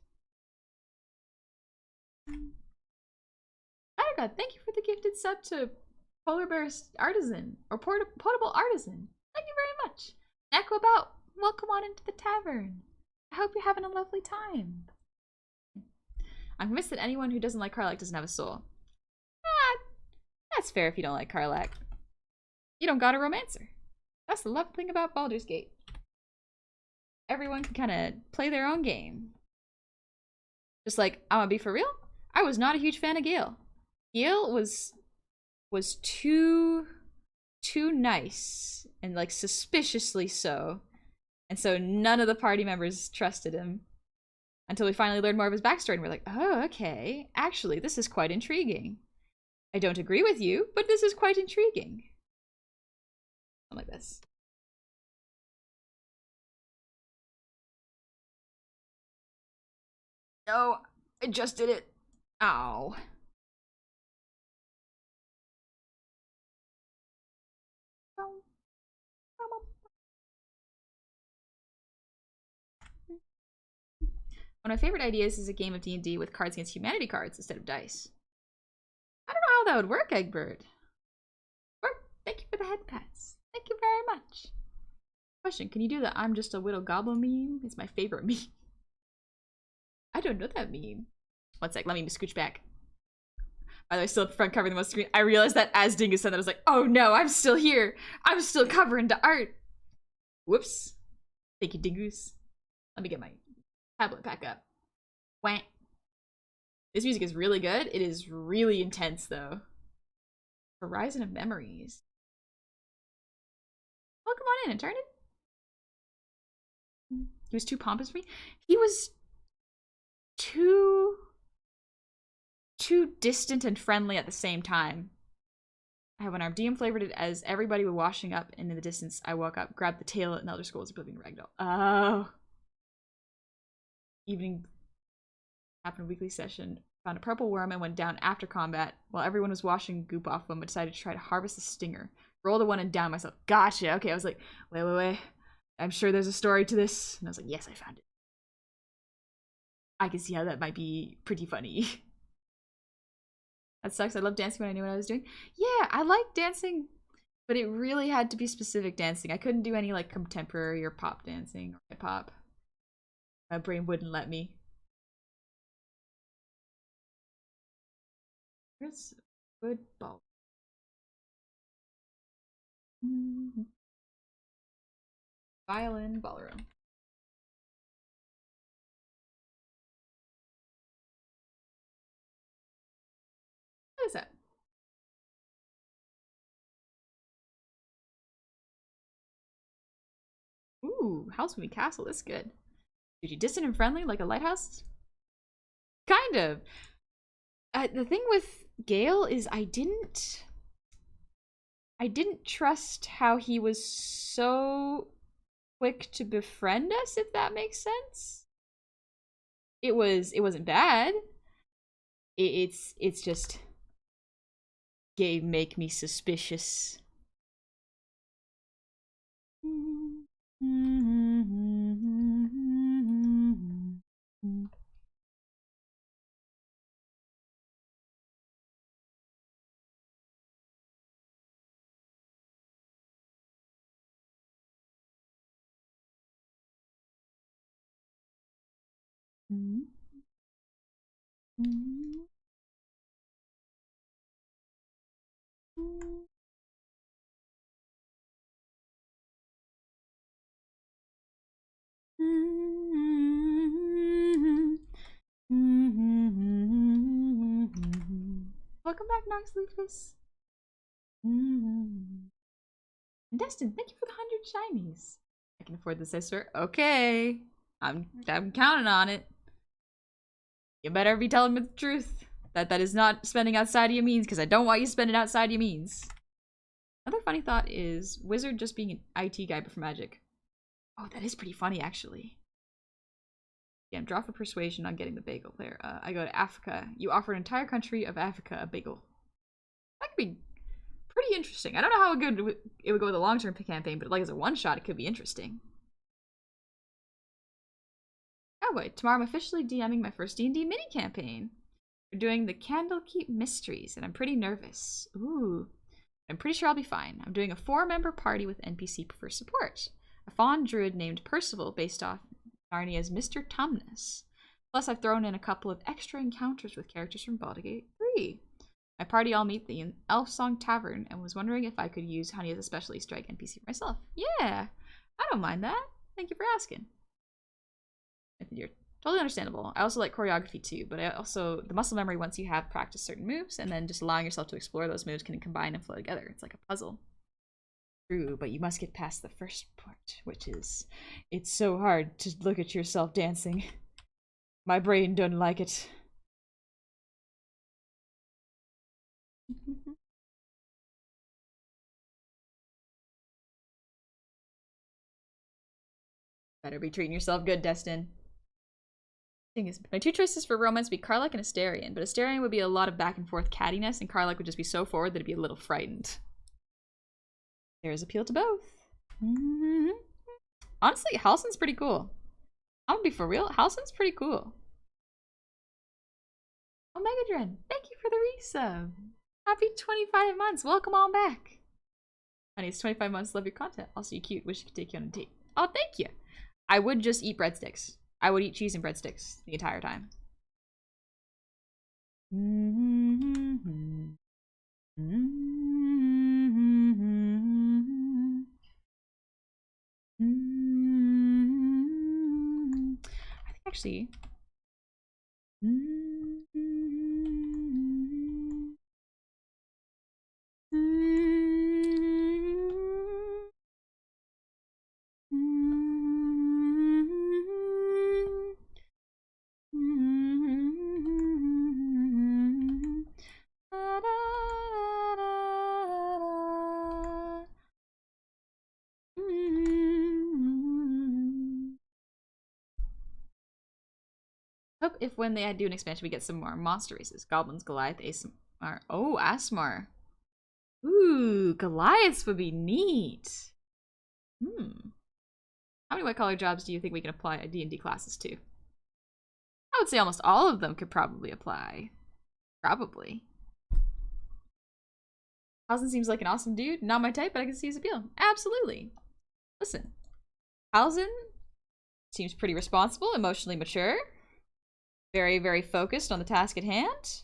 Oh god, thank you for the gifted sub to Polar Bear Artisan, or Potable Artisan. Thank you very much. Echo about, welcome on into the tavern. I hope you're having a lovely time. I'm convinced that anyone who doesn't like Karlach doesn't have a soul. Ah, that's fair if you don't like Karlach. You don't got a romancer. That's the lovely thing about Baldur's Gate. Everyone can kind of play their own game. Just like, I'm gonna be for real, I was not a huge fan of Gale. Gale was too nice, and like suspiciously so. And so none of the party members trusted him. Until we finally learned more of his backstory and we're like, oh, okay. Actually, this is quite intriguing. I don't agree with you, but this is quite intriguing. Something like this. No, I just did it. Ow. One of my favorite ideas is a game of D&D with Cards Against Humanity cards instead of dice. I don't know how that would work, Egbert. Thank you for the head pats. Thank you very much. Question, can you do the I'm just a little goblin meme? It's my favorite meme. I don't know that meme. One sec, let me scooch back. By the way, still up front covering the most screen. I realized that as Dingus said that, I was like, oh no, I'm still here. I'm still covering the art. Whoops. Thank you, Dingus. Let me get my tablet back up. Wah. This music is really good. It is really intense, though. Horizon of Memories. Well, come on in, Uncharted. He was too pompous for me. He was too distant and friendly at the same time. I have one arm. DM flavored it as everybody was washing up, and in the distance, I woke up, grabbed the tail, and Elder Scrolls Oblivion Ragdoll. Oh. Evening happened weekly session. Found a purple worm and went down after combat while everyone was washing goop off them, but decided to try to harvest the stinger. Roll the one and down myself. Gotcha. Okay, I was like, wait. I'm sure there's a story to this. And I was like, yes, I found it. I can see how that might be pretty funny. That sucks. I love dancing when I knew what I was doing. Yeah, I like dancing, but it really had to be specific dancing. I couldn't do any like contemporary or pop dancing or hip hop. My brain wouldn't let me. Where's good ball? Violin ballroom. What is that? Ooh, Housemoving Castle. That's good. Dude, you distant and friendly like a lighthouse? Kind of. The thing with Gale is I didn't trust how he was so quick to befriend us, if that makes sense. It wasn't bad. It's just game make me suspicious. Welcome back, Nox Lucas. And Destin, thank you for the 100 shinies. I can afford this, I swear. Okay. I'm counting on it. You better be telling me the truth. That is not spending outside of your means, because I don't want you spending outside of your means. Another funny thought is Wizard just being an IT guy but for magic. Oh, that is pretty funny, actually. Yeah, draw for persuasion on getting the bagel there. I go to Africa. You offer an entire country of Africa a bagel. That could be pretty interesting. I don't know how good it would go with a long-term campaign, but like as a one-shot, it could be interesting. Oh boy, tomorrow I'm officially DMing my first D&D mini-campaign. We're doing the Candlekeep Mysteries, and I'm pretty nervous. Ooh. I'm pretty sure I'll be fine. I'm doing a 4-member party with NPC prefer support. A fawn druid named Percival based off Narnia's Mr. Tumnus. Plus, I've thrown in a couple of extra encounters with characters from Baldur's Gate 3. My party all meet the Elf Song Tavern and was wondering if I could use Honey as a special Easter egg NPC for myself. Yeah, I don't mind that. Thank you for asking. You're totally understandable. I also like choreography too, but I also, the muscle memory once you have practiced certain moves and then just allowing yourself to explore those moves can combine and flow together. It's like a puzzle. True, but you must get past the first part, which is, it's so hard to look at yourself dancing. My brain doesn't like it. Better be treating yourself good, Destin. Thing is, my 2 choices for romance would be Karlach and Asterion, but Asterion would be a lot of back and forth cattiness, and Karlach would just be so forward that it'd be a little frightened. There's appeal to both. Honestly, Halsin's pretty cool. I'm gonna be for real. Halsin's pretty cool. Omega Dren, thank you for the resub. Happy 25 months. Welcome on back. Honey, it's 25 months. Love your content. Also, you cute. Wish I could take you on a date. Oh, thank you. I would just eat breadsticks. I would eat cheese and breadsticks the entire time. I think actually. if when they do an expansion we get some more monster races? Goblins, Goliath, Asmar. Oh, Asmar. Ooh, Goliaths would be neat. How many white-collar jobs do you think we can apply D&D classes to? I would say almost all of them could probably apply. Probably. Halsin seems like an awesome dude. Not my type, but I can see his appeal. Absolutely. Listen, Halsin seems pretty responsible, emotionally mature, very, very focused on the task at hand.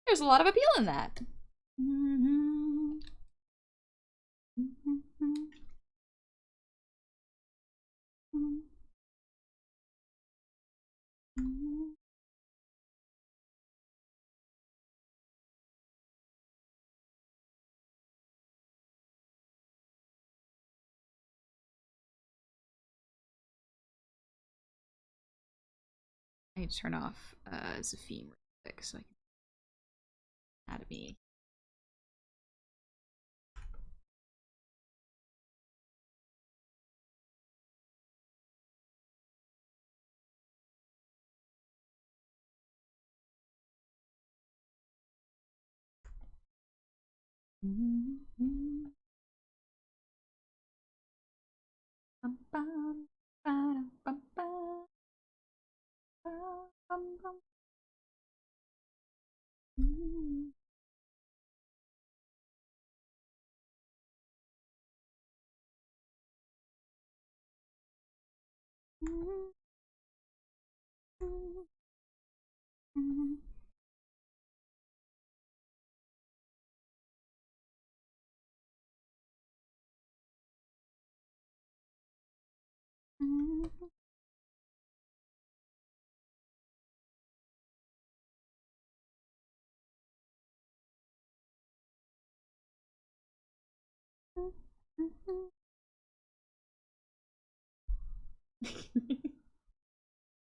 There's a lot of appeal in that. I need to turn off Zafim real quick so I can anatomy.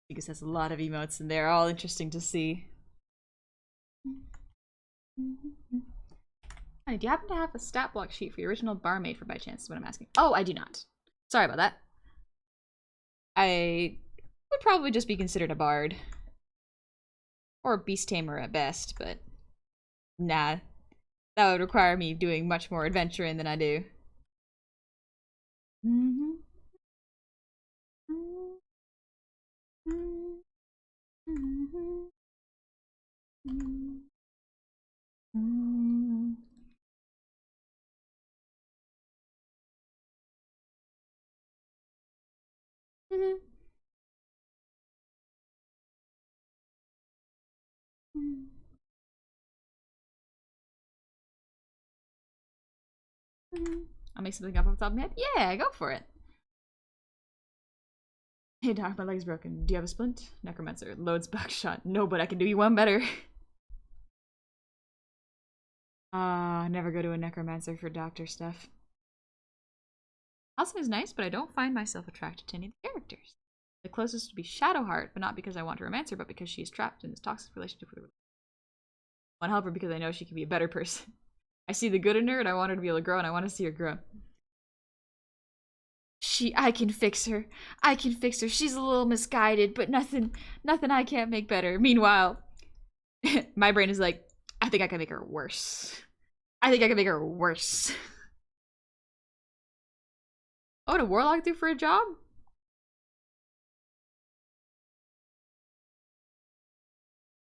Because has a lot of emotes and they're all interesting to see. Honey, do you happen to have a stat block sheet for your original barmaid for by chance is what I'm asking? Oh, I do not. Sorry about that. I would probably just be considered a bard. Or a beast tamer at best, but nah. That would require me doing much more adventuring than I do. I'll make something up off the top of my head. Yeah, go for it. Hey doc, my leg's broken. Do you have a splint? Necromancer. Loads buckshot. No, but I can do you one better. Never go to a necromancer for doctor stuff. Halsin is nice, but I don't find myself attracted to any of the characters. The closest would be Shadowheart, but not because I want to romance her, but because she is trapped in this toxic relationship with her. I want to help her because I know she can be a better person. I see the good in her, and I want her to be able to grow, and I want to see her grow. I can fix her. I can fix her. She's a little misguided, but nothing I can't make better. Meanwhile, my brain is like, I think I can make her worse. I think I can make her worse. Oh, what a warlock do for a job?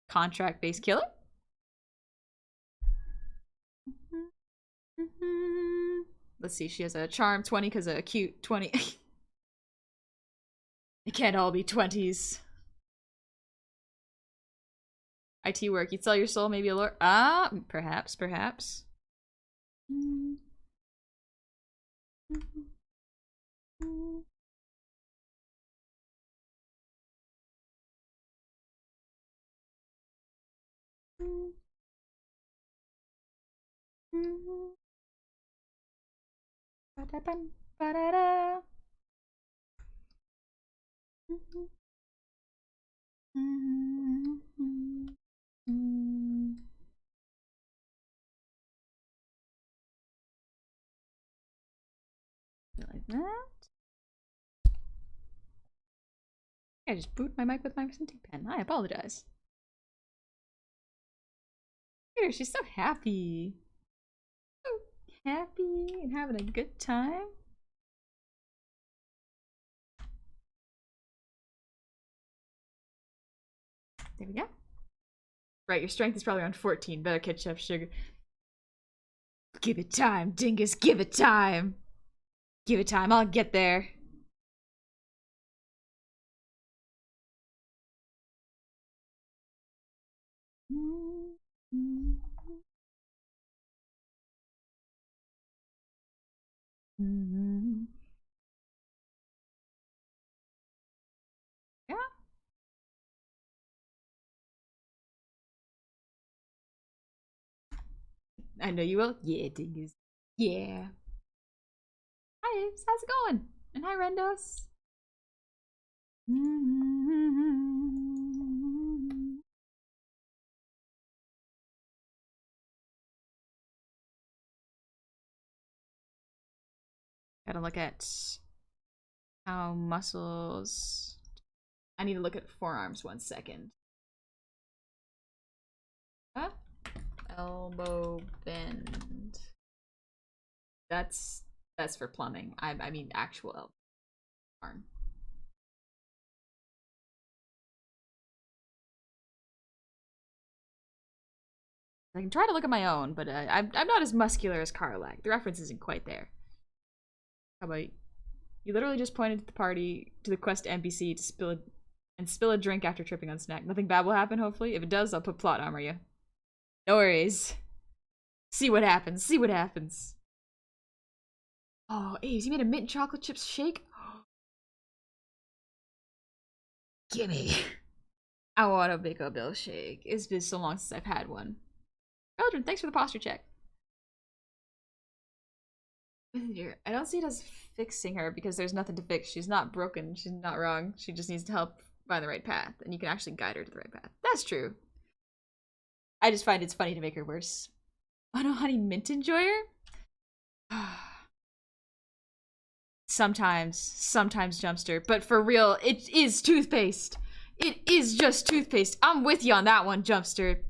Contract-based killer? Let's see, she has a charm 20 because a cute 20. It can't all be 20s. IT work, you'd sell your soul, maybe a lord. Perhaps. Like that. I just booted my mic with my printing pen. I apologize. Here, she's so happy. So happy and having a good time. There we go. Right, your strength is probably around 14. Better catch up, sugar. Give it time, dingus. Give it time. Give it time. I'll get there. Yeah. I know you will. Yeah, dingus. Yeah. Hi, Aves. How's it going? And hi, Rendos. Gotta look at how muscles. I need to look at forearms 1 second. Huh? Elbow bend. That's for plumbing. I mean actual elbow arm. I can try to look at my own, but I'm not as muscular as Karlak. The reference isn't quite there. How about you? You literally just pointed to the party, to the quest NPC to spill a drink after tripping on snack. Nothing bad will happen, hopefully. If it does, I'll put plot armor you. No worries. See what happens. See what happens. Oh, Aves, you made a mint chocolate chip shake? Gimme. I want to make a milkshake. It's been so long since I've had one. Eldrin, thanks for the posture check. I don't see it as fixing her because there's nothing to fix. She's not broken. She's not wrong. She just needs to help find the right path. And you can actually guide her to the right path. That's true. I just find it's funny to make her worse. Oh no, honey, mint enjoyer? Sometimes Jumpster. But for real, it is toothpaste. It is just toothpaste. I'm with you on that one, Jumpster.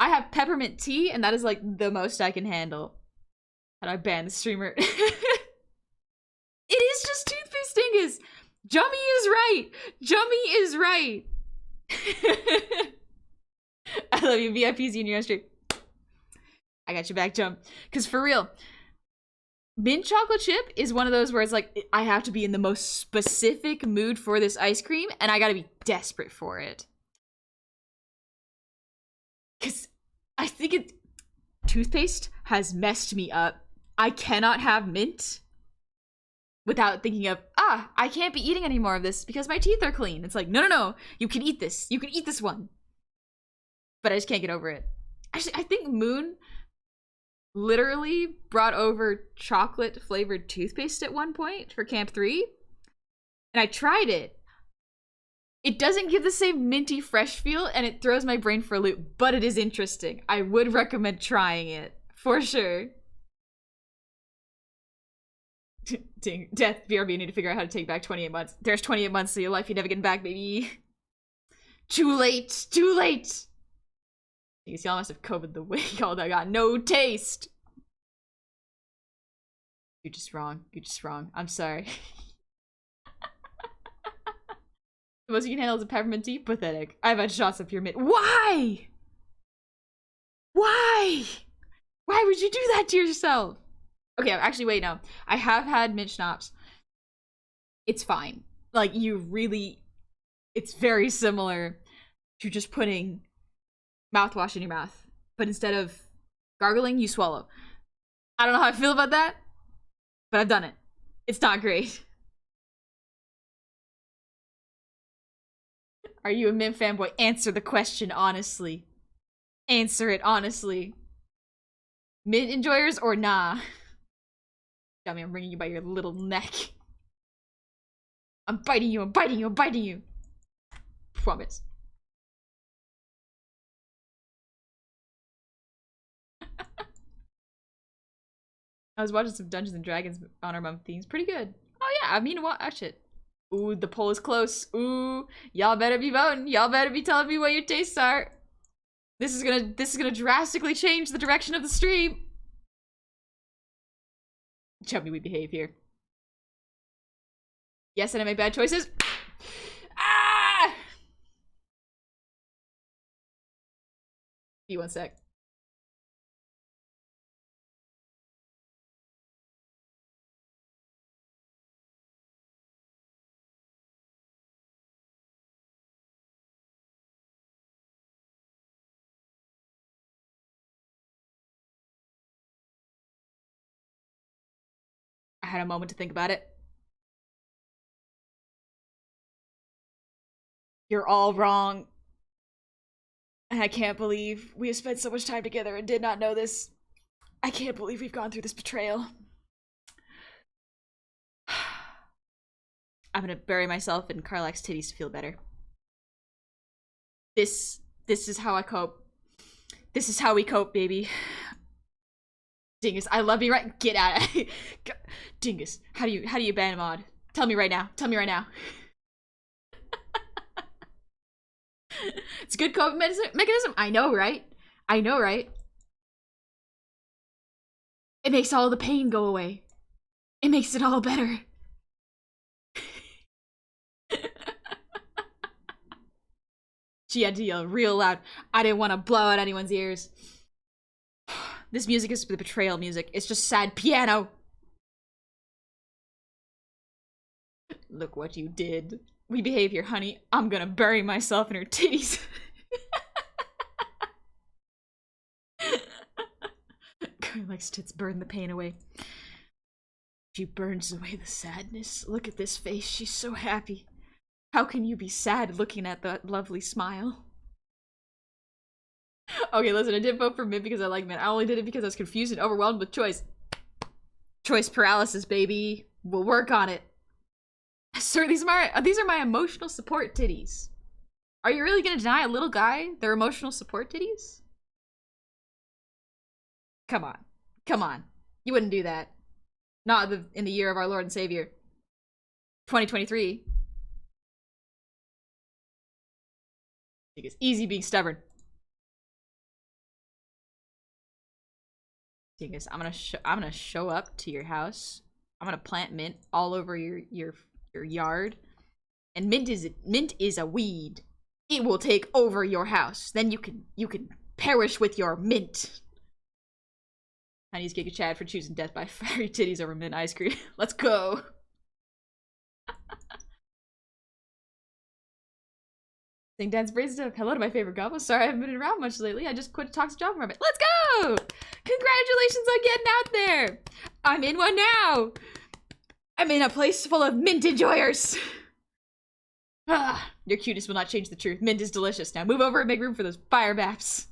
I have peppermint tea, and that is like the most I can handle. How do I ban the streamer? It is just toothpaste, dingus. Jummy is right. Jummy is right. I love you, VIPs in your stream. I got your back, Jump. Because for real, mint chocolate chip is one of those where it's like, I have to be in the most specific mood for this ice cream, and I gotta be desperate for it. Because I think toothpaste has messed me up. I cannot have mint without thinking of, I can't be eating any more of this because my teeth are clean. It's like, no, you can eat this. You can eat this one. But I just can't get over it. Actually, I think Moon literally brought over chocolate flavored toothpaste at one point for Camp 3. And I tried it. It doesn't give the same minty fresh feel and it throws my brain for a loop, but it is interesting. I would recommend trying it for sure. Ding. Death, BRB, you need to figure out how to take back 28 months. There's 28 months to your life you never get back, baby. Too late. Too late. I guess y'all must have COVID the way y'all that got no taste. You're just wrong. You're just wrong. I'm sorry. The most you can handle is a peppermint tea? Pathetic. I've had shots of pure mint. Why? Why? Why would you do that to yourself? Okay, actually, wait, no. I have had mint schnapps. It's fine. Like, it's very similar to just putting mouthwash in your mouth. But instead of gargling, you swallow. I don't know how I feel about that, but I've done it. It's not great. Are you a mint fanboy? Answer the question honestly. Answer it honestly. Mint enjoyers or nah? Got me, I'm wringing you by your little neck. I'm biting you, I'm biting you, I'm biting you. Promise. I was watching some Dungeons and Dragons Honor Month themes. Pretty good. Oh yeah, I mean, what? Oh shit. Ooh, the poll is close. Ooh, y'all better be voting. Y'all better be telling me what your tastes are. This is gonna drastically change the direction of the stream. Chubby, we behave here. Yes, and I make bad choices. Ah! Be 1 sec. I had a moment to think about it. You're all wrong. And I can't believe we have spent so much time together and did not know this. I can't believe we've gone through this betrayal. I'm gonna bury myself in Carlax's titties to feel better. This is how I cope. This is how we cope, baby. Dingus, I love you, right? Get out of it. Dingus, how do you ban mod? Tell me right now. Tell me right now. It's a good coping mechanism. I know, right? I know, right? It makes all the pain go away. It makes it all better. She had to yell real loud. I didn't want to blow out anyone's ears. This music is the betrayal music. It's just sad piano. Look what you did. We behave here, honey. I'm gonna bury myself in her titties. Carlax's tits burn the pain away. She burns away the sadness. Look at this face. She's so happy. How can you be sad looking at that lovely smile? Okay, listen, I did vote for Mint because I like Mint. I only did it because I was confused and overwhelmed with choice. Choice paralysis, baby. We'll work on it. Sir, these are my emotional support titties. Are you really gonna deny a little guy their emotional support titties? Come on. Come on. You wouldn't do that. Not in the year of our Lord and Savior. 2023. It's easy being stubborn. Dingus, I'm gonna show up to your house. I'm gonna plant mint all over your yard. And mint is a weed. It will take over your house. Then you can perish with your mint. Honey's Giga Chad for choosing death by fiery titties over mint ice cream. Let's go. Sing Dance Brainstorm. Hello to my favorite goblin. Sorry I haven't been around much lately. I just quit a toxic job for a bit. Let's go! Congratulations on getting out there! I'm in one now! I'm in a place full of mint enjoyers! Ah, your cuteness will not change the truth. Mint is delicious. Now move over and make room for those fire baps.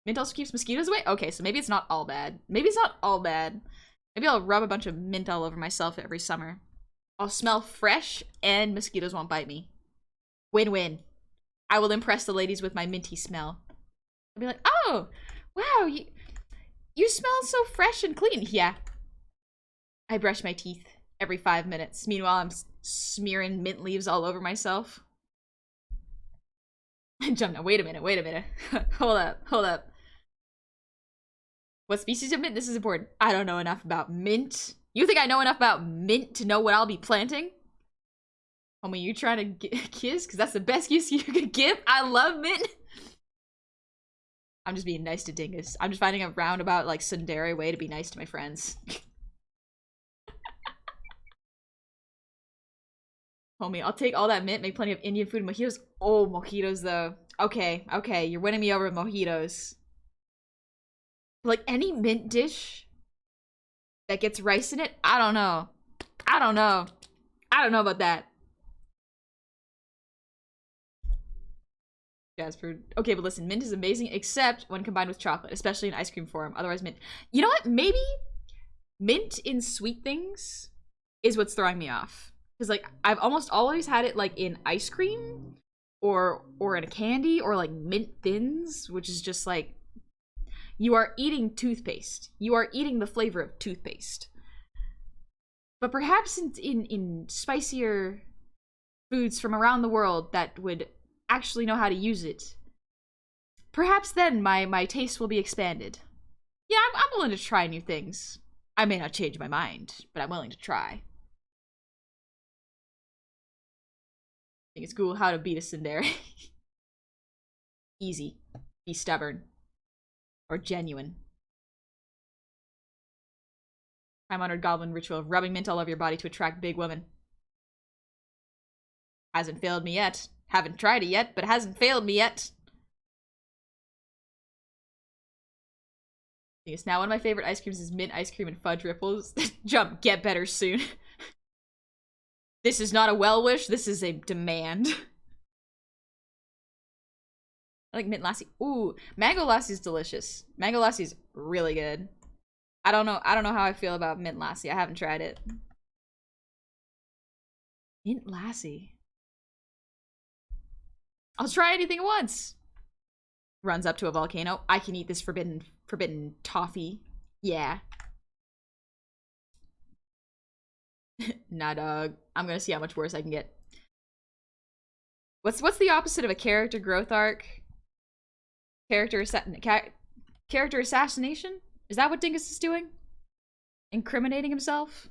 Mint also keeps mosquitoes away? Okay, so maybe it's not all bad. Maybe it's not all bad. Maybe I'll rub a bunch of mint all over myself every summer. I'll smell fresh and mosquitoes won't bite me. Win-win. I will impress the ladies with my minty smell. I'll be like, oh, wow, you smell so fresh and clean. Yeah. I brush my teeth every 5 minutes. Meanwhile, I'm smearing mint leaves all over myself. Jump now. Wait a minute. Hold up. What species of mint? This is important. I don't know enough about mint. You think I know enough about mint to know what I'll be planting? Homie, you trying to kiss? Because that's the best kiss you could give. I love mint. I'm just being nice to Dingus. I'm just finding a roundabout, like, tsundere way to be nice to my friends. Homie, I'll take all that mint, make plenty of Indian food and mojitos. Oh, mojitos, though. Okay, you're winning me over with mojitos. Like, any mint dish that gets rice in it? I don't know about that. Jasper. Okay, but listen, mint is amazing, except when combined with chocolate, especially in ice cream form. Otherwise, mint. You know what? Maybe mint in sweet things is what's throwing me off. Because, like, I've almost always had it, like, in ice cream or in a candy or, like, mint thins, which is just, like, you are eating toothpaste. You are eating the flavor of toothpaste. But perhaps in spicier foods from around the world that would actually know how to use it, perhaps then my taste will be expanded. Yeah, I'm willing to try new things. I may not change my mind, but I'm willing to try. I think it's cool how to beat a tsundere. Easy. Be stubborn. Or genuine. Time-honored goblin ritual of rubbing mint all over your body to attract big women. Hasn't failed me yet. Haven't tried it yet, but hasn't failed me yet. It's now one of my favorite ice creams is mint ice cream and fudge ripples. Jump, get better soon. This is not a well wish, this is a demand. I like mint lassi. Ooh, mango lassi is delicious. Mango lassi is really good. I don't know how I feel about mint lassi. I haven't tried it. Mint lassi. I'll try anything at once. Runs up to a volcano. I can eat this forbidden toffee. Yeah. Nah, dog. I'm gonna see how much worse I can get. What's the opposite of a character growth arc? Character assassination? Is that what Dingus is doing? Incriminating himself?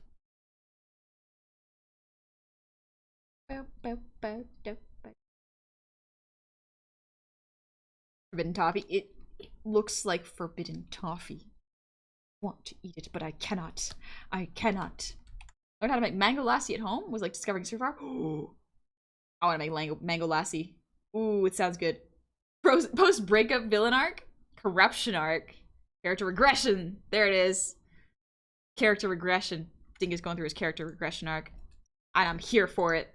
Forbidden toffee. It looks like forbidden toffee. I want to eat it, but I cannot. I cannot. Learn how to make mango lassi at home? Was like discovering so far. I want to make mango lassi. Ooh, it sounds good. Post breakup villain arc? Corruption arc. Character regression. There it is. Character regression. Dingus going through his character regression arc. And I'm here for it.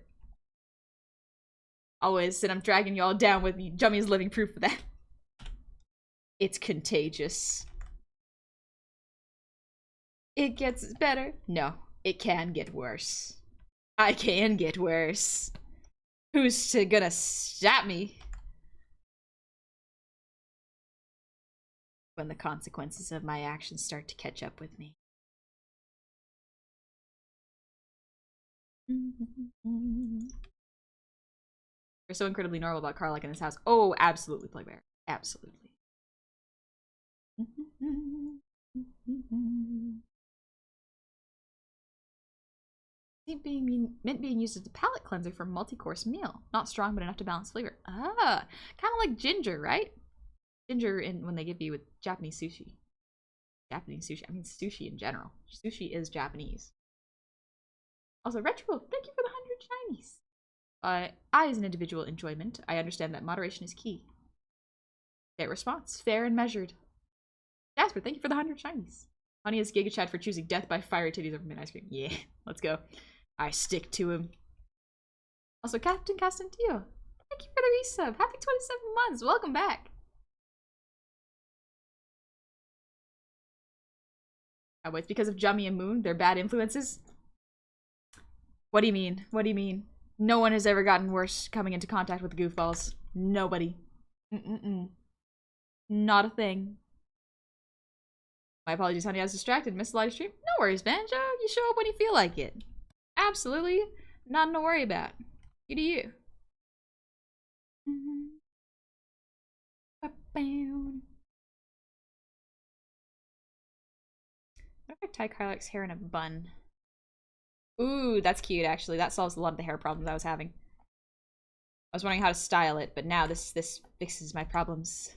Always, and I'm dragging you all down with me. Jummy is living proof of that. It's contagious. It gets better. No, it can get worse. I can get worse. Who's gonna stop me? When the consequences of my actions start to catch up with me. You're so incredibly normal about Karlach in this house. Oh, absolutely, Playbear. Absolutely. Mint being used as a palate cleanser for a multi-course meal. Not strong, but enough to balance flavor. Ah, kind of like ginger, right? Ginger when they give you with Japanese sushi. Japanese sushi. I mean sushi in general. Sushi is Japanese. Also, Retro, thank you for the 100 shinies. I, as an individual enjoyment, I understand that moderation is key. Fair response. Fair and measured. Jasper, thank you for the 100 shinies. Honey is Giga Chad for choosing death by fiery titties over mint ice cream. Yeah, let's go. I stick to him. Also, Captain Castantillo, thank you for the resub. Happy 27 months. Welcome back. Oh, it's because of Jummy and Moon? They're bad influences? What do you mean? What do you mean? No one has ever gotten worse coming into contact with the goofballs. Nobody. Not a thing. My apologies, honey. I was distracted. Missed the live stream. No worries, Banjo. You show up when you feel like it. Absolutely. Nothing to worry about. You do you. What if I tie Karlach's hair in a bun? Ooh, that's cute, actually. That solves a lot of the hair problems I was having. I was wondering how to style it, but now this fixes my problems.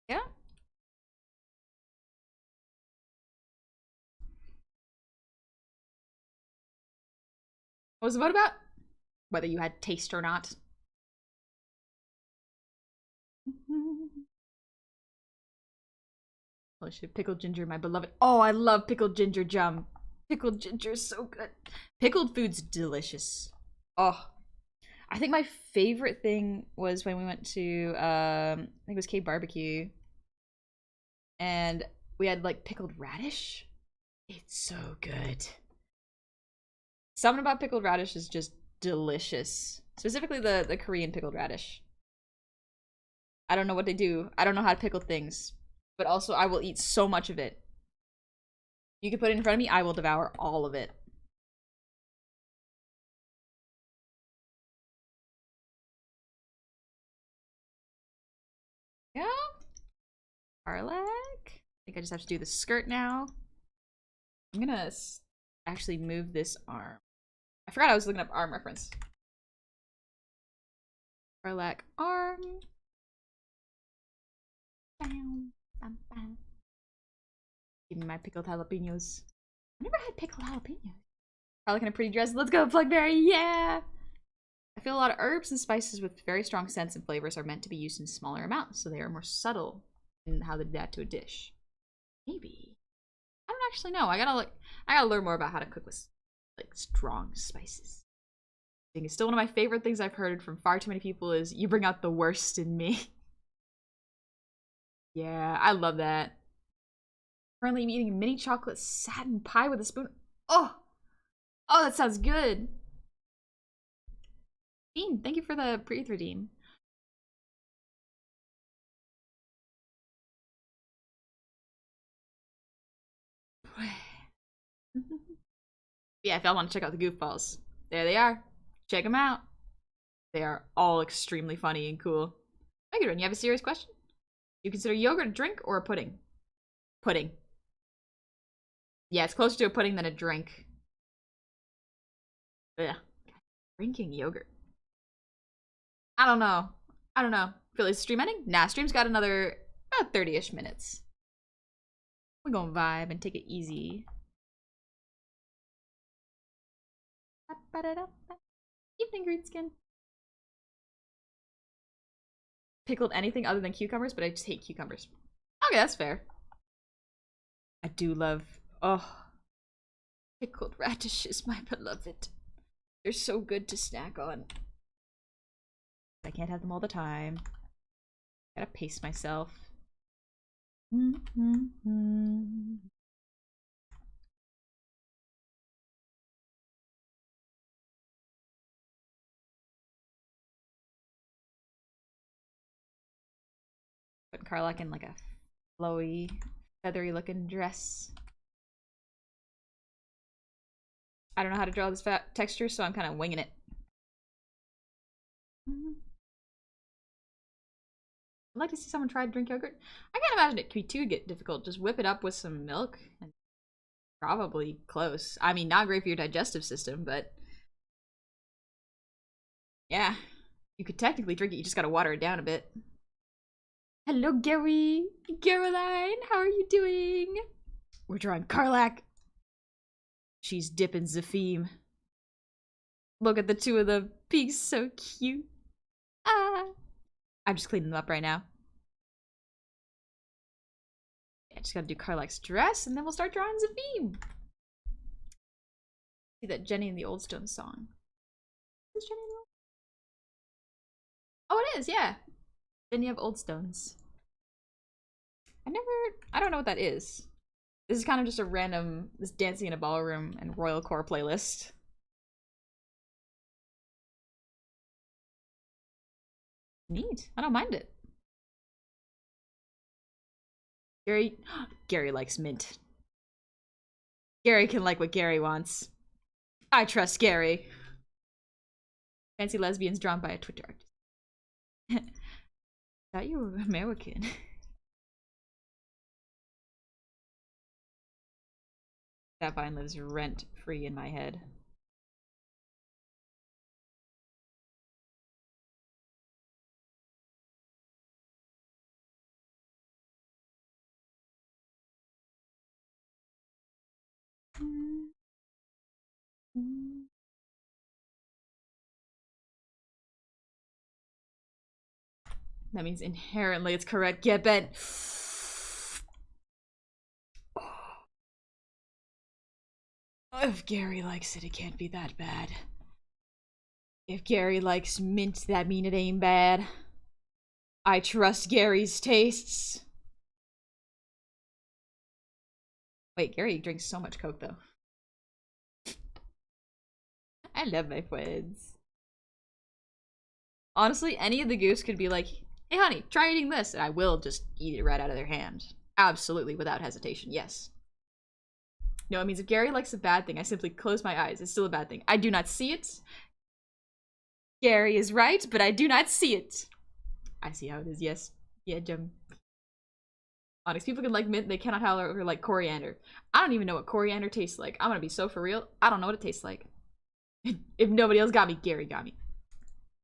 Yeah? What was the vote about? Whether you had taste or not. Holy shit, pickled ginger, my beloved. Oh, I love pickled ginger, Jum. Pickled ginger is so good. Pickled food's delicious. Oh. I think my favorite thing was when we went to, I think it was K Barbecue. And we had like pickled radish. It's so good. Something about pickled radish is just delicious. Specifically the Korean pickled radish. I don't know what they do. I don't know how to pickle things. but also I will eat so much of it. You can put it in front of me, I will devour all of it. Yeah. Garlic. I think I just have to do the skirt now. I'm gonna actually move this arm. I forgot I was looking up arm reference. Garlic arm. Bam, bam, bam. Give me my pickled jalapenos. I never had pickled jalapenos. Garlic in a pretty dress. Let's go, Plugberry. Yeah. I feel a lot of herbs and spices with very strong scents and flavors are meant to be used in smaller amounts, so they are more subtle in how they add to a dish. Maybe. I don't actually know. I gotta learn more about how to cook with like strong spices. I think it's still one of my favorite things I've heard from far too many people is you bring out the worst in me. Yeah, I love that. Currently I'm eating a mini chocolate satin pie with a spoon. Oh! Oh, that sounds good. Dean, thank you for the breathe redeem. Yeah, if y'all want to check out the goofballs, there they are. Check them out. They are all extremely funny and cool. Megadron, you have a serious question? Do you consider yogurt a drink or a pudding? Pudding. Yeah, it's closer to a pudding than a drink. Ugh. Drinking yogurt. I don't know. I don't know. Feel like stream ending? Nah, stream's got another about 30-ish minutes. We're gonna vibe and take it easy. Evening, Greenskin. Pickled anything other than cucumbers, but I just hate cucumbers. Okay, that's fair. I do love, oh, pickled radishes, my beloved. They're so good to snack on. I can't have them all the time. Gotta pace myself. Putting Karlak in like a flowy, feathery looking dress. I don't know how to draw this texture, so I'm kind of winging it. I'd like to see someone try to drink yogurt. I can't imagine it could be too difficult. Just whip it up with some milk and probably close. I mean, not great for your digestive system, but yeah, you could technically drink it. You just gotta water it down a bit. Hello, Gary. Caroline, how are you doing? We're drawing Karlak. She's dipping Zafim. Look at the two of them being so cute. Ah. I'm just cleaning them up right now. I just gotta do Karlak's dress and then we'll start drawing Zafim. See that Jenny and the Old Stone song. Is Jenny in the Old? Oh, it is, yeah. Jenny of Old Stones. I don't know what that is. This is kind of just a random, this dancing in a ballroom and royal core playlist. Neat. I don't mind it. Gary likes mint. Gary can like what Gary wants. I trust Gary. Fancy lesbians drawn by a Twitter artist. Thought you were American. That vine lives rent-free in my head. That means inherently it's correct. Get bent. If Gary likes it, it can't be that bad. If Gary likes mint, that mean it ain't bad. I trust Gary's tastes. Wait, Gary drinks so much Coke, though. I love my friends. Honestly, any of the goose could be like, hey honey, try eating this, and I will just eat it right out of their hand. Absolutely, without hesitation, yes. No, it means if Gary likes a bad thing, I simply close my eyes. It's still a bad thing. I do not see it. Gary is right, but I do not see it. I see how it is, yes. Yeah, Jim. Honest, people can like mint, they cannot however like coriander. I don't even know what coriander tastes like. I'm gonna be so for real. I don't know what it tastes like. If nobody else got me, Gary got me.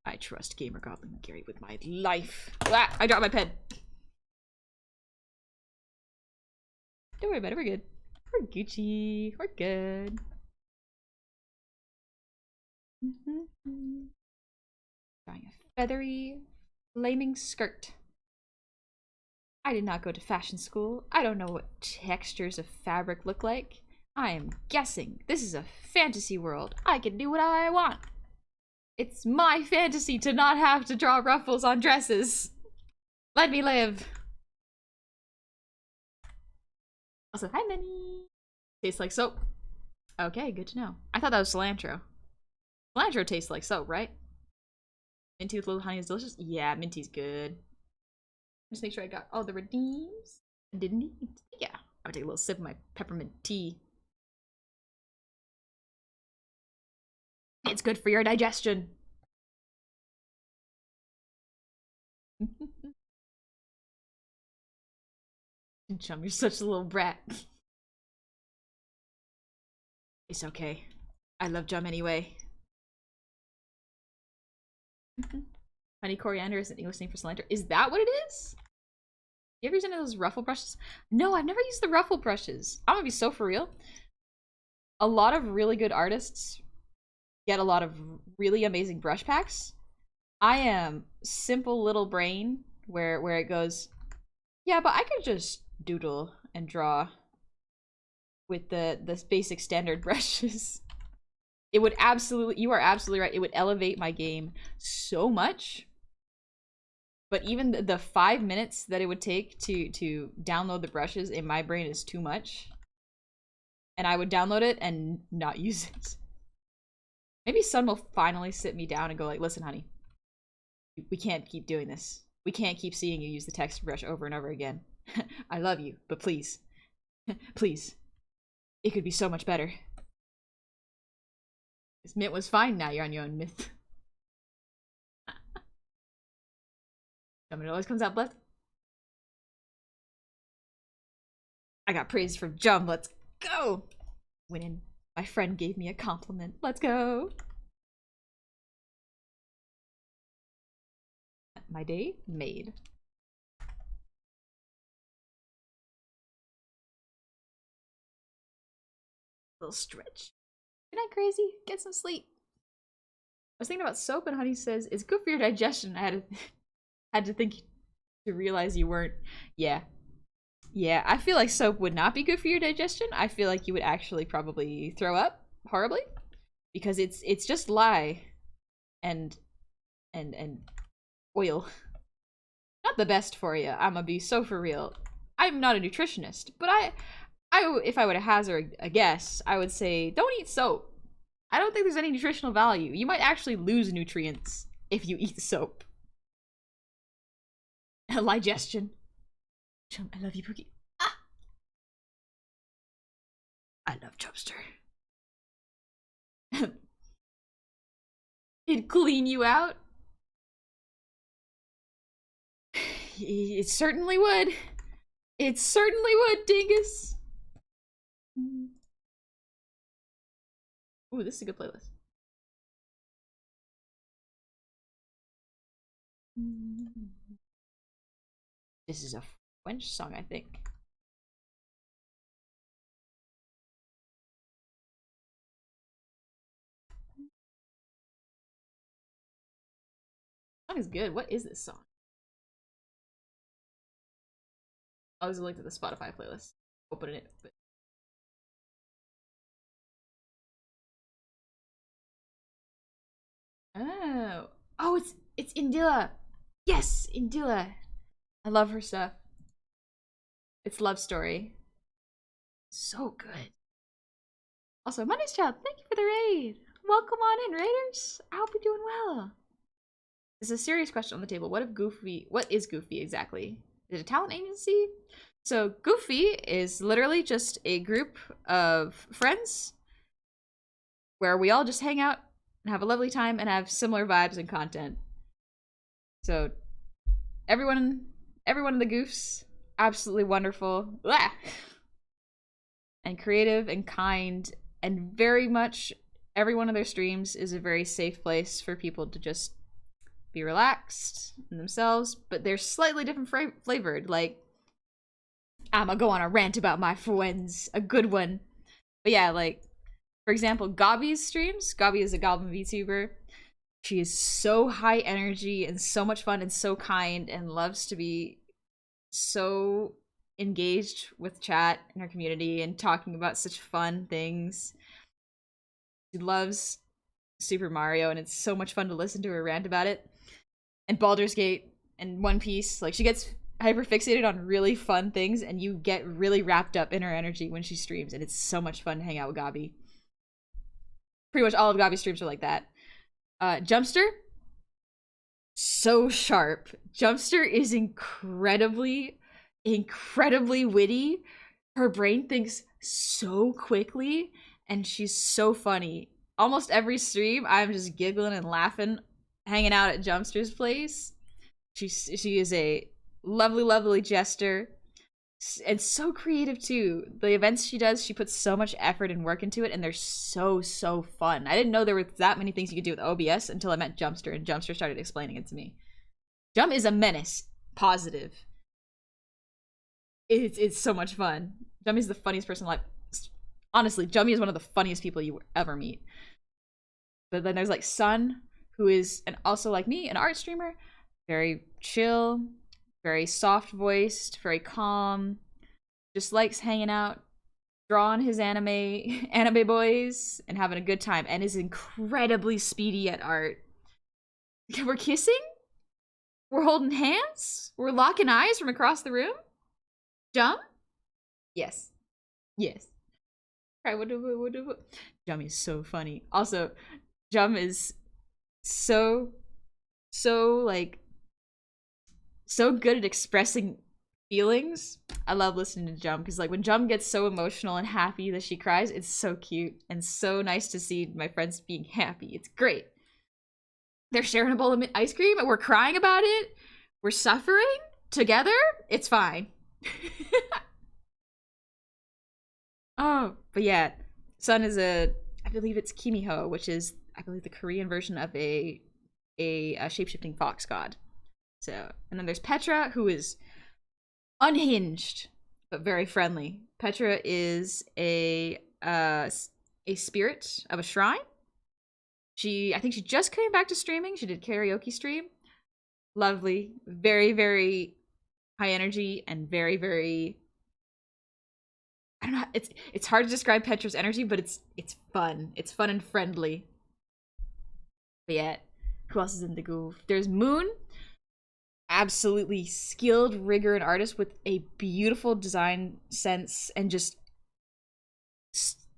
I trust Gamer Goblin Gary with my life. Ah, I dropped my pen. Don't worry about it, we're good. We're Gucci. We're good. Trying a feathery, flaming skirt. I did not go to fashion school. I don't know what textures of fabric look like. I am guessing. This is a fantasy world. I can do what I want. It's my fantasy to not have to draw ruffles on dresses. Let me live. Also, hi, Minnie. Tastes like soap. Okay, good to know. I thought that was cilantro. Cilantro tastes like soap, right? Minty with little honey is delicious. Yeah, minty's good. Just make sure I got all the redeems. I didn't need. Yeah, I'm gonna take a little sip of my peppermint tea. It's good for your digestion. Chum, you're such a little brat. It's okay. I love Jum anyway. Honey coriander is an English name for cilantro. Is that what it is? You ever used any of those ruffle brushes? No, I've never used the ruffle brushes. I'm gonna be so for real. A lot of really good artists get a lot of really amazing brush packs. I am simple little brain where it goes, yeah, but I could just doodle and draw with the basic standard brushes. It would absolutely, you are absolutely right. It would elevate my game so much. But even the 5 minutes that it would take to download the brushes in my brain is too much. And I would download it and not use it. Maybe Sun will finally sit me down and go like, listen, honey, we can't keep doing this. We can't keep seeing you use the text brush over and over again. I love you, but please, please, it could be so much better. This Mint was fine, now you're on your own myth. It always comes out blessed. I got praise from Jum, let's go! Winning. My friend gave me a compliment, let's go! My day made. Little stretch. Good night, crazy. Get some sleep. I was thinking about soap, and Honey says it's good for your digestion. I had to think to realize you weren't. Yeah, I feel like soap would not be good for your digestion. I feel like you would actually probably throw up horribly because it's just lye and oil. Not the best for you. I'm gonna be so for real. I'm not a nutritionist, but I if I were to hazard a guess, I would say don't eat soap. I don't think there's any nutritional value. You might actually lose nutrients if you eat soap. Digestion. Chum, I love you, Pookie. Ah! I love Chubster. It'd clean you out. It certainly would. It certainly would, dingus. Ooh, this is a good playlist. This is a French song, I think. Song is good. What is this song? Oh, there's a link to the Spotify playlist. Open it. But... oh, it's Indila. Yes, Indila. I love her stuff. It's Love Story. So good. Also, Monday's Child, thank you for the raid. Welcome on in, raiders. I hope you're doing well. This is a serious question on the table. What is Goofy exactly? Is it a talent agency? So Goofy is literally just a group of friends where we all just hang out and have a lovely time and have similar vibes and content. So everyone in the Goofs, absolutely wonderful. Blah! And creative and kind, and very much every one of their streams is a very safe place for people to just be relaxed in themselves, but they're slightly different flavored. Like, I'ma go on a rant about my friends, a good one. But yeah, like, for example, Gabi's streams. Gabi is a Goblin VTuber. She is so high energy and so much fun and so kind and loves to be so engaged with chat in her community and talking about such fun things. She loves Super Mario and it's so much fun to listen to her rant about it. And Baldur's Gate and One Piece. Like, she gets hyper fixated on really fun things and you get really wrapped up in her energy when she streams, and it's so much fun to hang out with Gabi. Pretty much all of Gabi's streams are like that. Jumpster, so sharp. Jumpster is incredibly witty. Her brain thinks so quickly and she's so funny. Almost every stream I'm just giggling and laughing, hanging out at Jumpster's place. She is a lovely jester and so creative too. The events she does, she puts so much effort and work into it, and they're so fun. I didn't know there were that many things you could do with OBS until I met Jumpster, and Jumpster started explaining it to me. Jump is a menace. Positive. It's so much fun. Jummy's the funniest person alive. Honestly, Jummy is one of the funniest people you will ever meet. But then there's like Sun, who is, and also like me, an art streamer. Very chill, very soft voiced, very calm. Just likes hanging out, drawing his anime boys, and having a good time, and is incredibly speedy at art. We're kissing? We're holding hands? We're locking eyes from across the room? Jum? Yes. Yes. Jum is so funny. Also, Jum is so like so good at expressing feelings. I love listening to Jum because like when Jum gets so emotional and happy that she cries, it's so cute and so nice to see my friends being happy. It's great. They're sharing a bowl of ice cream and we're crying about it. We're suffering together. It's fine. Oh, but yeah, Sun is I believe it's Kimiho, which is, I believe, the Korean version of a shape-shifting fox god. So, and then there's Petra, who is unhinged but very friendly. Petra is a spirit of a shrine. I think she just came back to streaming. She did karaoke stream. Lovely, very high energy and very. I don't know. It's hard to describe Petra's energy, but it's fun. It's fun and friendly. But yeah, who else is in the goof? There's Moon, absolutely skilled rigor and artist with a beautiful design sense and just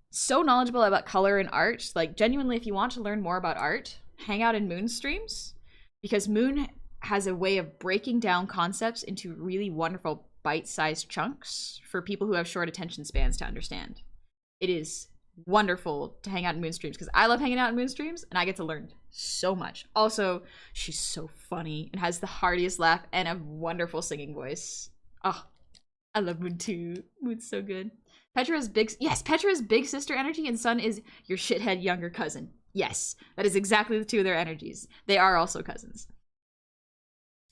so knowledgeable about color and art. Like, genuinely, if you want to learn more about art, hang out in Moon streams, because Moon has a way of breaking down concepts into really wonderful bite-sized chunks for people who have short attention spans to understand. It is wonderful to hang out in Moon streams because I love hanging out in Moon streams and I get to learn so much. Also, she's so funny and has the heartiest laugh and a wonderful singing voice. Oh, I love Moon too. Moon's so good. Petra's big sister energy, and Sun is your shithead younger cousin. Yes, that is exactly the two of their energies. They are also cousins.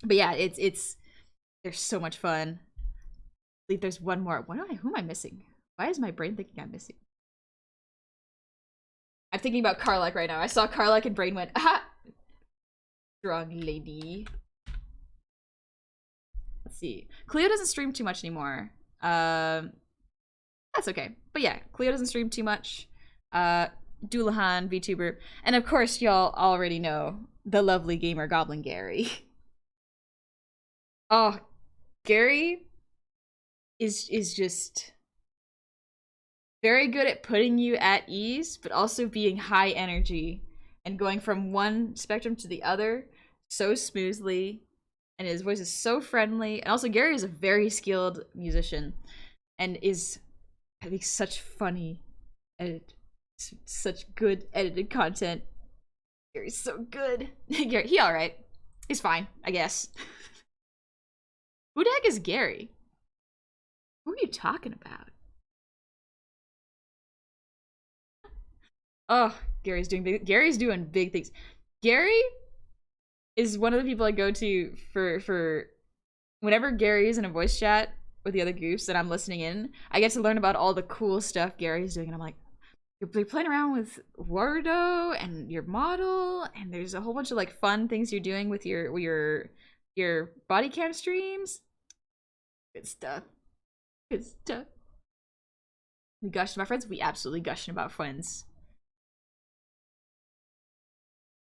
But yeah, they're so much fun. I believe there's one more. Who am I missing? Why is my brain thinking I'm missing? I'm thinking about Karlak right now. I saw Karlak and brain went, aha! Strong lady. Let's see. Cleo doesn't stream too much anymore. That's okay. But yeah, Cleo doesn't stream too much. Doulahan, VTuber. And of course, y'all already know the lovely gamer Goblin Gary. Oh, Gary is just very good at putting you at ease, but also being high energy and going from one spectrum to the other so smoothly. And his voice is so friendly. And also, Gary is a very skilled musician and is having such funny such good edited content. Gary's so good. Gary, he alright. He's fine, I guess. Who the heck is Gary? Who are you talking about? Oh, Gary's doing big things. Gary is one of the people I go to for whenever Gary is in a voice chat with the other goofs and I'm listening in, I get to learn about all the cool stuff Gary's doing, and I'm like, you're playing around with Wardo and your model, and there's a whole bunch of like fun things you're doing with your body cam streams. Good stuff. Good stuff. We gushed about friends. We absolutely gushing about friends.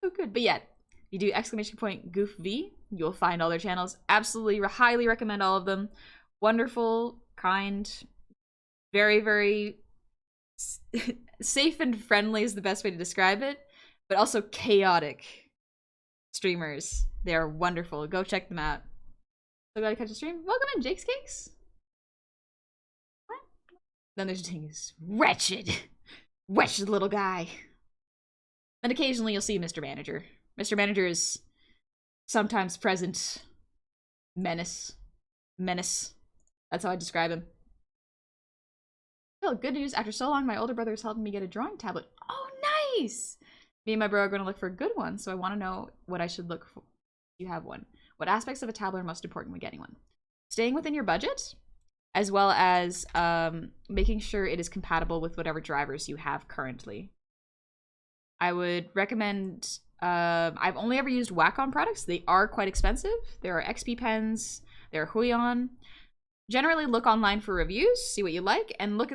So good. But yeah, you do !goof V, you'll find all their channels. Absolutely highly recommend all of them. Wonderful, kind, very, very safe and friendly is the best way to describe it, but also chaotic streamers. They are wonderful. Go check them out. So glad to catch a stream. Welcome in, Jake's Cakes. What? Then there's things wretched little guy. And occasionally you'll see Mr. Manager. Mr. Manager is sometimes present. Menace. That's how I describe him. Oh, good news. After so long, my older brother is helping me get a drawing tablet. Oh, nice! Me and my bro are going to look for a good one, so I want to know what I should look for. You have one. What aspects of a tablet are most important when getting one? Staying within your budget, as well as making sure it is compatible with whatever drivers you have currently. I would recommend, I've only ever used Wacom products. They are quite expensive. There are XP pens, there are Huion. Generally look online for reviews, see what you like, and look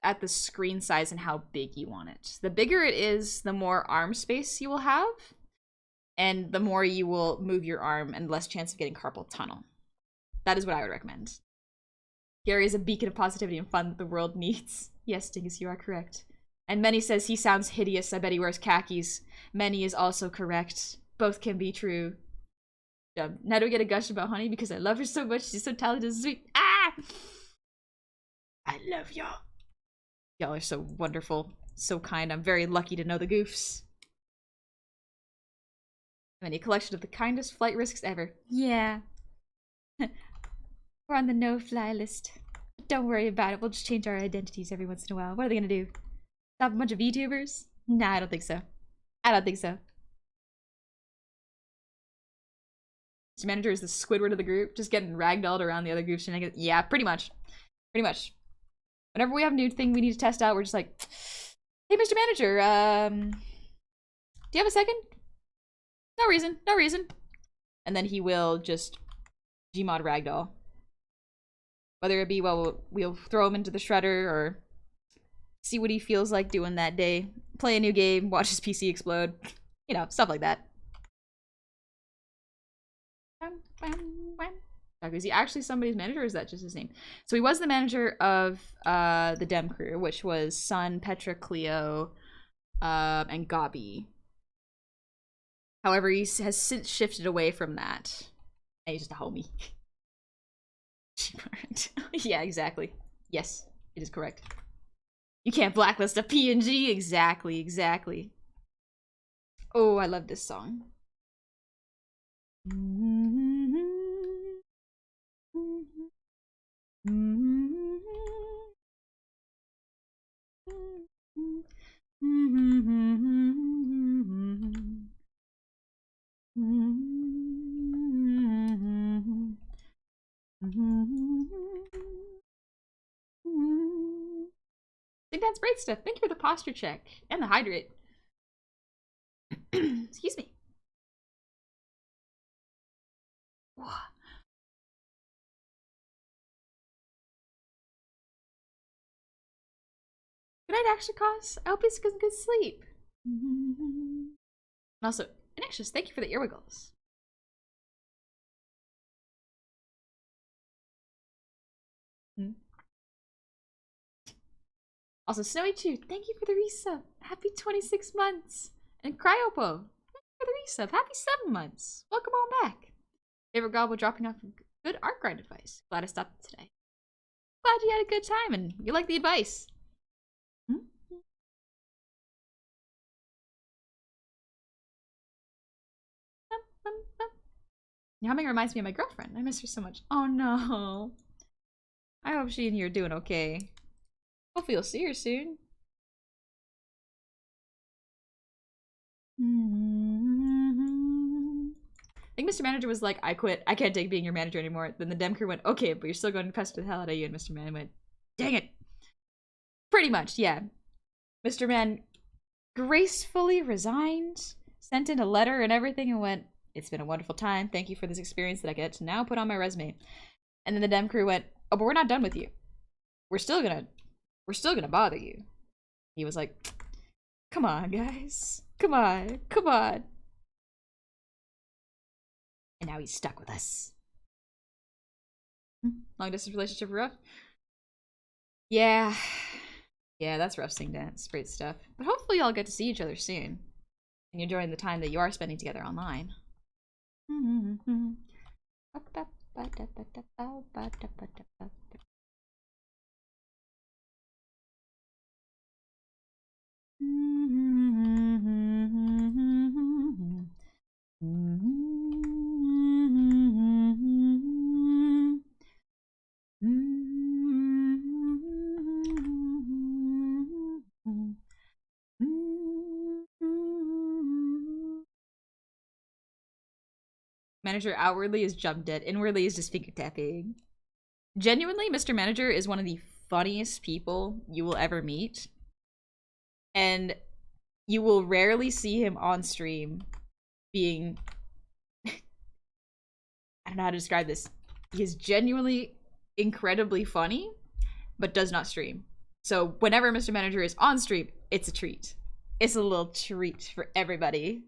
at the screen size and how big you want it. The bigger it is, the more arm space you will have, and the more you will move your arm and less chance of getting carpal tunnel. That is what I would recommend. Gary is a beacon of positivity and fun that the world needs. Yes, Dingus, you are correct. And Many says he sounds hideous. I bet he wears khakis. Many is also correct. Both can be true. Now do we get a gush about Honey because I love her so much. She's so talented and sweet. Ah! I love y'all. Y'all are so wonderful. So kind. I'm very lucky to know the goofs. Many collection of the kindest flight risks ever. Yeah. We're on the no-fly list. Don't worry about it. We'll just change our identities every once in a while. What are they gonna do? Stop a bunch of VTubers? Nah, I don't think so. I don't think so. Mr. Manager is the Squidward of the group, just getting ragdolled around the other group shenanigans. Yeah, pretty much. Pretty much. Whenever we have a new thing we need to test out, we're just like, hey, Mr. Manager, do you have a second? No reason. No reason. And then he will just Gmod ragdoll. Whether it be, well, we'll throw him into the shredder or see what he feels like doing that day. Play a new game, watch his PC explode. You know, stuff like that. Is he actually somebody's manager, or is that just his name? So he was the manager of the Dem crew, which was Sun, Petra, Cleo, and Gabi. However, he has since shifted away from that. And he's just a homie. Yeah, exactly. Yes, it is correct. You can't blacklist a PNG. Exactly, exactly. Oh, I love this song. I think that's great stuff. Thank you for the posture check and the hydrate. Excuse me. Good night, Action Cause. I hope it's good sleep. And also, Anxious, thank you for the earwiggles. Also, Snowy Chew, thank you for the resub. Happy 26 months. And Cryopo, thank you for the resub. Happy 7 months. Welcome on back. Favorite goblin dropping off good art grind advice. Glad I stopped today. Glad you had a good time and you like the advice. Hmm? Your humming reminds me of my girlfriend. I miss her so much. Oh no. I hope she and you are doing okay. Hopefully you'll see her soon. I think Mr. Manager was like, I quit. I can't take being your manager anymore. Then the dem crew went, okay, but you're still going to pester the hell out of you. And Mr. Man went, dang it. Pretty much, yeah. Mr. Man gracefully resigned, sent in a letter and everything, and went, it's been a wonderful time. Thank you for this experience that I get to now put on my resume. And then the dem crew went, oh, but we're not done with you. We're still gonna bother you. He was like, come on, guys. Come on. Come on. And now he's stuck with us. Long distance relationship rough? Yeah. Yeah, that's rough seeing that. It's great stuff. But hopefully y'all get to see each other soon. And you're during the time that you are spending together online. Manager outwardly is jump dead. Inwardly is just finger tapping. Genuinely, Mr. Manager is one of the funniest people you will ever meet. And you will rarely see him on stream being... I don't know how to describe this. He is genuinely incredibly funny, but does not stream. So whenever Mr. Manager is on stream, it's a treat. It's a little treat for everybody.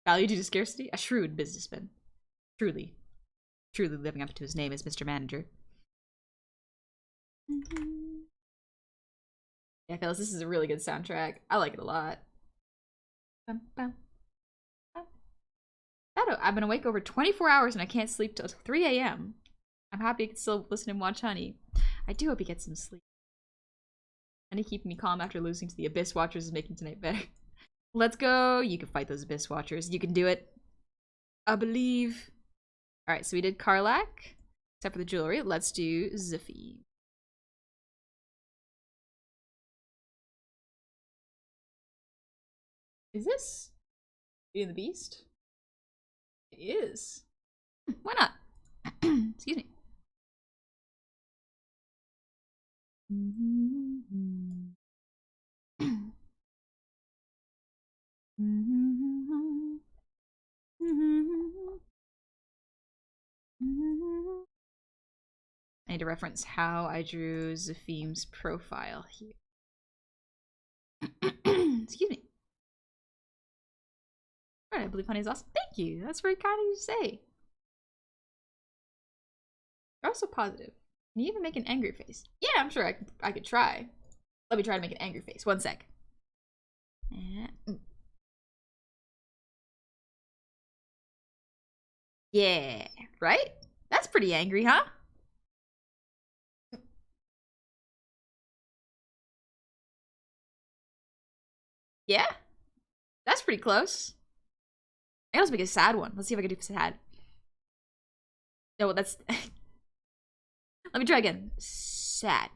Value due to scarcity? A shrewd businessman. Truly living up to his name as Mr. Manager. Yeah, fellas, this is a really good soundtrack. I like it a lot. I've been awake over 24 hours and I can't sleep till 3 a.m. I'm happy I can still listen and watch Honey. I do hope he gets some sleep. Honey keeping me calm after losing to the Abyss Watchers is making tonight better. Let's go. You can fight those Abyss Watchers. You can do it. I believe. Alright, so we did Karlach. Except for the jewelry. Let's do Zephyr. Is this Beauty and the Beast? It is. Why not? Excuse me. I need to reference how I drew Zephim's profile here. Excuse me. Alright, I believe Honey is awesome. Thank you. That's very kind of you to say. You're also positive. Can you even make an angry face? Yeah, I'm sure I could try. Let me try to make an angry face. One sec. Yeah, right? That's pretty angry, huh? Yeah, that's pretty close. I can also make a sad one. Let's see if I can do sad. No, that's... Let me try again. Sad.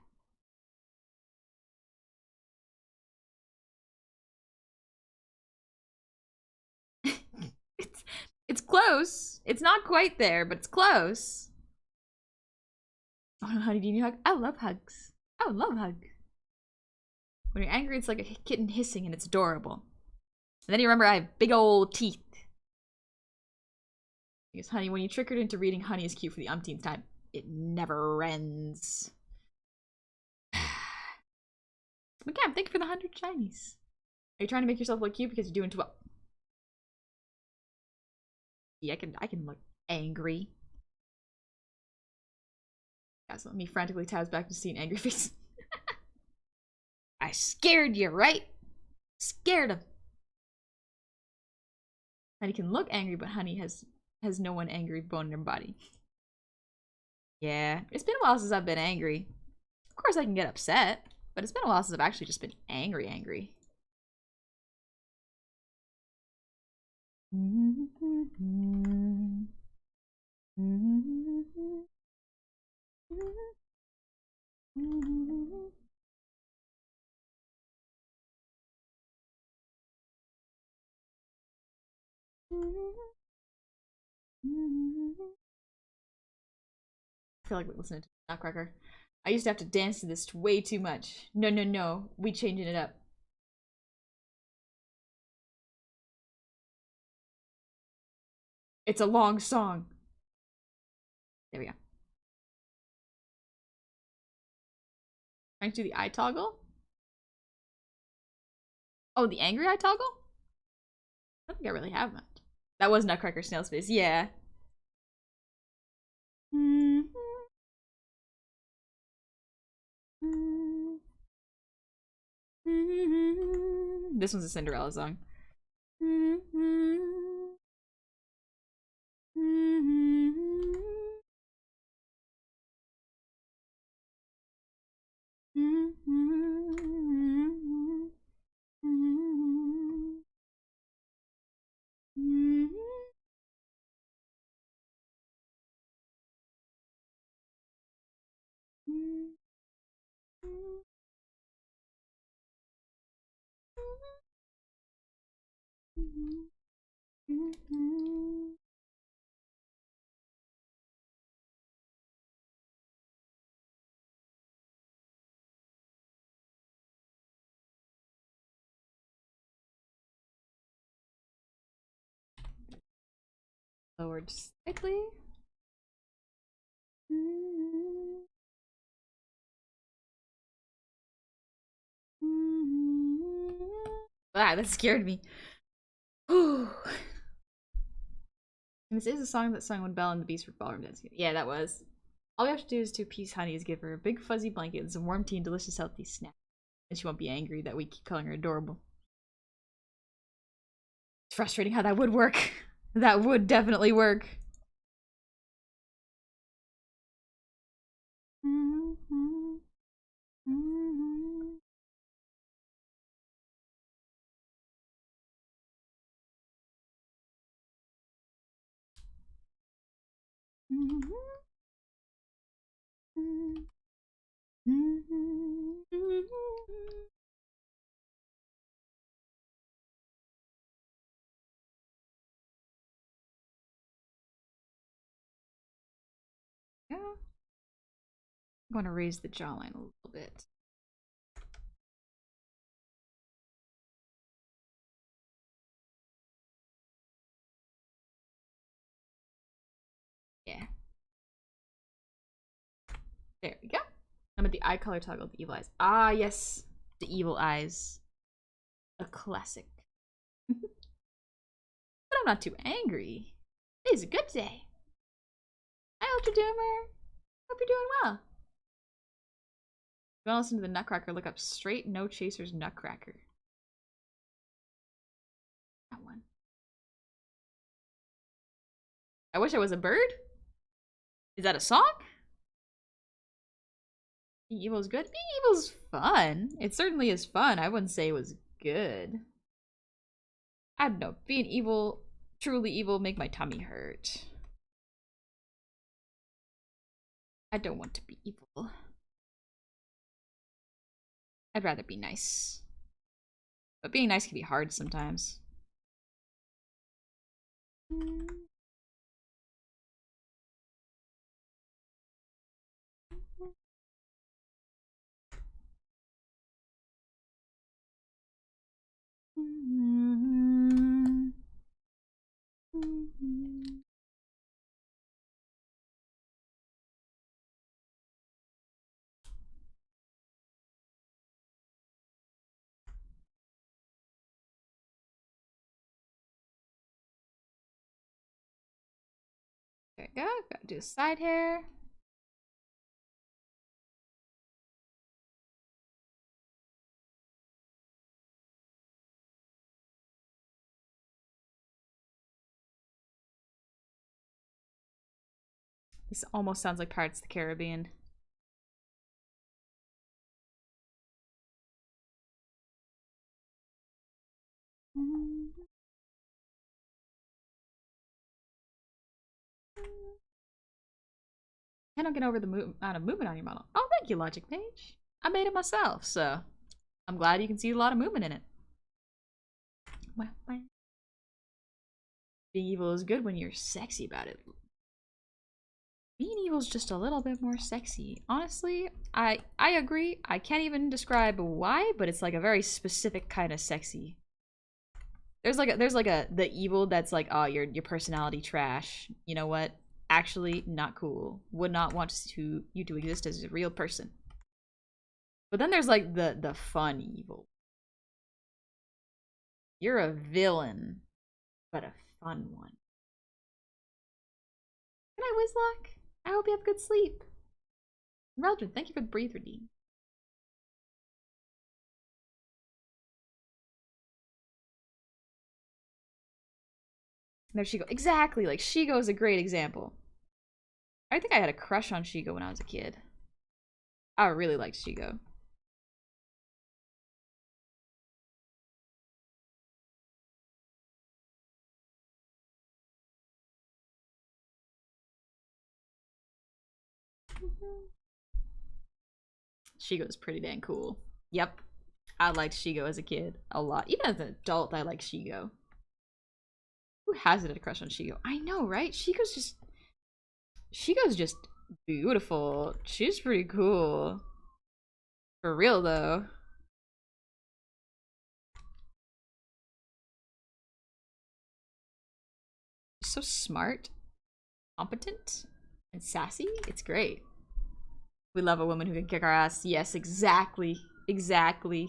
It's close. It's not quite there, but it's close. Oh no, honey, do you need a hug? I love hugs. I would love a hug. When you're angry, it's like a kitten hissing and it's adorable. And then you remember I have big old teeth. Because Honey, when you trick her into reading Honey is Cute for the umpteenth time, it never ends. McCam, thank you for the 100 shinies. Are you trying to make yourself look cute because you're doing too well? Yeah, I can look angry. Guys, let me frantically tabs back to see an angry face. I scared you, right? Scared him. Honey can look angry, but Honey has no one angry bone in her body. Yeah, it's been a while since I've been angry. Of course I can get upset, but it's been a while since I've actually just been angry. I feel like listening to Nutcracker. I used to have to dance to this way too much. No. We changing it up. It's a long song. There we go. Trying to do the eye toggle? Oh, the angry eye toggle? I don't think I really have much. That was Nutcracker Snail's face. Yeah. This one's a Cinderella song. Lowered slightly. Ah, that scared me. And this is a song that sung when Belle and the Beast were ballroom dancing. Yeah, that was. All we have to do is to appease Honey is give her a big fuzzy blanket and some warm tea and delicious healthy snack. And she won't be angry that we keep calling her adorable. It's frustrating how that would work. That would definitely work. Yeah. I'm going to raise the jawline a little bit. Yeah. There we go. I'm at the eye color toggle, the evil eyes. Ah, yes. The evil eyes. A classic. But I'm not too angry. It's a good day. Hi, Ultra Doomer. Hope you're doing well. If you want to listen to the Nutcracker, look up Straight No Chasers Nutcracker. That one. I wish I was a bird. Is that a song? Being evil is good. Being evil is fun. It certainly is fun. I wouldn't say it was good. I don't know. Being evil, truly evil, make my tummy hurt. I don't want to be evil. I'd rather be nice. But being nice can be hard sometimes. There we go. Gotta do the side hair. This almost sounds like Pirates of the Caribbean. Cannot get over the amount of movement on your model. Oh, thank you, Logic Page. I made it myself, so I'm glad you can see a lot of movement in it. Being evil is good when you're sexy about it. Being evil is just a little bit more sexy. Honestly, I agree. I can't even describe why, but it's like a very specific kind of sexy. There's like the evil that's like, oh, your personality trash. You know what? Actually, not cool. Would not want you to exist as a real person. But then there's like the fun evil. You're a villain, but a fun one. Good night, Wizlock. I hope you have good sleep. Reldred, thank you for the breathe redeem. There Shigo. Exactly, like Shigo is a great example. I think I had a crush on Shigo when I was a kid. I really liked Shigo. Shigo's pretty dang cool. Yep. I liked Shigo as a kid a lot. Even as an adult, I like Shigo. Who hasn't had a crush on Shigo? I know, right? Shigo's just beautiful. She's pretty cool. For real, though. She's so smart, competent, and sassy. It's great. We love a woman who can kick our ass. Yes, exactly. Exactly.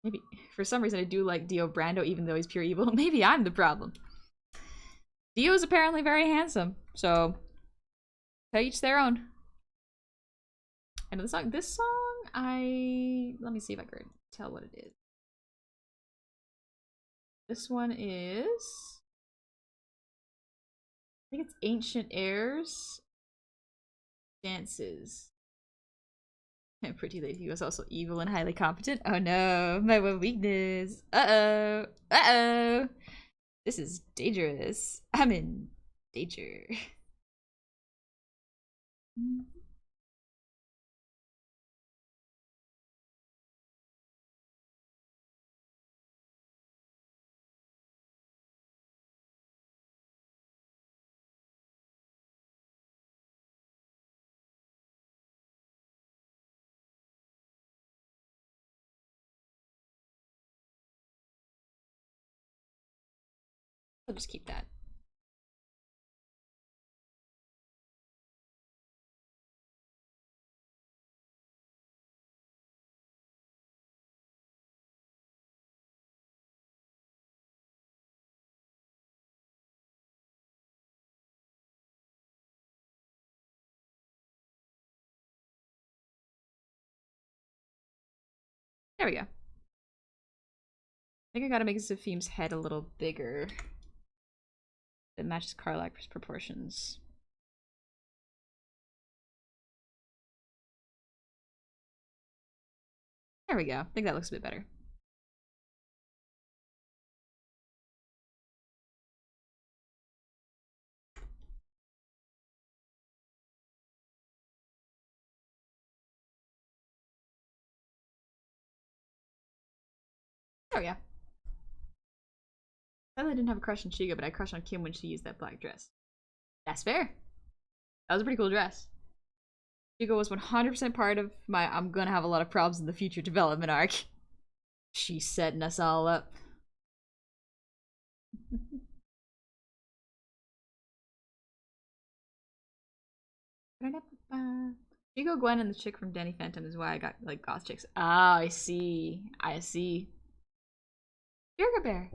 Maybe, for some reason, I do like Dio Brando, even though he's pure evil. Maybe I'm the problem. Dio's apparently very handsome, so to each their own. I know this song, let me see if I can tell what it is. This one is, I think it's Ancient Airs Dances. And Pretty Lady was also evil and highly competent. Oh no, my one weakness. Uh-oh. Uh-oh. This is dangerous. I'm in danger. I'll just keep that. There we go. I think I gotta make Zephime's head a little bigger. That matches Karlak's proportions. There we go. I think that looks a bit better. There we go. Sadly, I didn't have a crush on Shiga, but I crushed on Kim when she used that black dress. That's fair. That was a pretty cool dress. Shiga was 100% part of my I'm gonna have a lot of problems in the future development arc. She's setting us all up. Shigo, Gwen, and the chick from Danny Phantom is why I got like goth chicks. Ah, I see. I see. Birga Bear.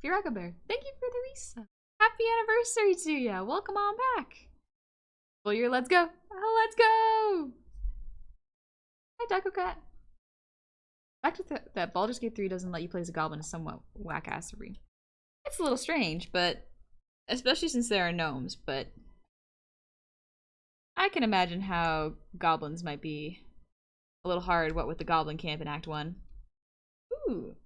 Firaga Bear, thank you for the resub. Happy anniversary to ya. Welcome on back. Full year, let's go. Oh, let's go. Hi, Taco Cat. Back to that Baldur's Gate 3 doesn't let you play as a goblin is somewhat whack-assery. It's a little strange, but especially since there are gnomes, but I can imagine how goblins might be a little hard, what with the goblin camp in Act 1. Ooh.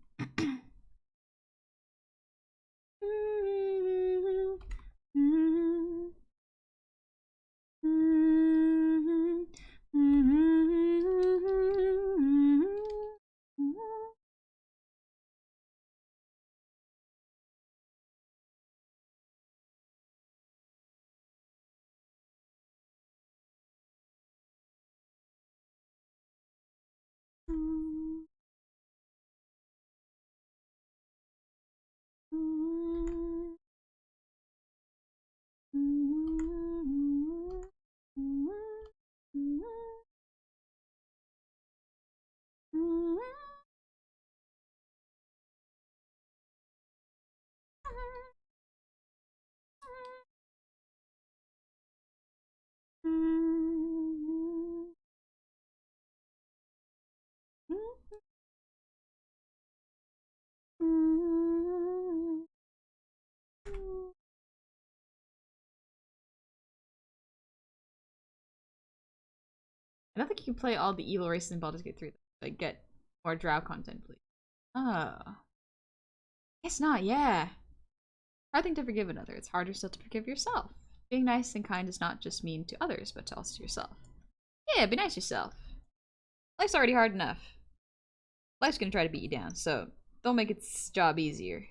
I don't think you can play all the evil races in Baldur's Gate 3. Like, get more drow content, please. Oh. Guess not, yeah. Hard thing to forgive another. It's harder still to forgive yourself. Being nice and kind does not just mean to others, but to also yourself. Yeah, be nice to yourself. Life's already hard enough. Life's gonna try to beat you down, so don't make its job easier.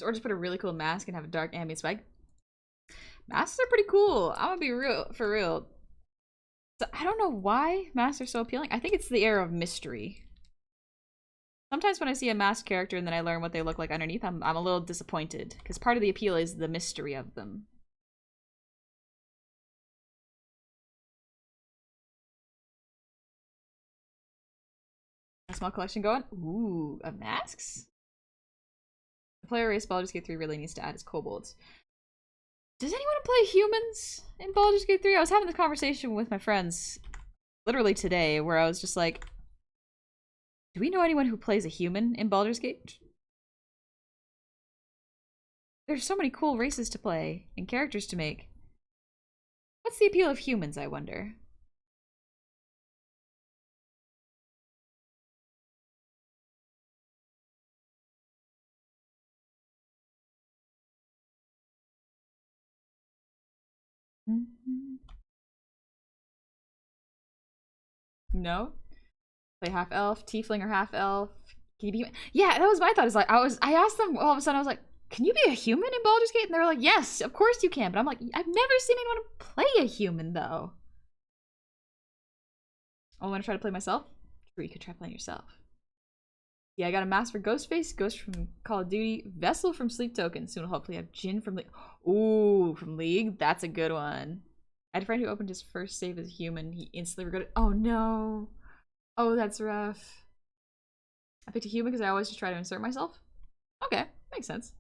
Or just put a really cool mask and have a dark ambient spike. Masks are pretty cool. I'm gonna be real for real. So I don't know why masks are so appealing. I think it's the air of mystery. Sometimes when I see a masked character and then I learn what they look like underneath, I'm a little disappointed. Because part of the appeal is the mystery of them. A small collection going? Ooh, of masks? The player race Baldur's Gate 3 really needs to add his kobolds. Does anyone play humans in Baldur's Gate 3? I was having this conversation with my friends literally today where I was just like, do we know anyone who plays a human in Baldur's Gate? There's so many cool races to play and characters to make. What's the appeal of humans, I wonder? No? Play half elf, tiefling or half elf. Can you be? Yeah, that was my thought. Is like I asked them all of a sudden. I was like, "Can you be a human in Baldur's Gate?" And they were like, "Yes, of course you can." But I'm like, I've never seen anyone play a human though. Oh, I want to try to play myself. True, you could try playing yourself. Yeah, I got a mask for Ghostface, Ghost from Call of Duty, Vessel from Sleep Token. Soon will hopefully have Jin from League. Ooh, from League? That's a good one. I had a friend who opened his first save as human. He instantly regretted. Oh no. Oh, that's rough. I picked a human because I always just try to insert myself. Okay, makes sense.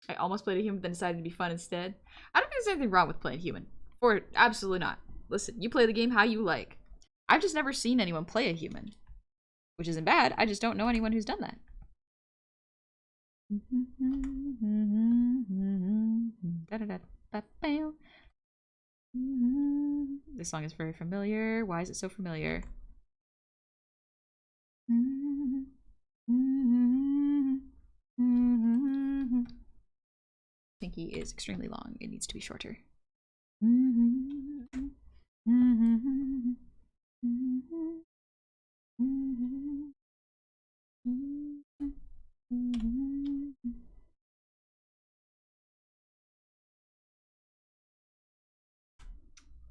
I almost played a human, but then decided to be fun instead. I don't think there's anything wrong with playing human. Or absolutely not. Listen, you play the game how you like. I've just never seen anyone play a human. Which isn't bad, I just don't know anyone who's done that. This song is very familiar. Why is it so familiar? Pinky is extremely long. It needs to be shorter.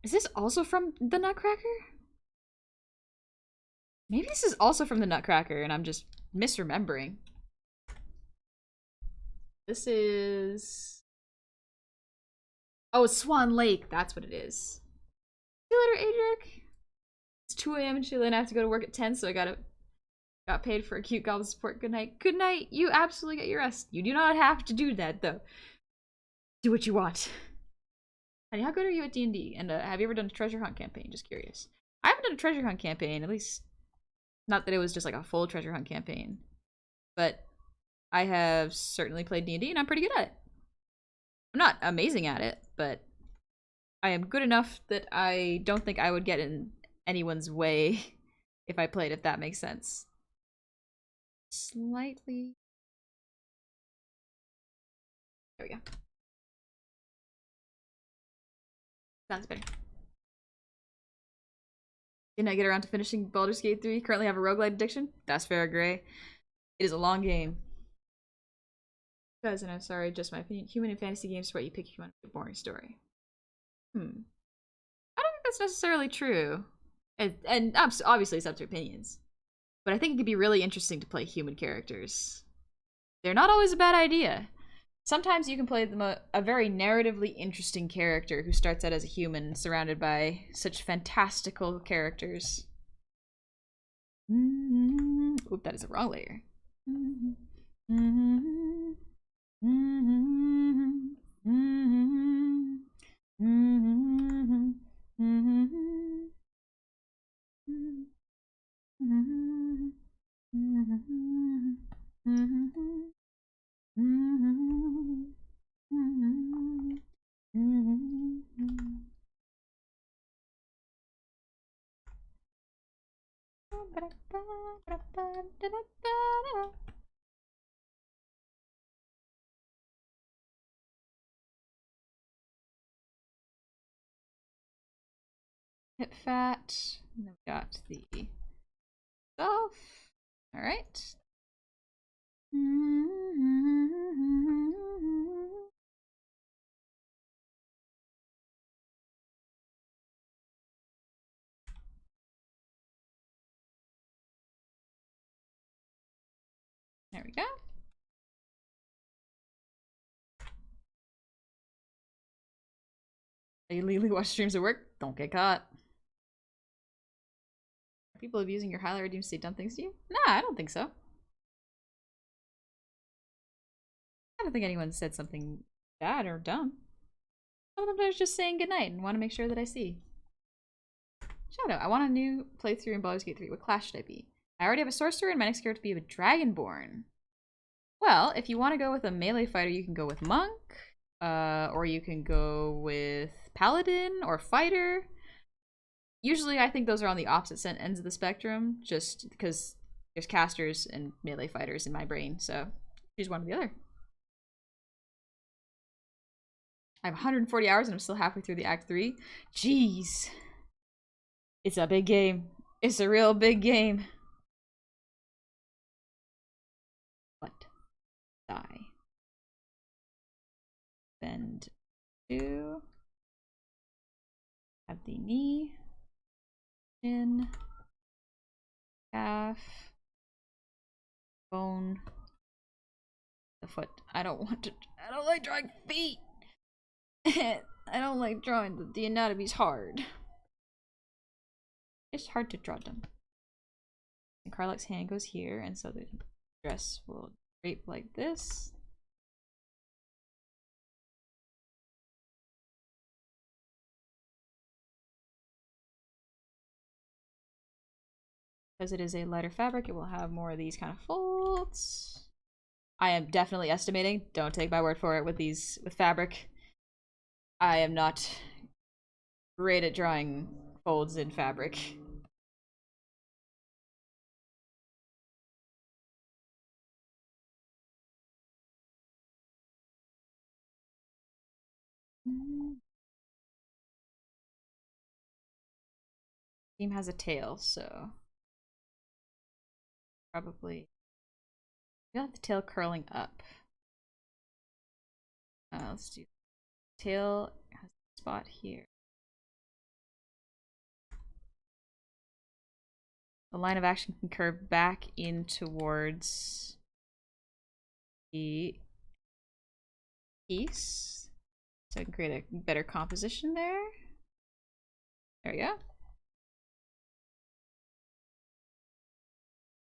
Is this also from the Nutcracker? Maybe this is also from the Nutcracker and I'm just misremembering. This is... Oh, it's Swan Lake. That's what it is. See you later, Adric. It's 2 a.m. in Chile and I have to go to work at 10, so I got paid for a cute goblin support. Good night. Good night. You absolutely get your rest. You do not have to do that, though. Do what you want. Honey, how good are you at D&D? And have you ever done a treasure hunt campaign? Just curious. I haven't done a treasure hunt campaign, at least not that it was just like a full treasure hunt campaign. But I have certainly played D&D and I'm pretty good at it. I'm not amazing at it, but I am good enough that I don't think I would get in anyone's way if I played, if that makes sense. Slightly. There we go. Sounds better. Didn't I get around to finishing Baldur's Gate 3? Currently have a roguelite addiction? That's fair, Gray. It is a long game. Guys, and I'm sorry, just my opinion. Human and fantasy games is what you pick if you want a boring story. I don't think that's necessarily true. And obviously it's up to opinions. But I think it could be really interesting to play human characters. They're not always a bad idea. Sometimes you can play a very narratively interesting character who starts out as a human surrounded by such fantastical characters. Oop, that is a wrong layer. Hit fat. And then we got the stuff. Alright. There we go. They illegally watch streams at work. Don't get caught. Are people abusing your highlight redeemed say dumb things to you? Nah, I don't think so. I don't think anyone said something bad or dumb. Some of them are just saying goodnight and want to make sure that I see. Shout out. I want a new playthrough in Baldur's Gate 3. What class should I be? I already have a sorcerer and my next character to be a dragonborn. Well, if you want to go with a melee fighter, you can go with monk. Or you can go with paladin or fighter. Usually I think those are on the opposite ends of the spectrum, just because there's casters and melee fighters in my brain, so choose one or the other. I have 140 hours and I'm still halfway through the Act 3. Jeez. It's a big game. It's a real big game. What? Die. Bend 2. Have the knee. Chin. Calf. Bone. The foot. I don't like drawing feet. I don't like drawing the anatomy's hard. It's hard to draw them. And Karlach's hand goes here, and so the dress will drape like this. Because it is a lighter fabric, it will have more of these kind of folds. I am definitely estimating. Don't take my word for it with fabric. I am not great at drawing folds in fabric. Team has a tail, so probably got the tail curling up. Let's do tail has a spot here. The line of action can curve back in towards the piece. So I can create a better composition there. There we go.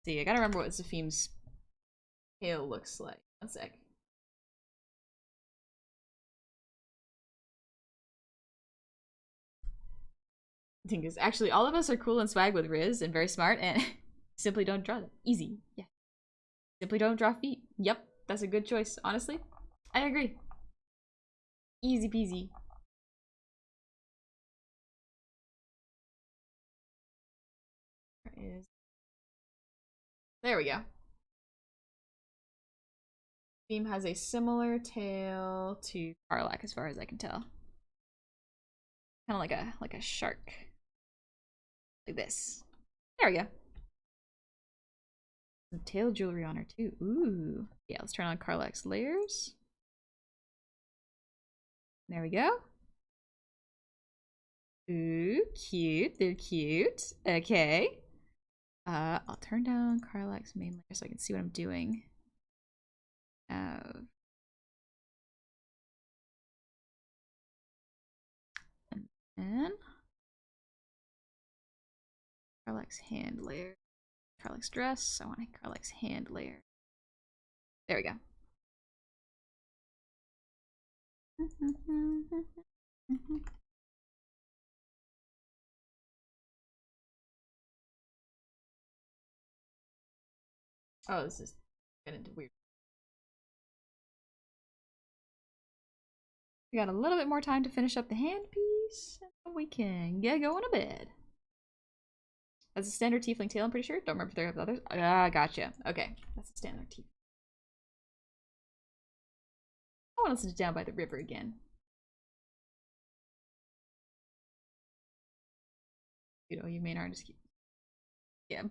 See, I gotta remember what Zephime's tail looks like. One sec. The thing is, actually, all of us are cool and swag with Riz and very smart, and simply don't draw them. Easy. Yeah. Simply don't draw feet. Yep, that's a good choice. Honestly, I agree. Easy peasy. There we go. Theme has a similar tail to Karlak as far as I can tell. Kind of like a shark. Like this. There we go. Some tail jewelry on her too. Ooh. Yeah, let's turn on Karlak's layers. There we go. Ooh, cute. They're cute. Okay. I'll turn down Karlak's main layer so I can see what I'm doing. And then Karlak's hand layer. Karlak's dress. I want Karlak's hand layer. There we go. Oh, this is getting into weird. We got a little bit more time to finish up the handpiece, and we can get going to bed. That's a standard tiefling tail, I'm pretty sure. Don't remember if there are others. Ah, gotcha. Okay, that's a standard tiefling. I want to sit down by the river again. You know, you main artist. Yeah.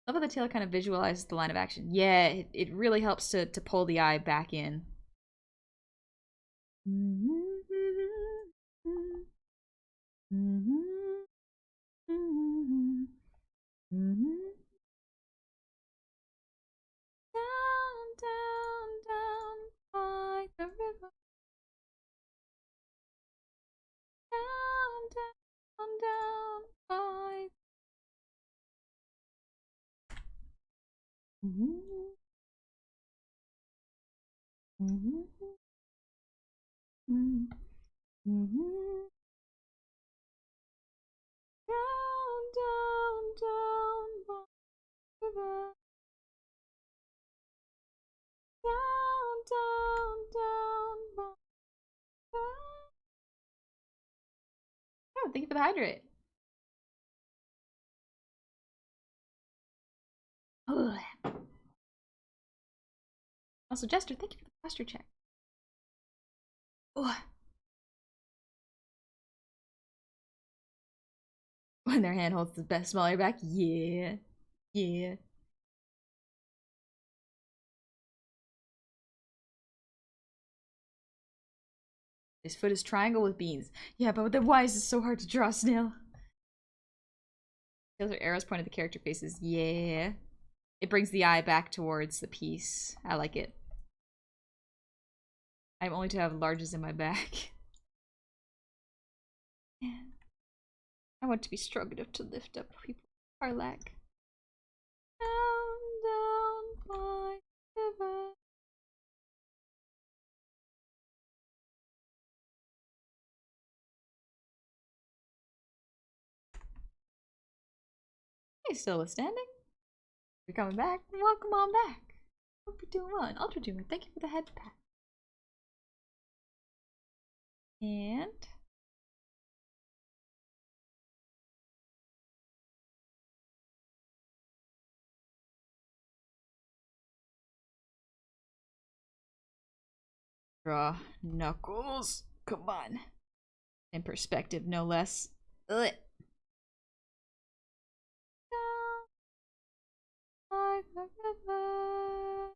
I love how the tail kind of visualizes the line of action. Yeah, it really helps to pull the eye back in. Down, down, down by the river. Down, down, down by. Down, down, down by the river. Down, down, down by. Oh, thank you for the hydrate. Also, Jester, thank you for the posture check. When their hand holds the best smaller back, yeah, yeah. His foot is triangle with beans. Yeah, but then why is this so hard to draw, Snail? Those are arrows pointing at the character faces. Yeah. It brings the eye back towards the piece. I like it. I'm only to have larges in my back. Man. I want to be strong enough to lift up people. Karlak. Down, down by the river. Hey, still withstanding? You're coming back? Welcome on back. Hope you're doing well. And Ultra Doomer, thank you for the head pat. And draw knuckles. Come on. In perspective, no less. Ugh. By the river.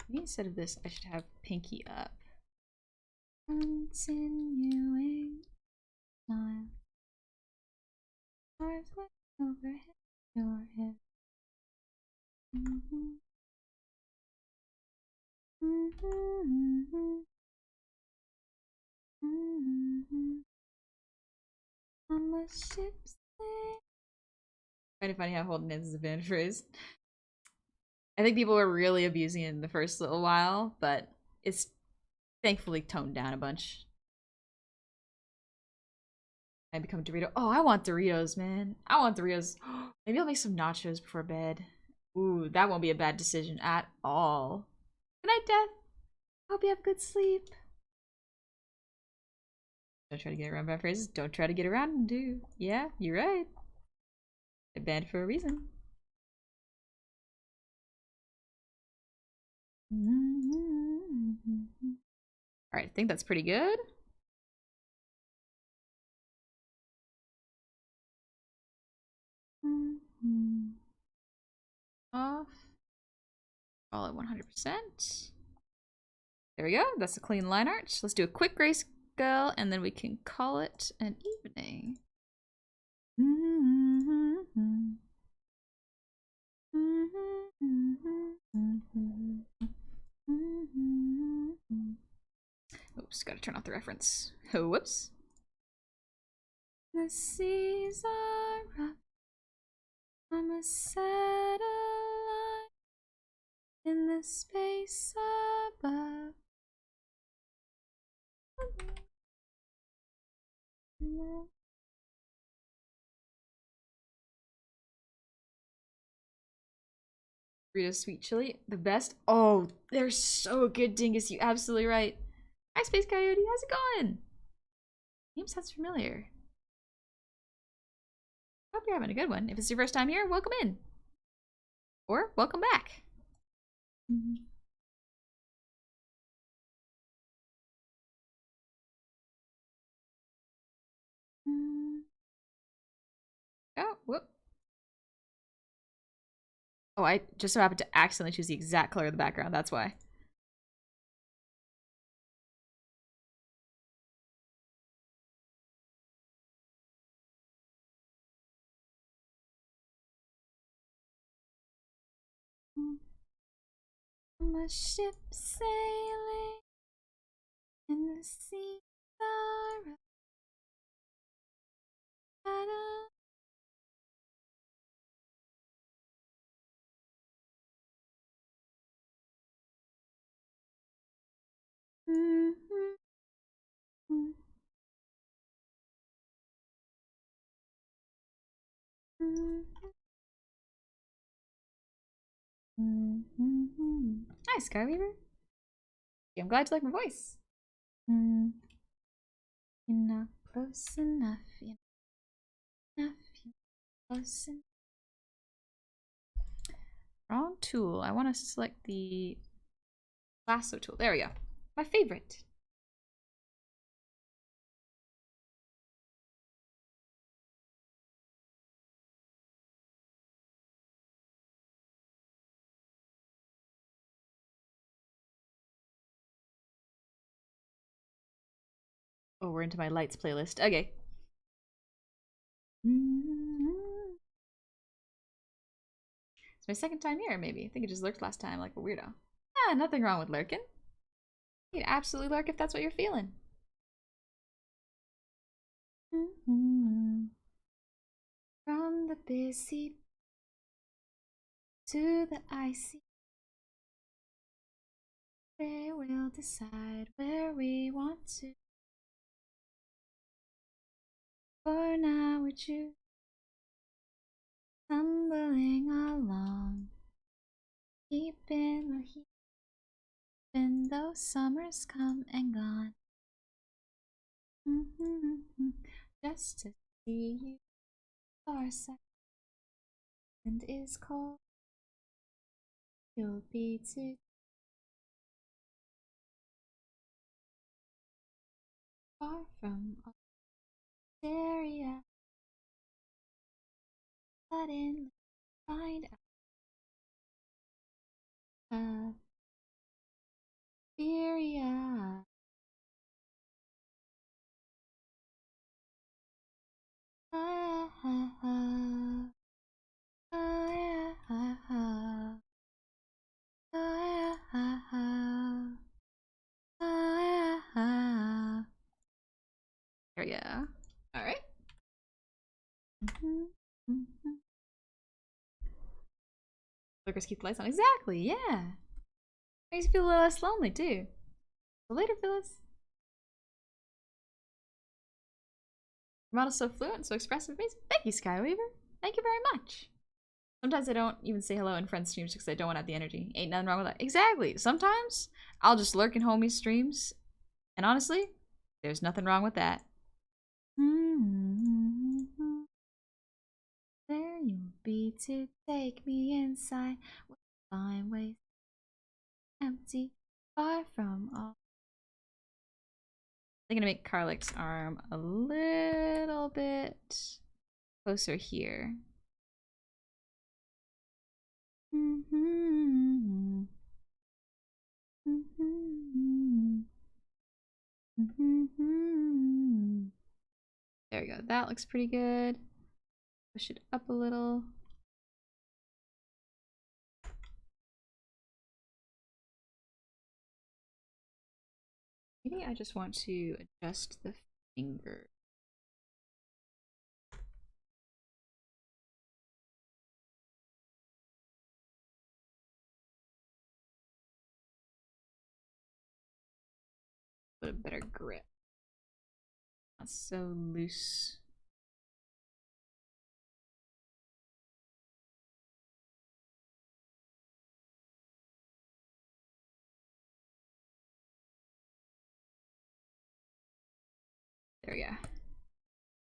Maybe instead of this, I should have pinky up. Continuing smile. Stars went overhead your head. On the ship's thing. Kind of funny how holding hands is a band phrase. I think people were really abusing it in the first little while, but it's thankfully toned down a bunch. I become Dorito. Oh, I want Doritos, man. I want Doritos. Maybe I'll make some nachos before bed. Ooh, that won't be a bad decision at all. Good night, Death. Hope you have good sleep. Don't try to get around bad phrases. Don't try to get around them, do. Yeah, you're right. They're banned for a reason. Alright, I think that's pretty good. Off. All at 100%. There we go. That's a clean line art. Let's do a quick grayscale and then we can call it an evening. Oops, gotta turn off the reference. Oh, whoops. The seas are rough. I'm a satellite in the space above. Doritos sweet chili, the best. Oh, they're so good, Dingus. You absolutely right. Hi, Space Coyote. How's it going? Name sounds familiar. Hope you're having a good one. If it's your first time here, welcome in. Or welcome back. Oh, whoop. Oh, I just so happened to accidentally choose the exact color of the background. That's why. I'm a ship sailing in the sea. Hi, Skyweaver. I'm glad you like my voice. You're not close enough. You're close enough. Wrong tool. I want to select the lasso tool. There we go. My favorite. Oh, we're into my lights playlist. Okay. It's my second time here, maybe. I think it just lurked last time like a weirdo. Ah, nothing wrong with lurking. You can absolutely lurk if that's what you're feeling. From the busy to the icy, they will decide where we want to. For now, we're just tumbling along, keeping the heat, even though summer's come and gone. Just to see you, our side and is cold. You'll be too far from area. suddenly find out Syria. Ah, ah, ah. Ah, ah, ah. Ah, ah, ah. Ah, ah. There we go. All right. Lurkers keep the lights on. Exactly. Yeah. Makes you feel a little less lonely too. So later, Phyllis. Your model's so fluent, so expressive, amazing. Thank you, Skyweaver. Thank you very much. Sometimes I don't even say hello in friends' streams because I don't want to have the energy. Ain't nothing wrong with that. Exactly. Sometimes I'll just lurk in homies' streams, and honestly, there's nothing wrong with that. There you'll be to take me inside. Fine ways, empty, far from all. I'm gonna make Karlik's arm a little bit closer here. There we go. That looks pretty good. Push it up a little. Maybe I just want to adjust the finger. Put a better grip. Not so loose. There we go.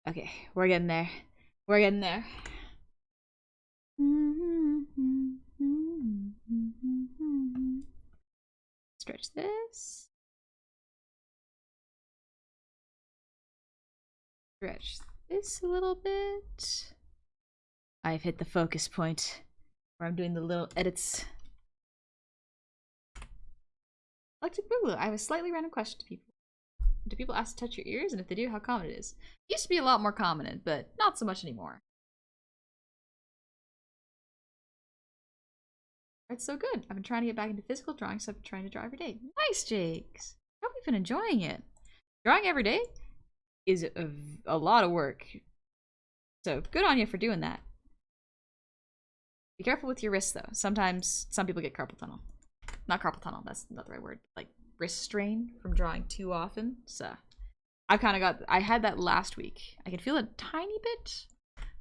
Okay, we're getting there. We're getting there. Stretch this. Stretch this a little bit. I've hit the focus point where I'm doing the little edits. Electric Boogaloo, I have a slightly random question to people. Do people ask to touch your ears? And if they do, how common it is? It used to be a lot more common, but not so much anymore. It's so good. I've been trying to get back into physical drawing, so I've been trying to draw every day. Nice, Jakes. I hope you've been enjoying it. Drawing every day is a lot of work. So good on you for doing that. Be careful with your wrists, though. Sometimes some people get carpal tunnel. Not carpal tunnel, that's not the right word. Like wrist strain from drawing too often. So I've kind of got, I had that last week. I can feel it a tiny bit,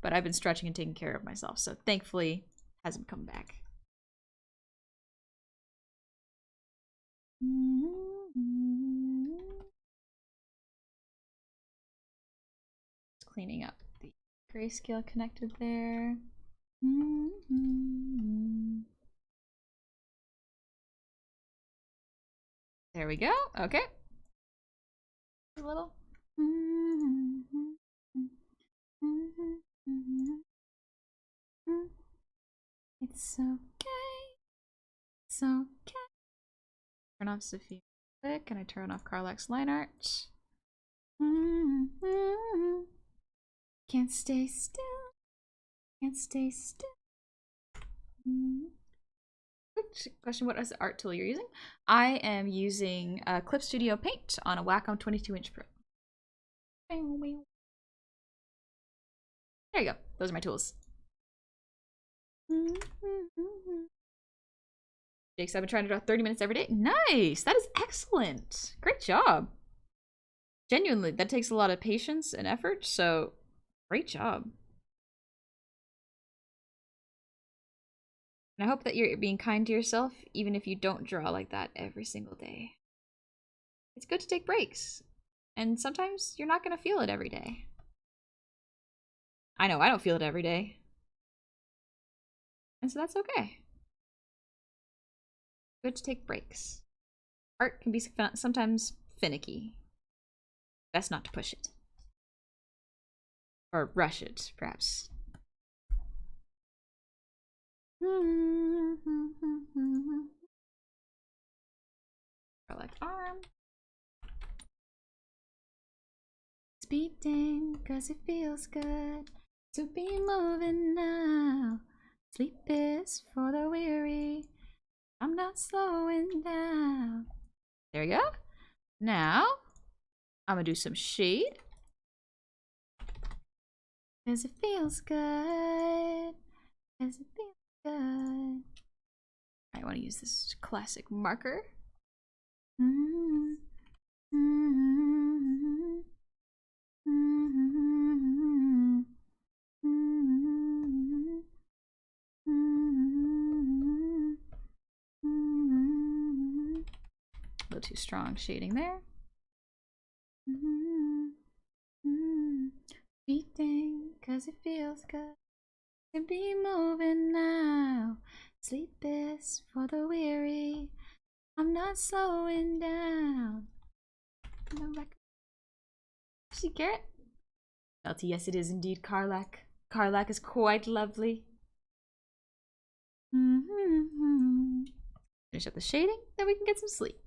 but I've been stretching and taking care of myself. So thankfully, it hasn't come back. Just cleaning up the grayscale connected there. There we go. Okay. A little. It's okay. It's okay. Turn off Sophia Click and I turn off Karlak's line art. Can't stay still. Can't stay still. Quick question, what is the art tool you're using? I am using Clip Studio Paint on a Wacom 22-inch Pro. There you go. Those are my tools. Jakes, I've been trying to draw 30 minutes every day. Nice! That is excellent. Great job. Genuinely, that takes a lot of patience and effort, so great job. And I hope that you're being kind to yourself, even if you don't draw like that every single day. It's good to take breaks. And sometimes you're not going to feel it every day. I know, I don't feel it every day. And so that's okay. Good to take breaks. Art can be sometimes finicky. Best not to push it. Or rush it, perhaps. Like arm. It's beating cause it feels good to be moving now. Sleep is for the weary. I'm not slowing down. There you go. Now, I'm gonna do some shade. Cause it feels good. Cause it feels good. I want to use this classic marker. A little too strong shading there. Beating cause it feels good to be moving now. Sleep is for the weary. I'm not slowing down. No record. See carrot? Melty, yes it is indeed Karlak. Karlak is quite lovely. Finish up the shading, then we can get some sleep.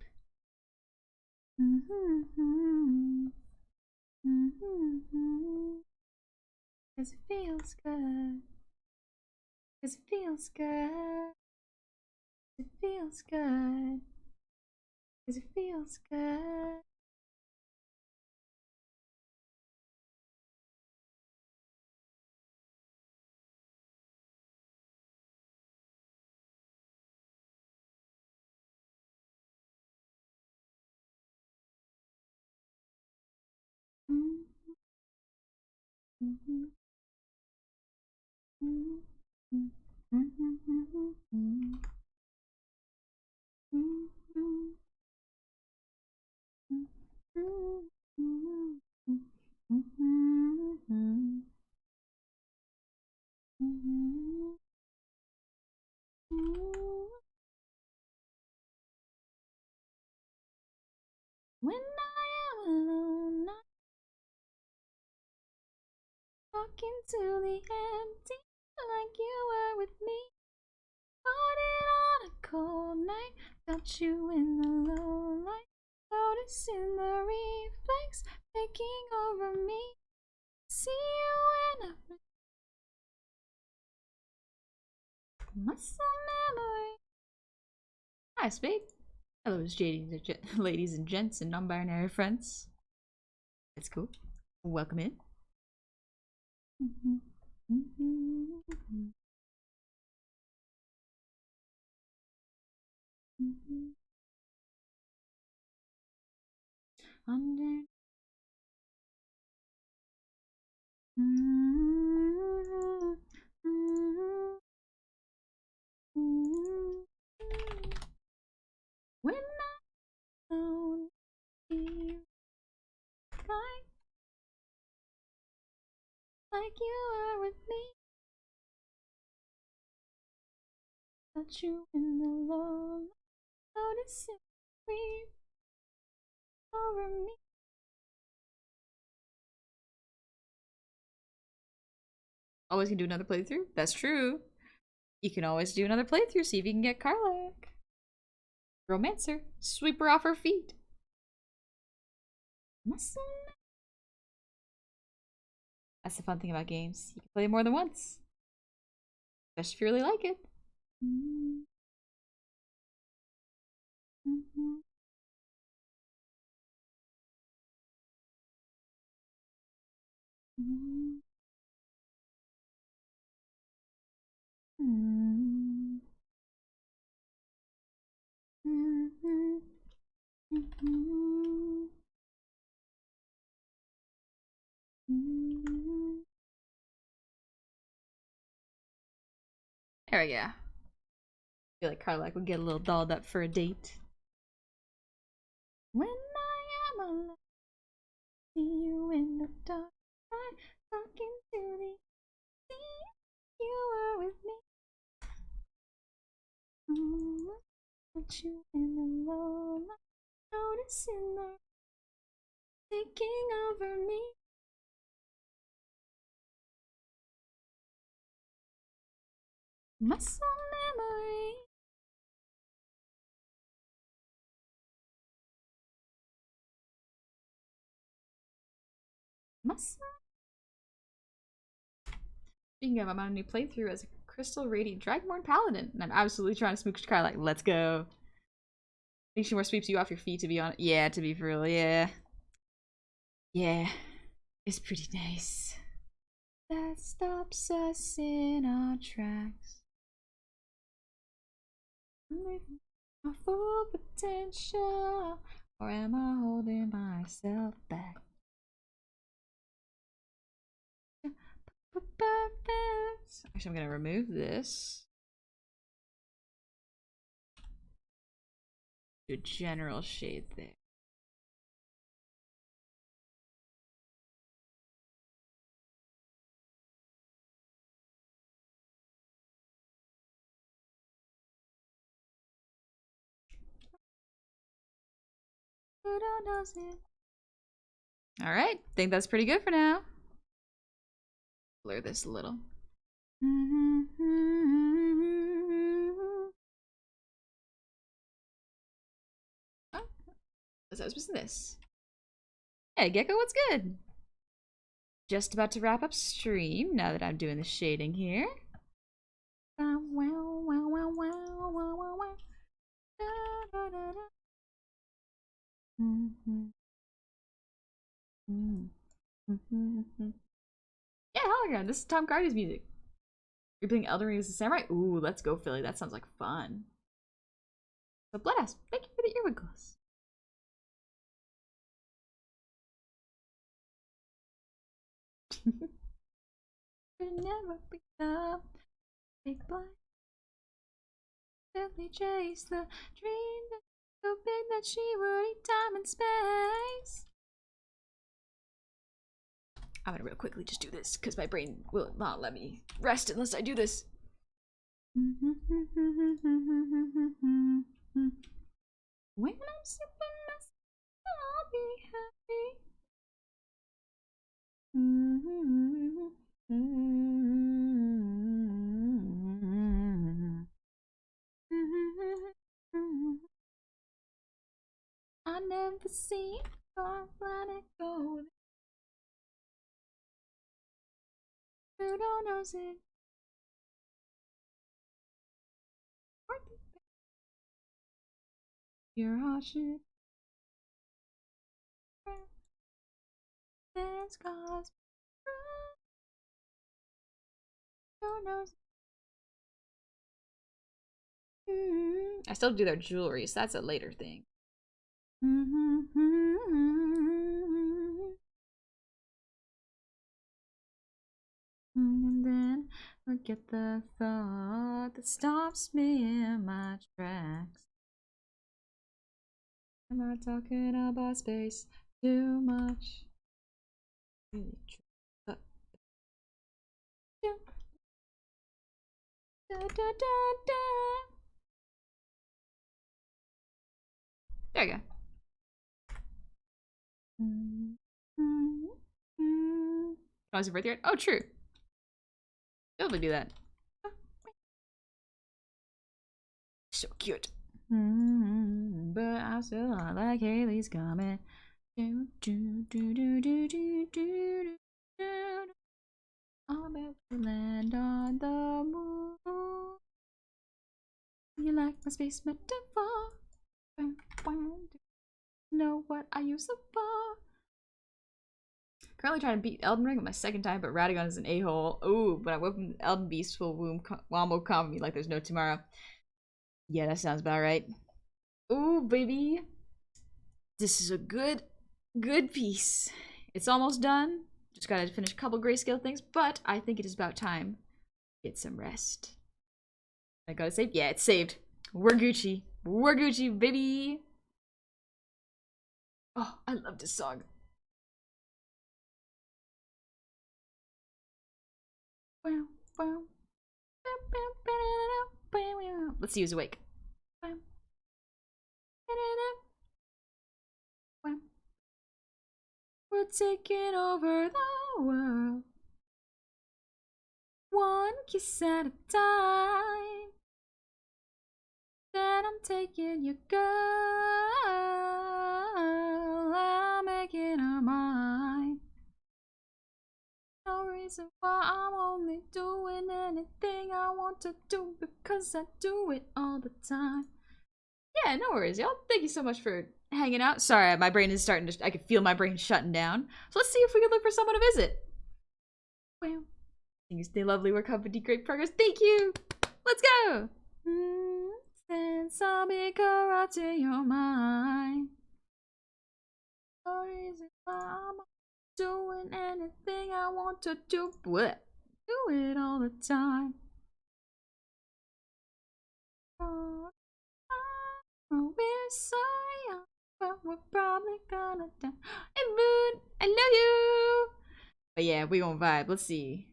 Cause it feels good. Cause it feels good. It feels good. Cause it feels good. When I am alone, not talking to the empty like you were with me. Started on a cold night, felt you in the low light, noticing the reflex taking over me. See you in a muscle memory. Hi, Spade. Hello, ladies and gents and non-binary friends. That's cool. Welcome in. Under. When I don't feel like you are with me, got you in the low, noticing breathe over me. Always can do another playthrough. That's true. You can always do another playthrough. See if you can get Karlak. Romancer. Sweep her off her feet. Muscle. That's the fun thing about games. You can play more than once. Especially if you really like it. There we go. I feel like Karlak would get a little dolled up for a date. When I am alone, see you in the dark, talking to the sea. You are with me. Put you in the low light, noticing the taking over me. Muscle Awesome. Speaking of, I'm on a new playthrough as a Crystal Radiant Dragonborn Paladin, and I'm absolutely trying to smooch Sky. Like, let's go. I think she more sweeps you off your feet, to be honest. Yeah, to be for real, yeah. Yeah, it's pretty nice. That stops us in our tracks. Living my full potential, or am I holding myself back? Actually, I'm gonna remove this. Do a general shade there. All right, think that's pretty good for now. Blur this a little. Oh, as I was missing this. Hey, Gecko, what's good? Just about to wrap up stream now that I'm doing the shading here. Yeah, hologram. This is Tom Cardy's music. You're playing Elden Ring as a samurai? Ooh, let's go, Philly. That sounds like fun. So, Bloodass, thank you for the earwig gloss. Could never become big blind. Simply chase the dream that's so big that she would eat time and space. I'm gonna real quickly just do this because my brain will not let me rest unless I do this. When I'm sipping myself, I'll be happy. I never seen our planet go. Who don't knows it? Your heart should dance cause who knows? I still do their jewelry, so that's a later thing. And then forget the thought that stops me in my tracks. Am I talking about space too much? Really true. Da, da, da. There you go. Oh, is it birthday? Oh, true. You'll be able to do that. So cute. But I still like Haley's comment. I'm about to land on the moon. You like my space metaphor? Know what I use it for? Currently trying to beat Elden Ring my second time, but Radagon is an a-hole. Ooh, but I whip Elden Beast full wombo combo me like there's no tomorrow. Yeah, that sounds about right. Ooh, baby. This is a good piece. It's almost done. Just gotta finish a couple grayscale things, but I think it is about time to get some rest. I gotta save? Yeah, it's saved. We're Gucci. We're Gucci, baby. Oh, I love this song. Let's see who's awake. We're taking over the world, one kiss at a time. Then I'm taking your girl, I'm making her mine. reason why I'm only doing anything I want to do because I do it all the time. Yeah, no worries, y'all. Thank you so much for hanging out. Sorry, my brain is starting to... I can feel my brain shutting down. So let's see if we can look for someone to visit. Well, you stay lovely, work hard, do great progress. Thank you! Let's go! Since I'll be corrupting your mind. Or is it I'm doing anything I want to do? What? Do it all the time. Oh, we're so young, but we're probably gonna die. Hey, Moon, I love you. But yeah, we gonna vibe. Let's see.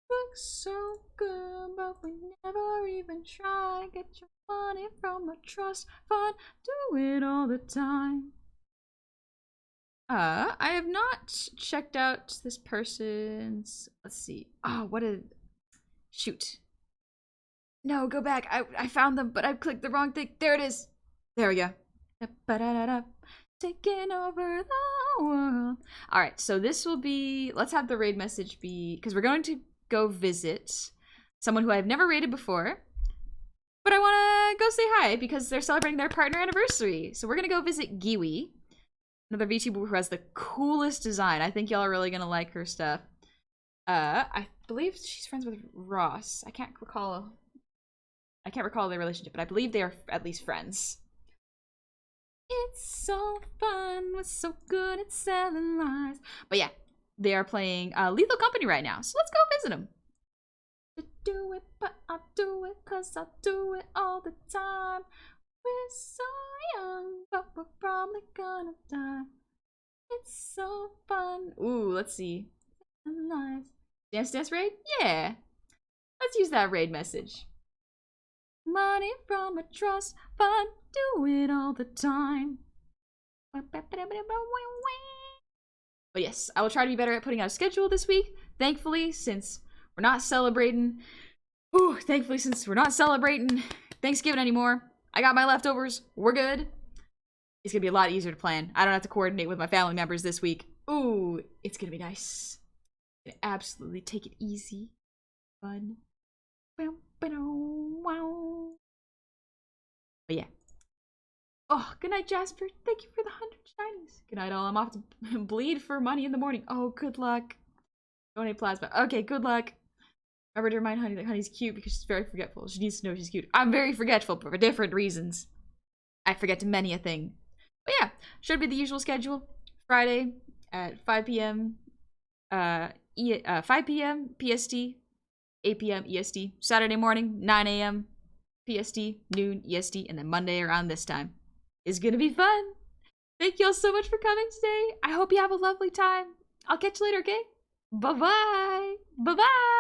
Looks so good, but we never even try. Get your money from a trust fund. Do it all the time. I have not checked out this person's. Let's see. Oh, what a shoot. No, go back. I found them, but I clicked the wrong thing. There it is. There we go. Taking over the world. All right, so this will be. Let's have the raid message be because we're going to go visit someone who I've never raided before, but I want to go say hi because they're celebrating their partner anniversary. So we're gonna go visit Giwi, another VTuber who has the coolest design. I think y'all are really gonna like her stuff. I believe she's friends with Ross. I can't recall their relationship, but I believe they are at least friends. It's so fun, we're so good at selling lies. But yeah, they are playing Lethal Company right now, so let's go visit them. To do it, but I do it cause I do it all the time. We're so young, but we're probably gonna die. It's so fun. Ooh, let's see. Nice. Dance raid? Yeah. Let's use that raid message. Money from a trust fund, do it all the time. But yes, I will try to be better at putting out a schedule this week. Thankfully, since we're not celebrating Thanksgiving anymore, I got my leftovers. We're good. It's gonna be a lot easier to plan. I don't have to coordinate with my family members this week. Ooh, it's gonna be nice. Absolutely take it easy. Fun. But yeah. Oh, good night, Jasper. Thank you for the 100 shinies. Good night, all. I'm off to bleed for money in the morning. Oh, good luck. Donate plasma. Okay, good luck. Remember to remind Honey that Honey's cute because she's very forgetful. She needs to know she's cute. I'm very forgetful, but for different reasons. I forget many a thing. But yeah, should be the usual schedule. Friday at 5 p.m. 5 p.m. PST, 8 p.m. EST. Saturday morning, 9 a.m. PST, noon EST, and then Monday around this time. It's gonna be fun. Thank y'all so much for coming today. I hope you have a lovely time. I'll catch you later, okay? Bye-bye. Bye-bye.